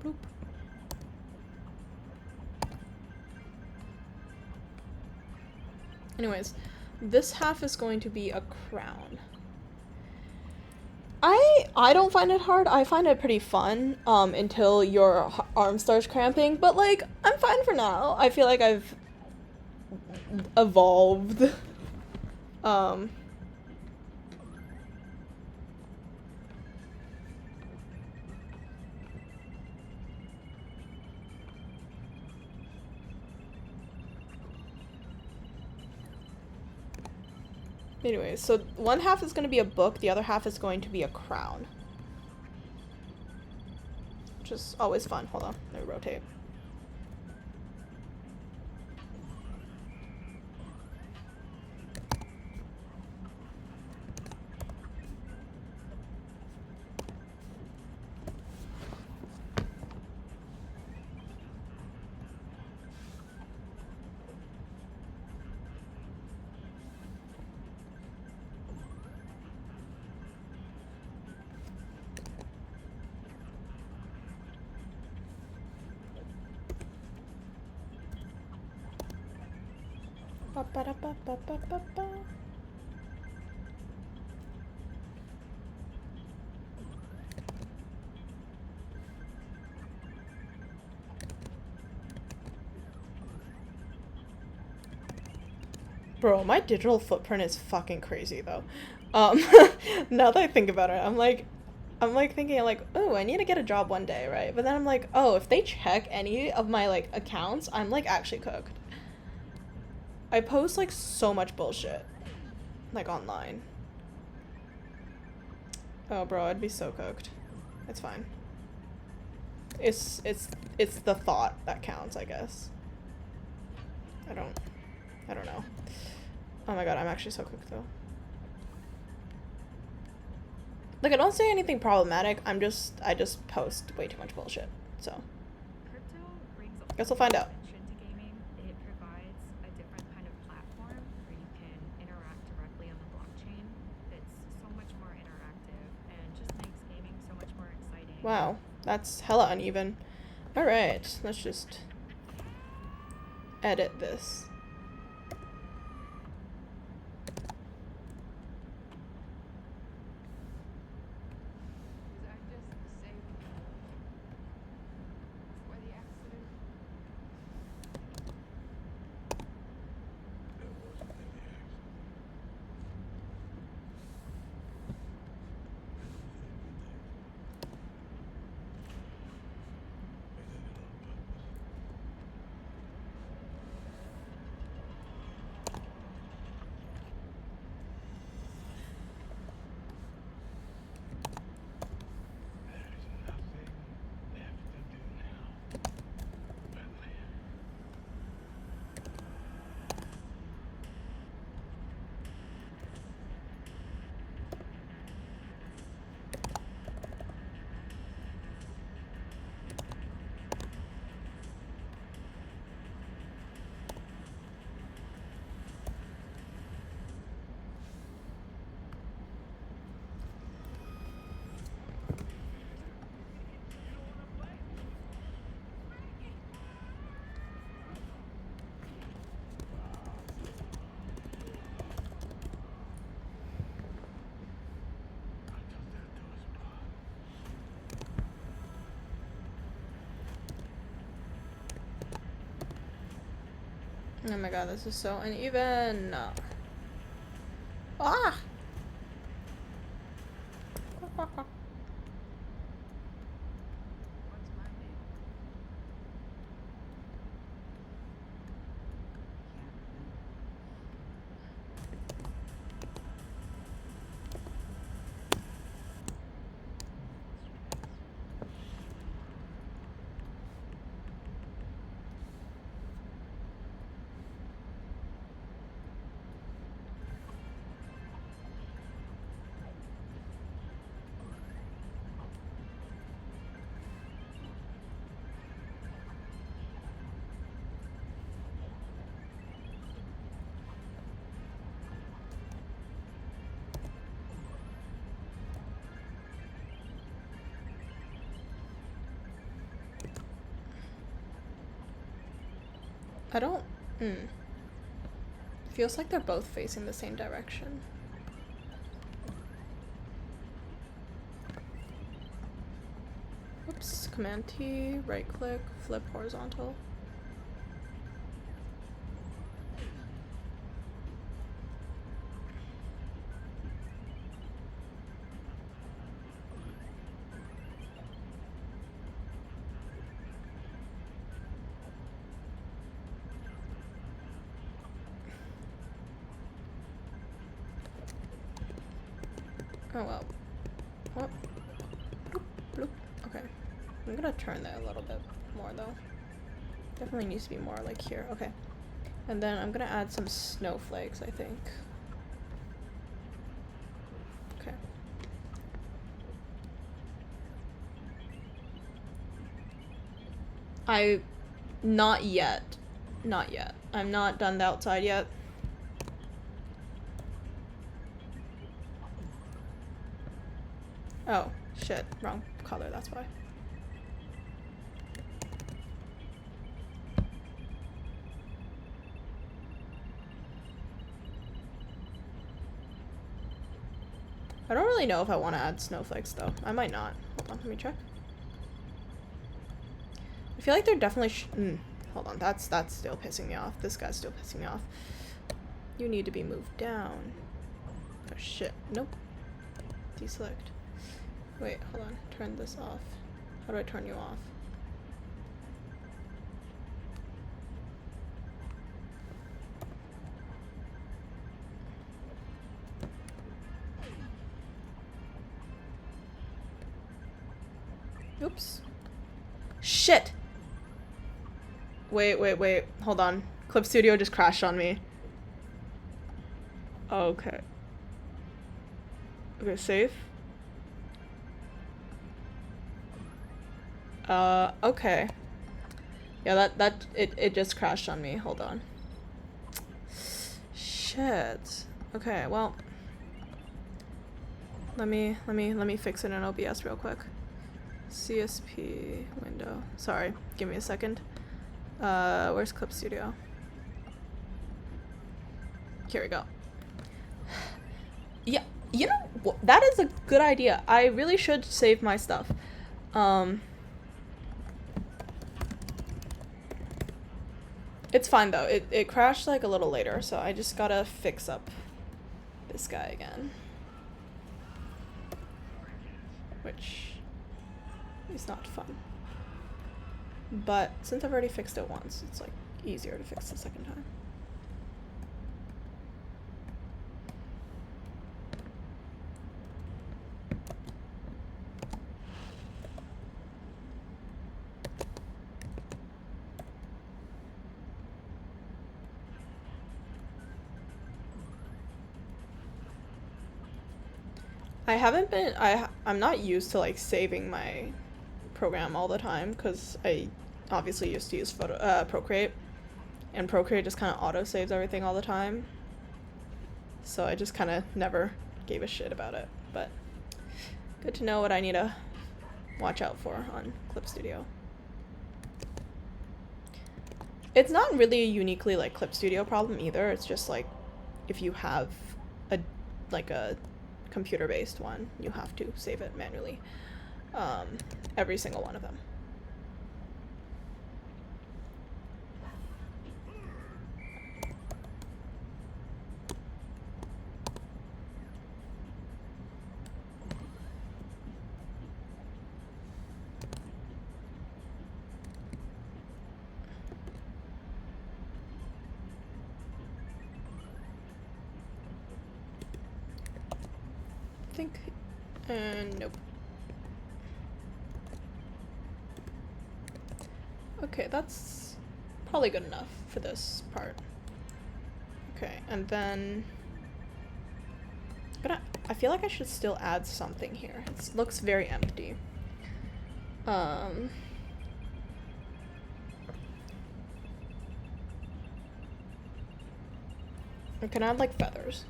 Bloop. Anyways, this half is going to be a crown. I don't find it hard. I find it pretty fun until your arm starts cramping, but like I'm fine for now. I feel like I've evolved. Anyways, so one half is going to be a book, the other half is going to be a crown. Which is always fun. Hold on, let me rotate. Ba-ba-da-ba-ba-ba-ba. Bro, my digital footprint is fucking crazy though. Now that I think about it, I'm like thinking like, oh, I need to get a job one day, right? But then I'm like, oh, if they check any of my like accounts, I'm like actually cooked. I post like so much bullshit, like online. Oh, bro, I'd be so cooked. It's fine. It's the thought that counts, I guess. I don't know. Oh my god, I'm actually so cooked though. Like, I don't say anything problematic. I just post way too much bullshit. So, Crypto brings a guess we'll find out. dimension to gaming. It provides a different kind of platform where you can interact directly on the blockchain. It's so much more interactive and just makes gaming so much more exciting. Wow, that's hella uneven. All right, let's just edit this. Oh my god, this is so uneven. Ah! I don't... Feels like they're both facing the same direction. Whoops. Command T, right click, flip horizontal. Oh well. Oh. Bloop, bloop. Okay. I'm gonna turn that a little bit more though. Definitely needs to be more like here. Okay. And then I'm gonna add some snowflakes, I think. Okay. Not yet. Not yet. I'm not done the outside yet. Oh, shit. Wrong color, that's why. I don't really know if I want to add snowflakes, though. I might not. Hold on, let me check. I feel like they're definitely hold on, that's still pissing me off. This guy's still pissing me off. You need to be moved down. Oh shit. Nope. Deselect. Wait, hold on. Turn this off. How do I turn you off? Oops. Shit! Wait. Hold on. Clip Studio just crashed on me. Okay. Okay, save. Okay. Yeah, it just crashed on me. Hold on. Shit. Okay, well. Let me fix it in OBS real quick. CSP window. Sorry, give me a second. Where's Clip Studio? Here we go. Yeah, you know, that is a good idea. I really should save my stuff. It's fine though. It crashed like a little later, so I just gotta fix up this guy again. Which is not fun. But since I've already fixed it once, it's like easier to fix the second time. I'm not used to like saving my program all the time because I obviously used to use Procreate, and Procreate just kind of auto saves everything all the time, so I just kind of never gave a shit about it. But good to know what I need to watch out for on Clip Studio. It's not really a uniquely like Clip Studio problem either. It's just like if you have a computer-based one, you have to save it manually. Every single one of them. Nope. Okay, that's probably good enough for this part. Okay, and then I feel like I should still add something here. It looks very empty. I can add like feathers.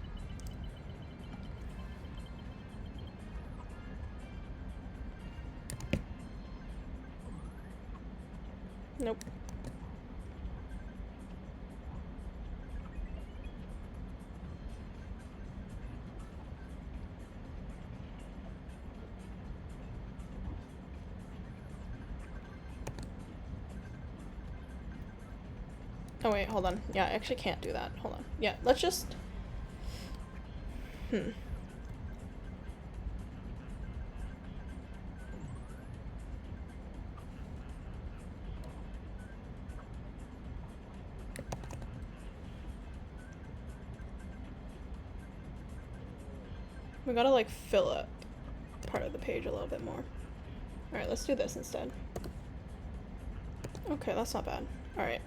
Nope. Oh wait, hold on. Yeah, I actually can't do that. Hold on. Yeah, let's just... We gotta like fill up part of the page a little bit more. Alright, let's do this instead. Okay, that's not bad. Alright.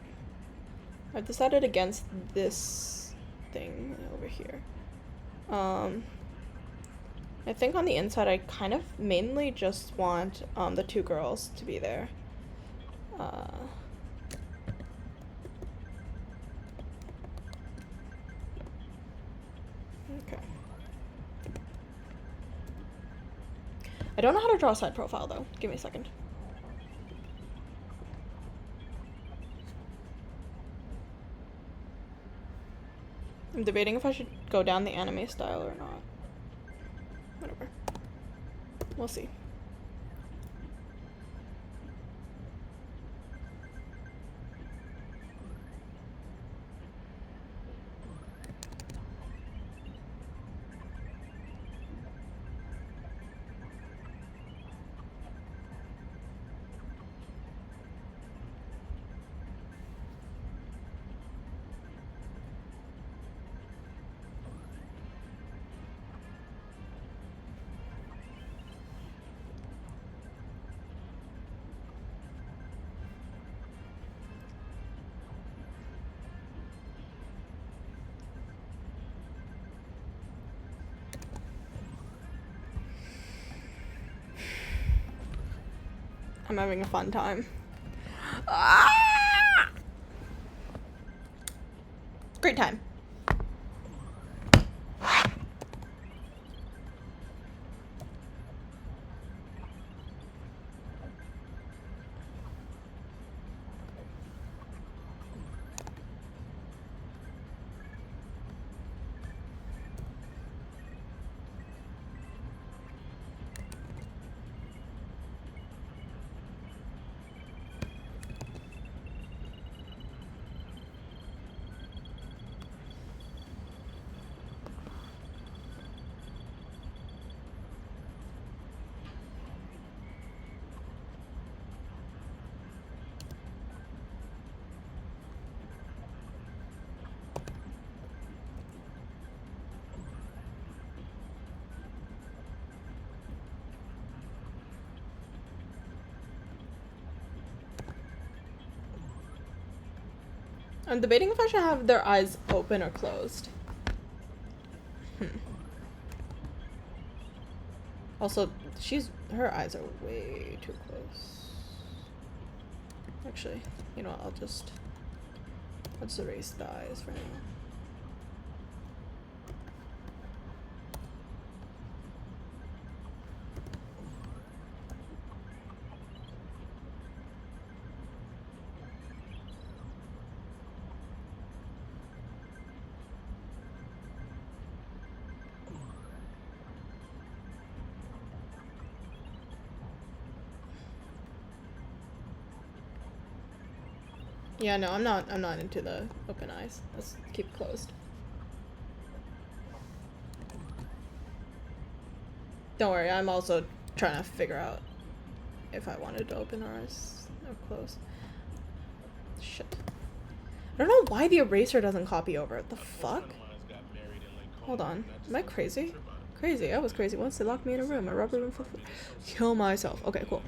I've decided against this thing over here. I think on the inside I kind of mainly just want the two girls to be there. Okay. I don't know how to draw a side profile though. Give me a second. I'm debating if I should go down the anime style or not. Whatever. We'll see. I'm having a fun time. Ah! Great time. I'm debating if I should have their eyes open or closed. Also, her eyes are way too close. Actually, you know what, I'll just erase the eyes for now. Yeah, no, I'm not into the open eyes. Let's keep it closed. Don't worry, I'm also trying to figure out if I wanted to open our eyes or close. Shit. I don't know why the eraser doesn't copy over. What the fuck? Hold on. Am I crazy? Crazy. I was crazy once. They locked me in a room. A rubber room for kill myself. Okay, cool.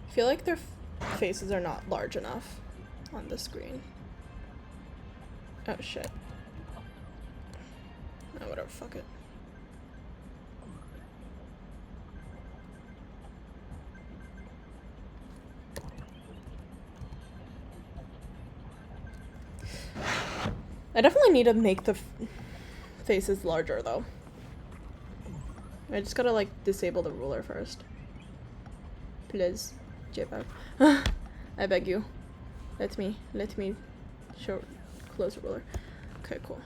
I feel like their faces are not large enough on the screen. Oh shit. Oh, whatever, fuck it. I definitely need to make the faces larger though. I just gotta like disable the ruler first. Please. I beg you. Let me close the ruler. Okay, cool.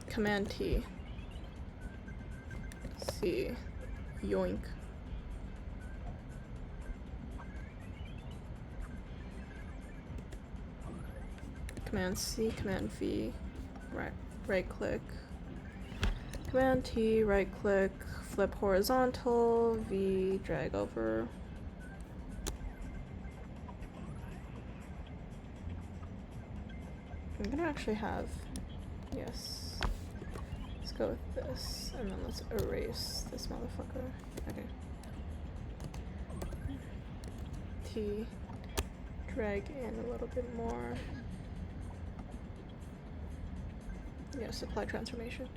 Command T. C. Yoink. Command C, Command V, right click. Command T, right click, flip horizontal, V, drag over. I'm gonna actually have, yes. Let's go with this, and then let's erase this motherfucker. Okay. T, drag in a little bit more. Yes, apply transformation.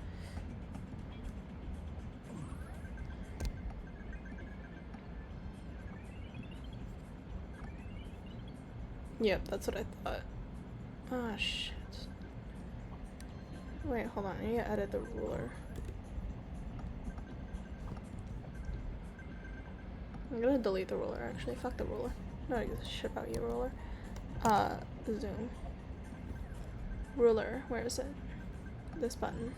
Yep, that's what I thought. Ah, shit. Wait, hold on. I need to edit the ruler. I'm gonna delete the ruler, actually. Fuck the ruler. No, I give a shit about you, ruler. Zoom. Ruler, where is it? This button.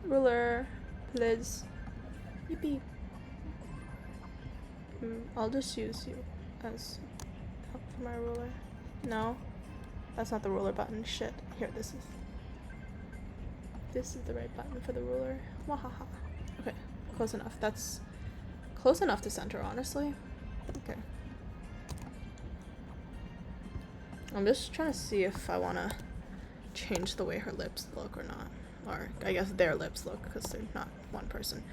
Ruler, please. Yippee. I'll just use you as help for my ruler. No, that's not the ruler button. Shit. Here, this is. This is the right button for the ruler. Wahaha. Okay, close enough. That's close enough to center, honestly. Okay. I'm just trying to see if I want to change the way her lips look or not. Or, I guess their lips look, because they're not one person.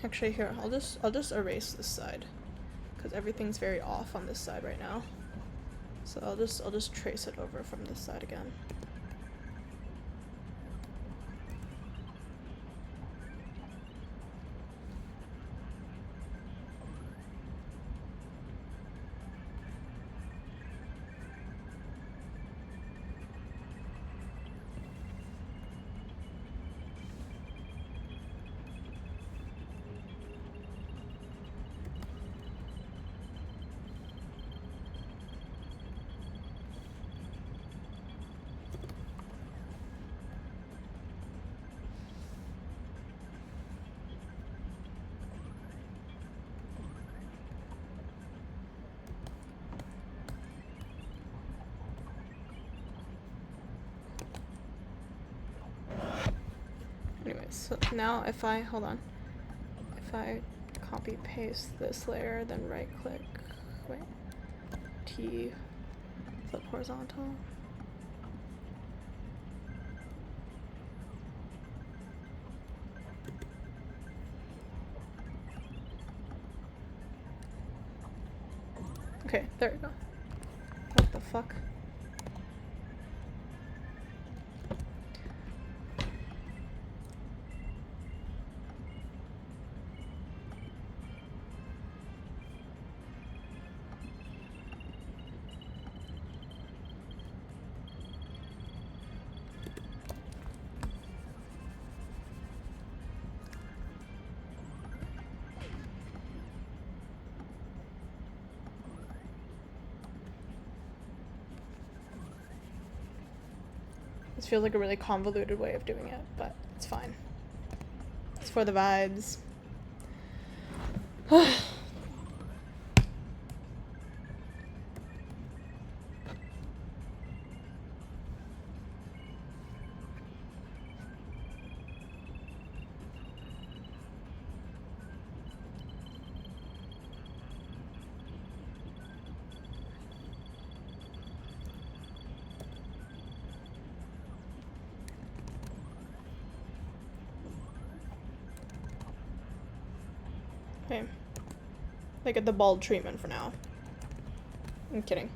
Actually, here, I'll just erase this side, because everything's very off on this side right now. So I'll just trace it over from this side again. Anyways, so now if I, hold on, if I copy paste this layer, then right click, wait, T, flip horizontal. Okay, there we go. What the fuck? This feels like a really convoluted way of doing it, but it's fine. It's for the vibes. Okay. They get the bald treatment for now. I'm kidding.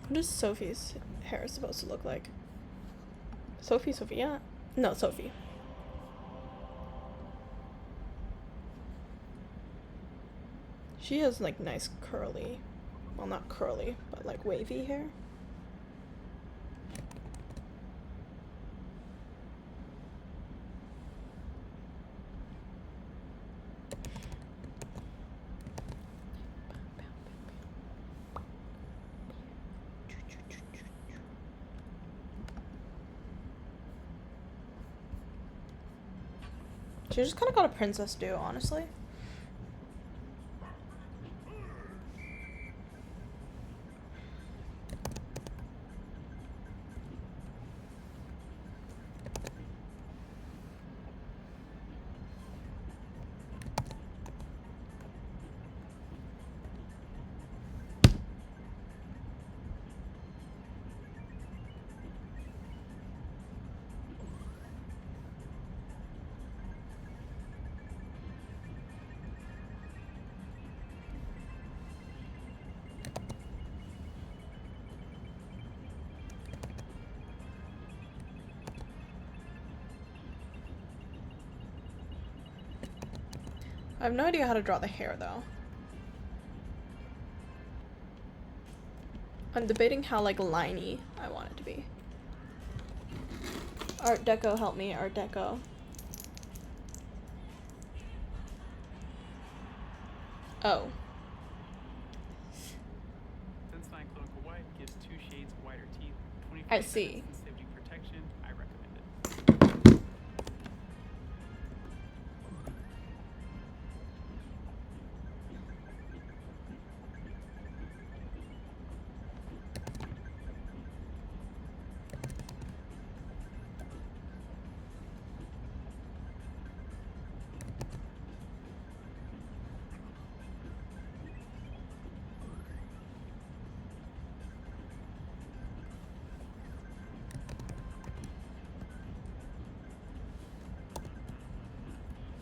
What is Sophie's hair supposed to look like? Sophia? No, Sophie. She has like nice curly, well not curly, but like wavy hair. She just kind of got a princess do, honestly. I have no idea how to draw the hair, though. I'm debating how, like, liney I want it to be. Art Deco, help me, Art Deco. Oh. Sensodyne Clinical White gives 2 shades whiter teeth, 24 I see. sensitivity protection. I recommend it.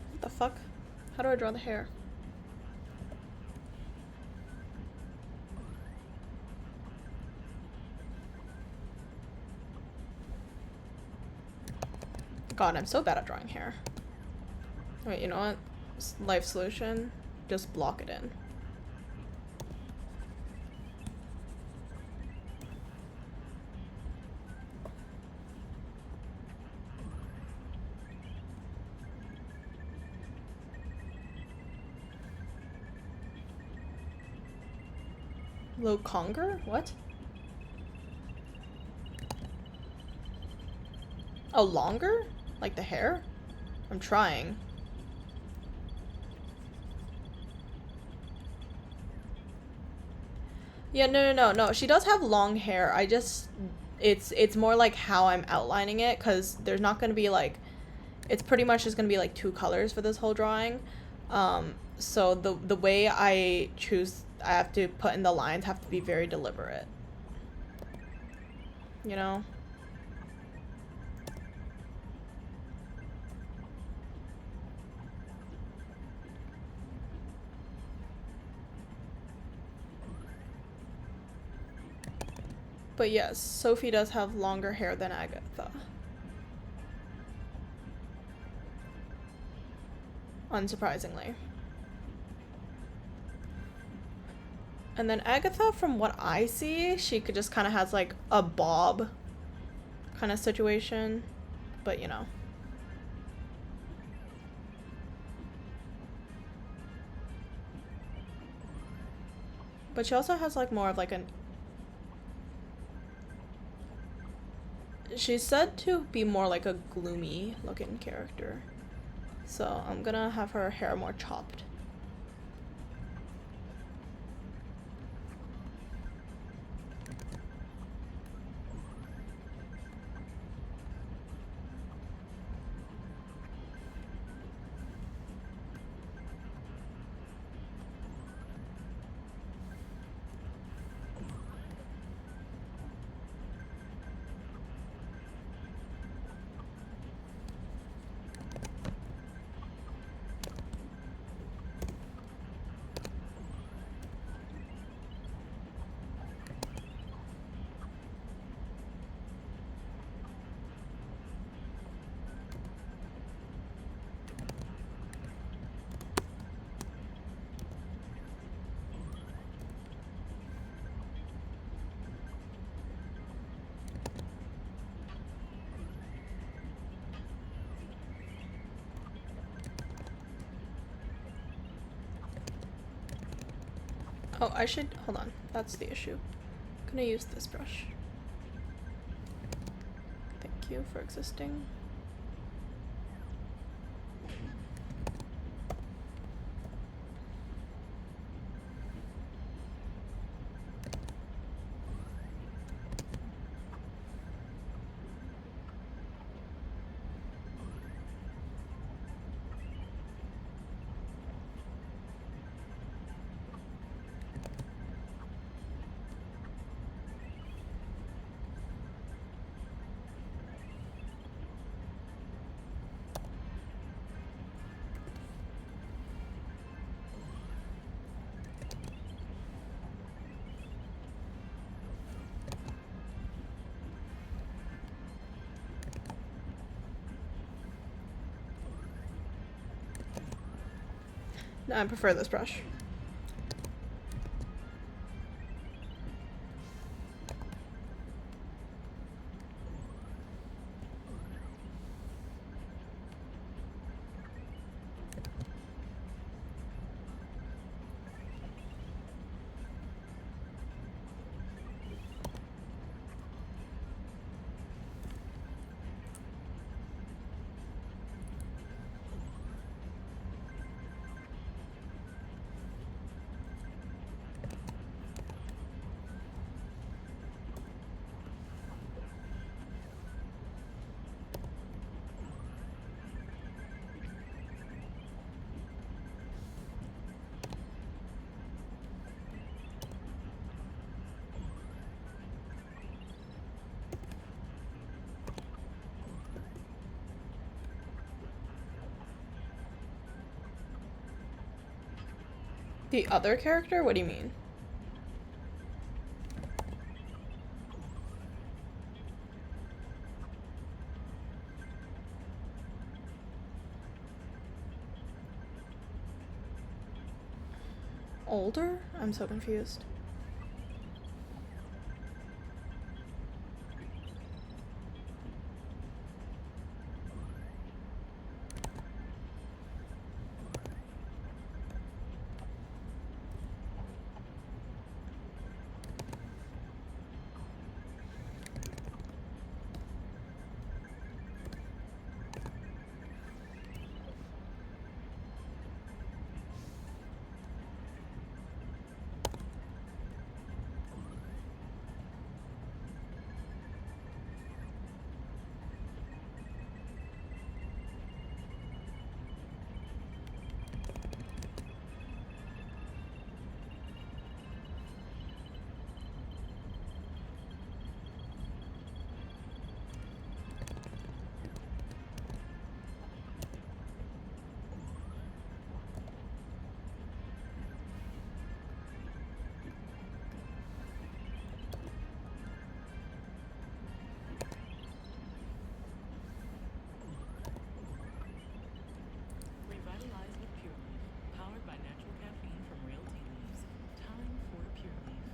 What the fuck? How do I draw the hair? God, I'm so bad at drawing hair. Wait, you know what? Life solution. Just block it in. Low conger? What? Oh, longer? Like the hair? I'm trying. Yeah, no. She does have long hair. I just... It's more like how I'm outlining it, because there's not going to be like... It's pretty much just going to be like 2 colors for this whole drawing. So the way I choose... I have to put in the lines have to be very deliberate. You know? But yes, Sophie does have longer hair than Agatha. Unsurprisingly. And then Agatha, from what I see, she could just kind of has like a bob kind of situation. But you know. But she also has like more of like an... She's said to be more like a gloomy looking character. So I'm gonna have her hair more chopped. Oh, I should... Hold on. That's the issue. I'm gonna use this brush. Thank you for existing. No, I prefer this brush. The other character? What do you mean? Older? I'm so confused. Revitalize with Pure Leaf, powered by natural caffeine from real tea leaves. Time for Pure Leaf.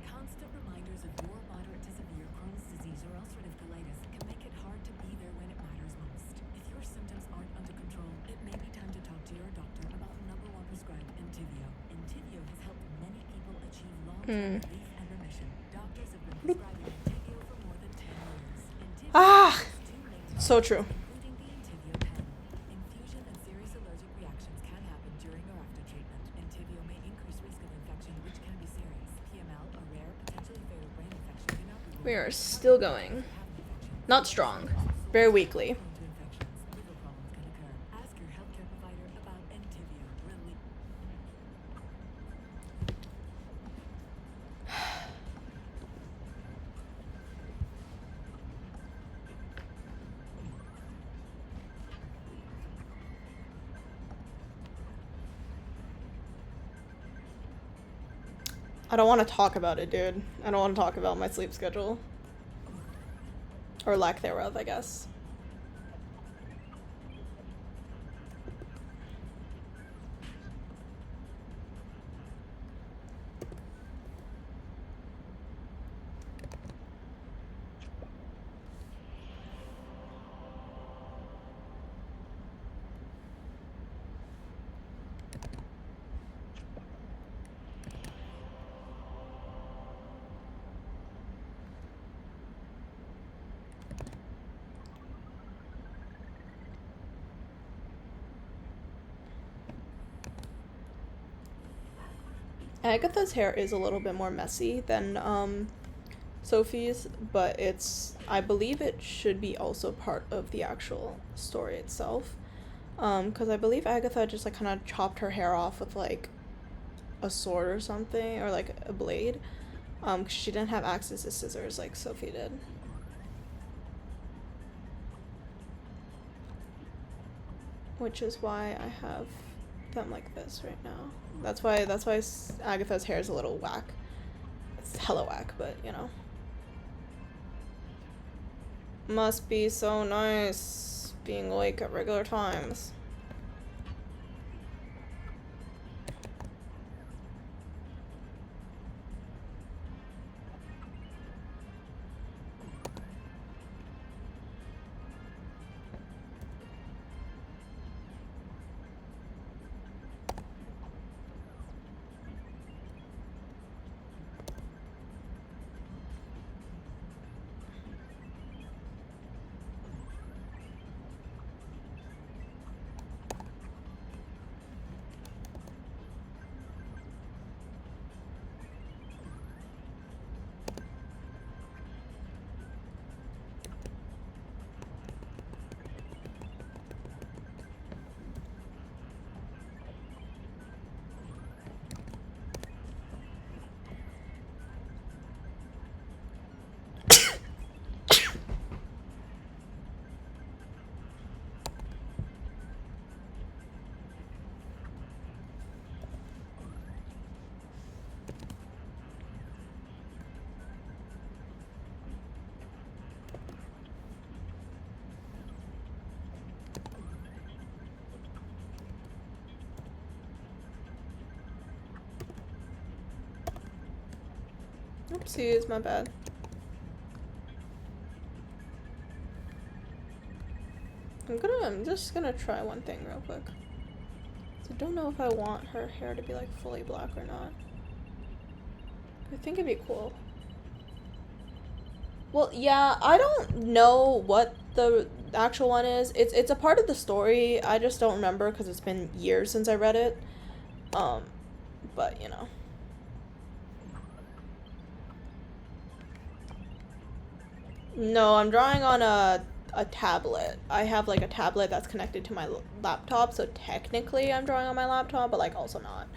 Constant reminders of your moderate to severe Crohn's disease or ulcerative colitis can make it hard to be there when it matters most. If your symptoms aren't under control, it may be time to talk to your doctor about #1 prescribed Entyvio. Entyvio has helped many people achieve long-term relief and remission. Doctors have been prescribing Entyvio for more than 10 years. Entyvio Ah! has 2 main So true. including the Entyvio pen. Infusion and serious allergic reactions can happen during or after treatment. Entyvio may increase risk of infection, which can be serious. PML, a rare, potentially fatal brain infection, cannot be We are still going. Not strong. Very weakly. prone to infections. Liver problems can occur. Ask your healthcare provider about Entyvio. I don't want to talk about it, dude. I don't want to talk about my sleep schedule. Or lack thereof, I guess. Agatha's hair is a little bit more messy than Sophie's, but I believe it should be also part of the actual story itself. Because I believe Agatha just like kind of chopped her hair off with like a sword or something, or like a blade. 'Cause she didn't have access to scissors like Sophie did. Which is why I have them like this right now. That's why Agatha's hair is a little whack. It's hella whack, but you know. Must be so nice being awake at regular times. Oopsies, my bad. I'm just gonna try one thing real quick. So I don't know if I want her hair to be like fully black or not. I think it'd be cool. Well, yeah, I don't know what the actual one is. It's a part of the story. I just don't remember because it's been years since I read it. But you know. No, I'm drawing on a tablet. I have like a tablet that's connected to my laptop, so technically I'm drawing on my laptop, but like also not.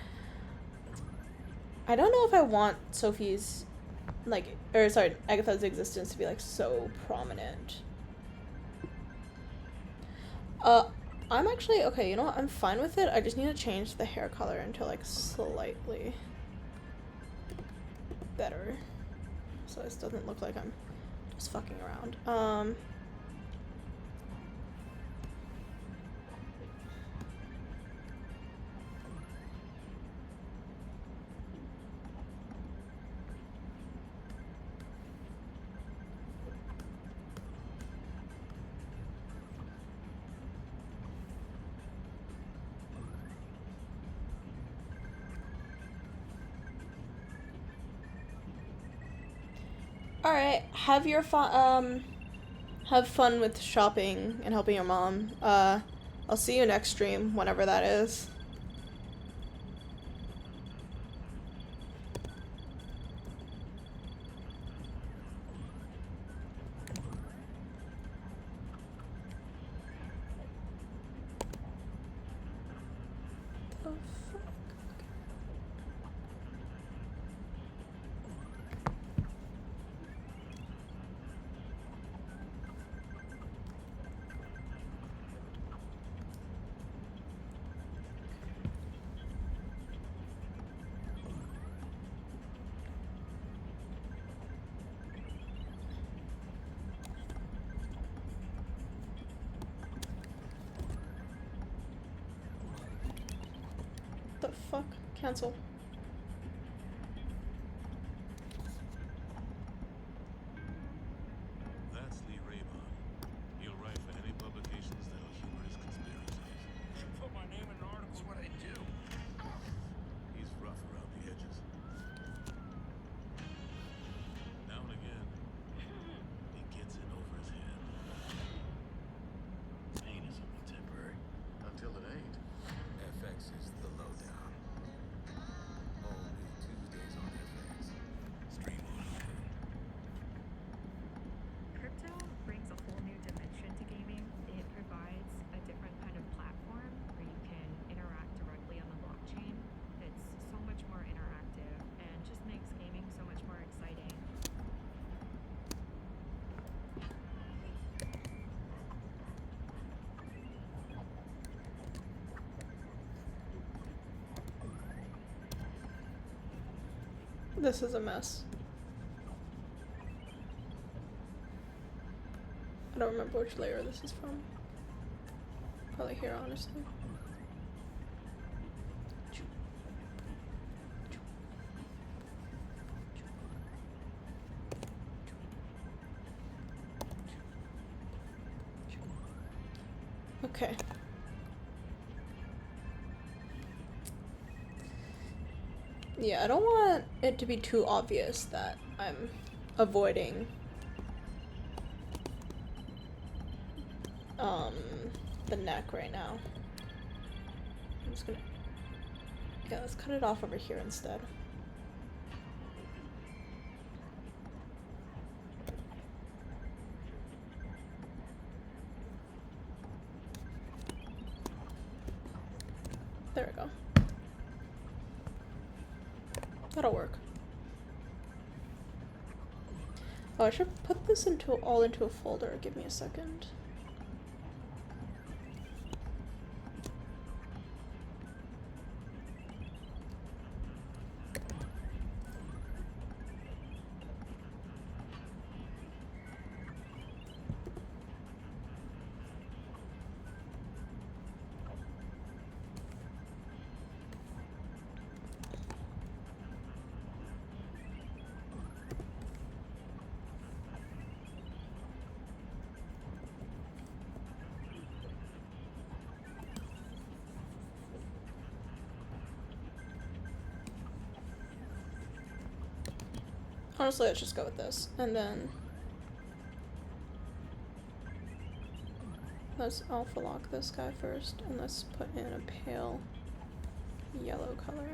I don't know if I want Sophie's, like, or sorry, Agatha's existence to be like so prominent. I'm actually, okay, you know what, I'm fine with it. I just need to change the hair color into like slightly better, so this doesn't look like I'm just fucking around. Alright, have fun with shopping and helping your mom. I'll see you next stream, whenever that is. The fuck? The fuck? Cancel. That's Lee Raybon. He'll write for any publications that'll humor his conspiracies. Put my name in an article. That's what I do. He's rough around the edges. Now and again, he gets in over his head. Pain is only temporary, until it ain't. FX is the lowdown. Only Tuesdays on FX. Stream on. Crypto brings a whole new dimension to gaming. It provides a different kind of platform where you can interact directly on the blockchain. It's so much more interactive and just makes gaming so much more exciting. This is a mess. I don't remember which layer this is from. Probably here, honestly. Okay. Yeah, I don't want it to be too obvious that I'm avoiding the neck right now. I'm just gonna, yeah, let's cut it off over here instead. There we go. That'll work. Oh, I should put this all into a folder. Give me a second. Honestly, let's just go with this. And then let's alpha lock this guy first, and let's put in a pale yellow color.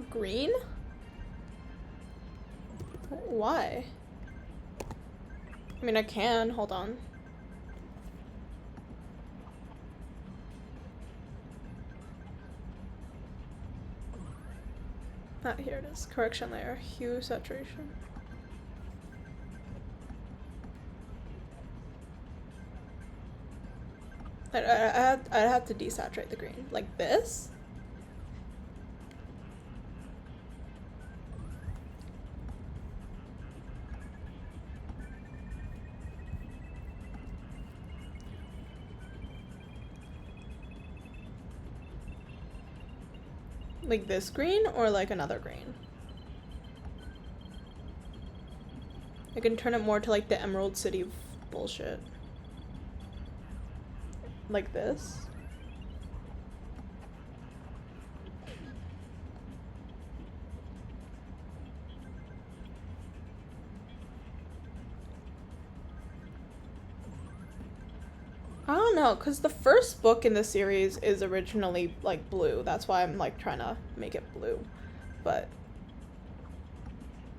Green? Why? I mean, I can. Hold on. Ah, here it is. Correction layer. Hue saturation. I'd have to desaturate the green. Like this? Like this green or like another green? I can turn it more to like the Emerald City bullshit. Like this? I don't know, because the first book in the series is originally like blue. That's why I'm like trying to make it blue. But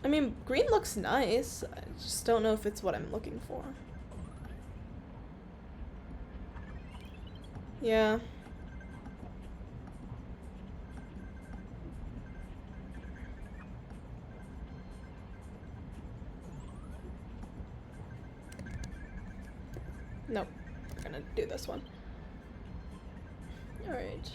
I mean, green looks nice. I just don't know if it's what I'm looking for. Yeah. Nope. We're gonna do this one. Alright.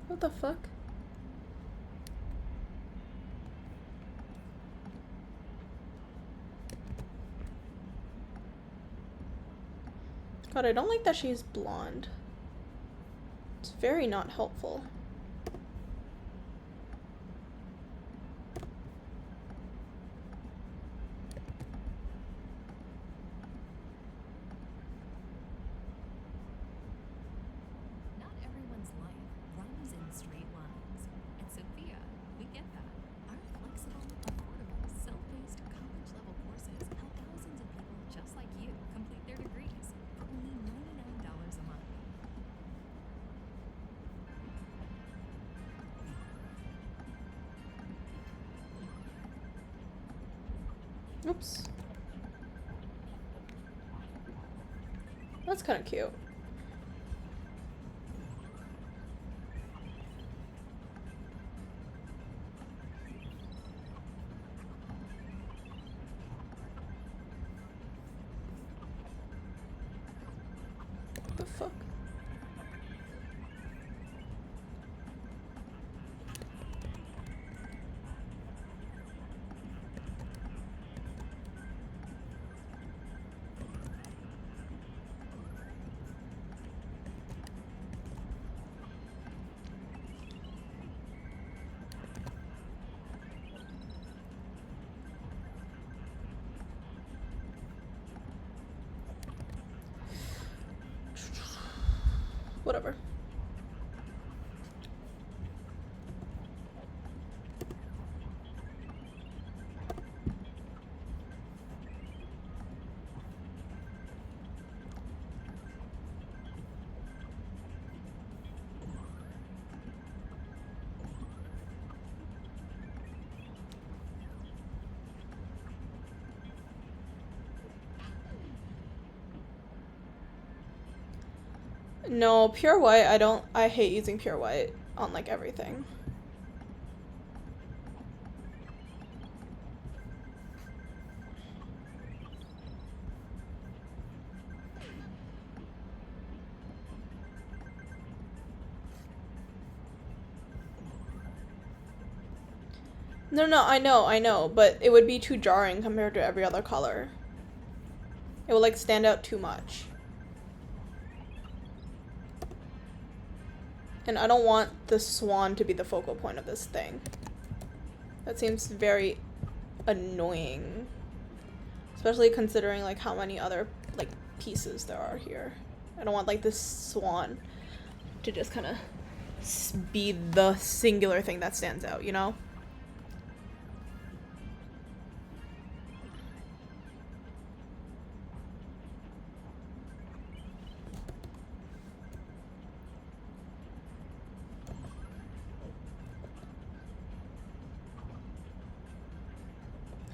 What the fuck? God, I don't like that she's blonde. It's very not helpful. Not everyone's life runs in straight lines. At Sophia, we get that. Our flexible, affordable, self-paced college-level courses help thousands of people just like you complete their degrees for only $99 a month. Oops. That's kind of cute. What the fuck? No, pure white, I hate using pure white on like everything. No, I know, but it would be too jarring compared to every other color. It would like stand out too much. And I don't want the swan to be the focal point of this thing. That seems very annoying. Especially considering like how many other like pieces there are here. I don't want like this swan to just kind of be the singular thing that stands out, you know?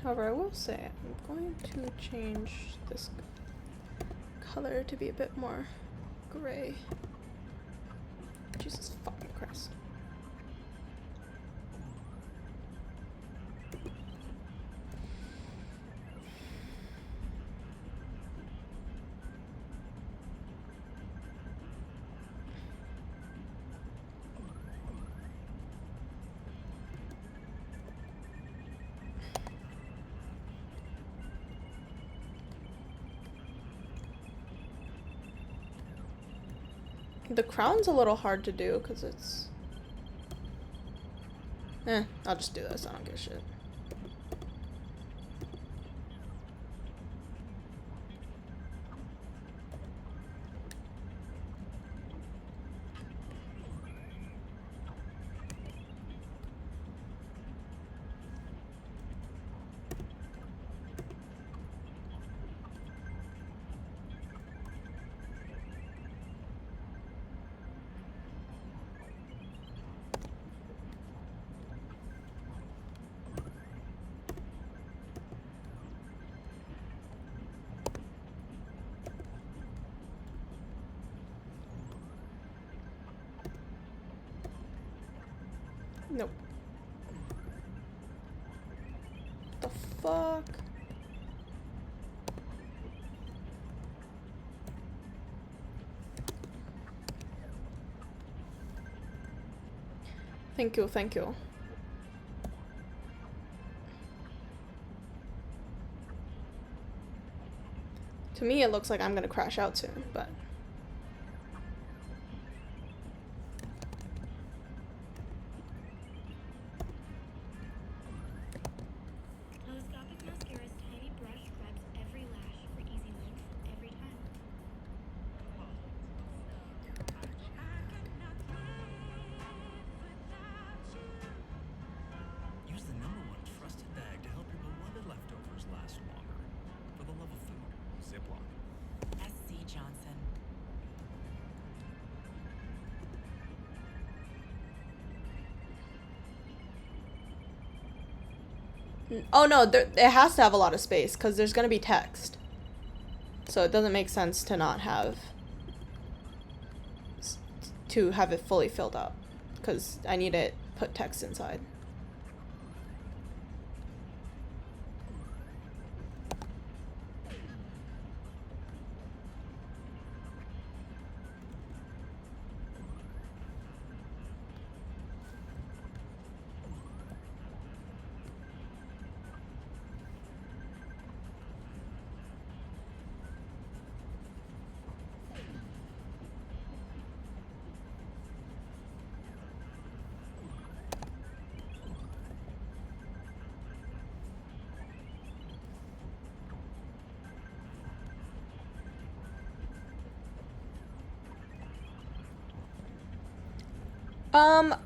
However, I will say I'm going to change this color to be a bit more gray. Jesus fucking Christ. The crown's a little hard to do because it's... I'll just do this. I don't give a shit. Nope. The fuck? Thank you, thank you. To me, it looks like I'm gonna crash out soon, but... Telescopic mascara's tiny brush grabs every lash for easy length every time. Use the #1 trusted bag to help your beloved leftovers last longer. For the love of food, Ziploc. SC Johnson. Oh no, it has to have a lot of space because there's gonna be text. So it doesn't make sense to not have... to have it fully filled up. Because I need to put text inside.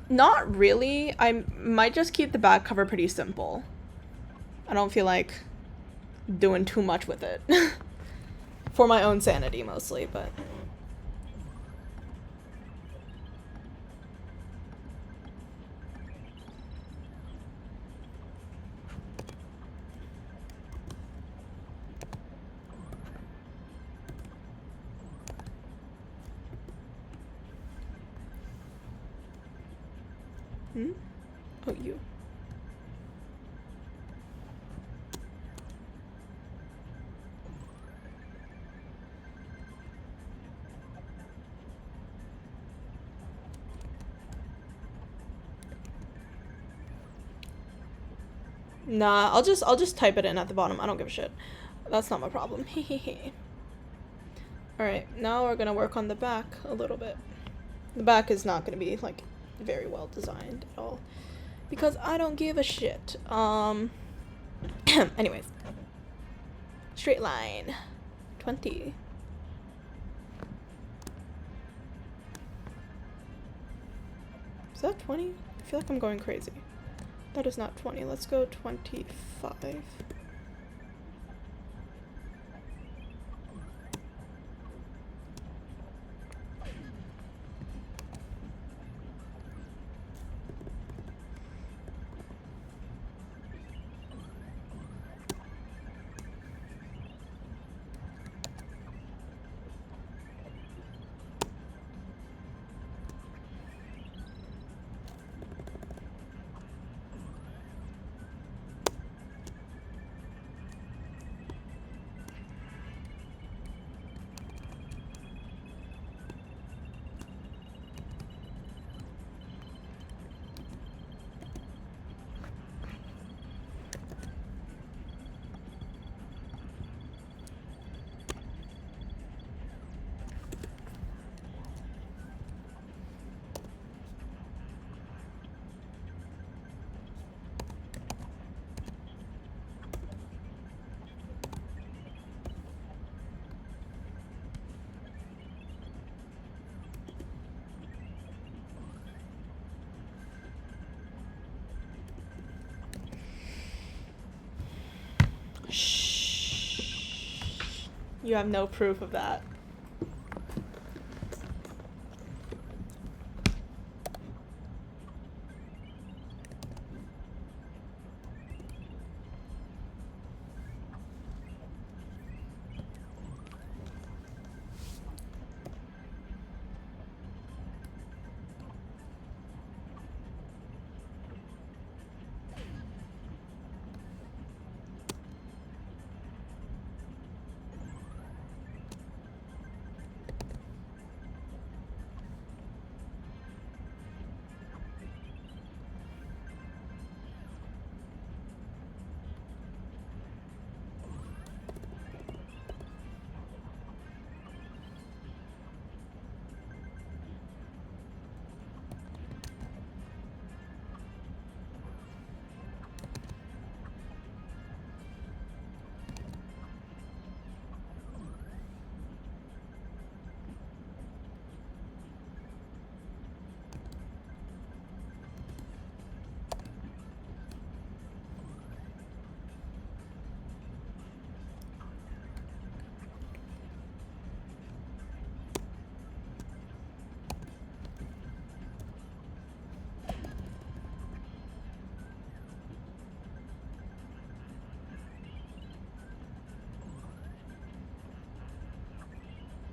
Not really. I might just keep the back cover pretty simple. I don't feel like doing too much with it. For my own sanity mostly, but... Hmm? Oh, you. Nah, I'll just type it in at the bottom. I don't give a shit. That's not my problem. Alright, now we're gonna work on the back a little bit. The back is not gonna be, like, very well designed at all. Because I don't give a shit. Anyways. Straight line. 20. Is that 20? I feel like I'm going crazy. That is not 20. Let's go 25. You have no proof of that.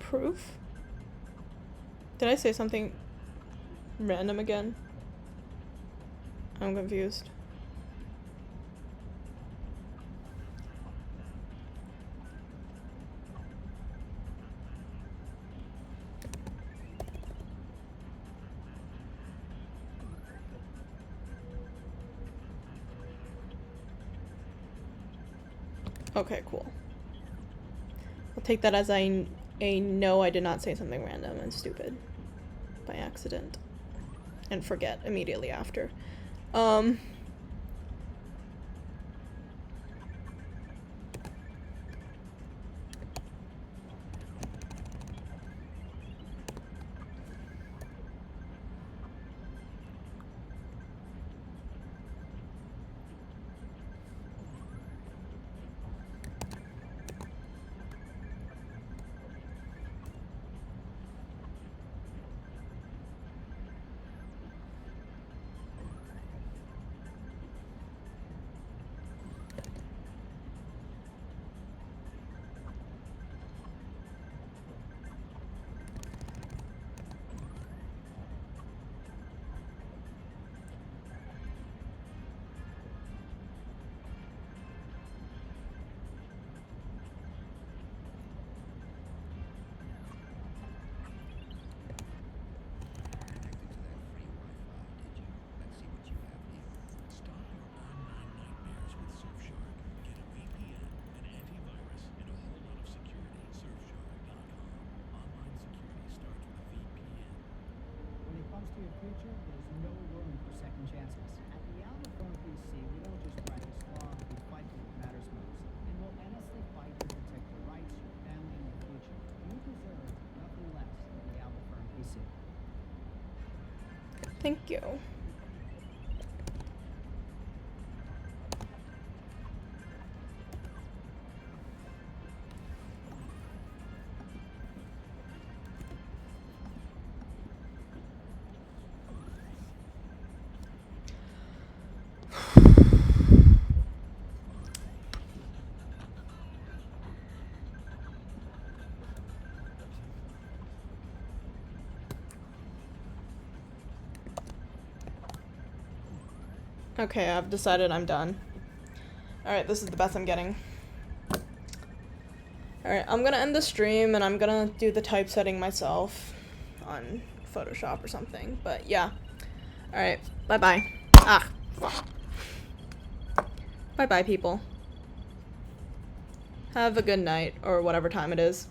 Proof? Did I say something random again? I'm confused. Okay, cool. I'll take that as a no, I did not say something random and stupid by accident and forget immediately after. to your future, there's no room for second chances. At the Alma Firm PC, we don't just practice law, we fight for what matters most. And we'll endlessly fight to protect your rights, your family, and your future. You deserve nothing less than the Alma Firm PC. Thank you. Okay, I've decided I'm done. Alright, this is the best I'm getting. Alright, I'm gonna end the stream and I'm gonna do the typesetting myself on Photoshop or something. But yeah. Alright, bye-bye. Ah, fuck. Bye-bye, people. Have a good night, or whatever time it is.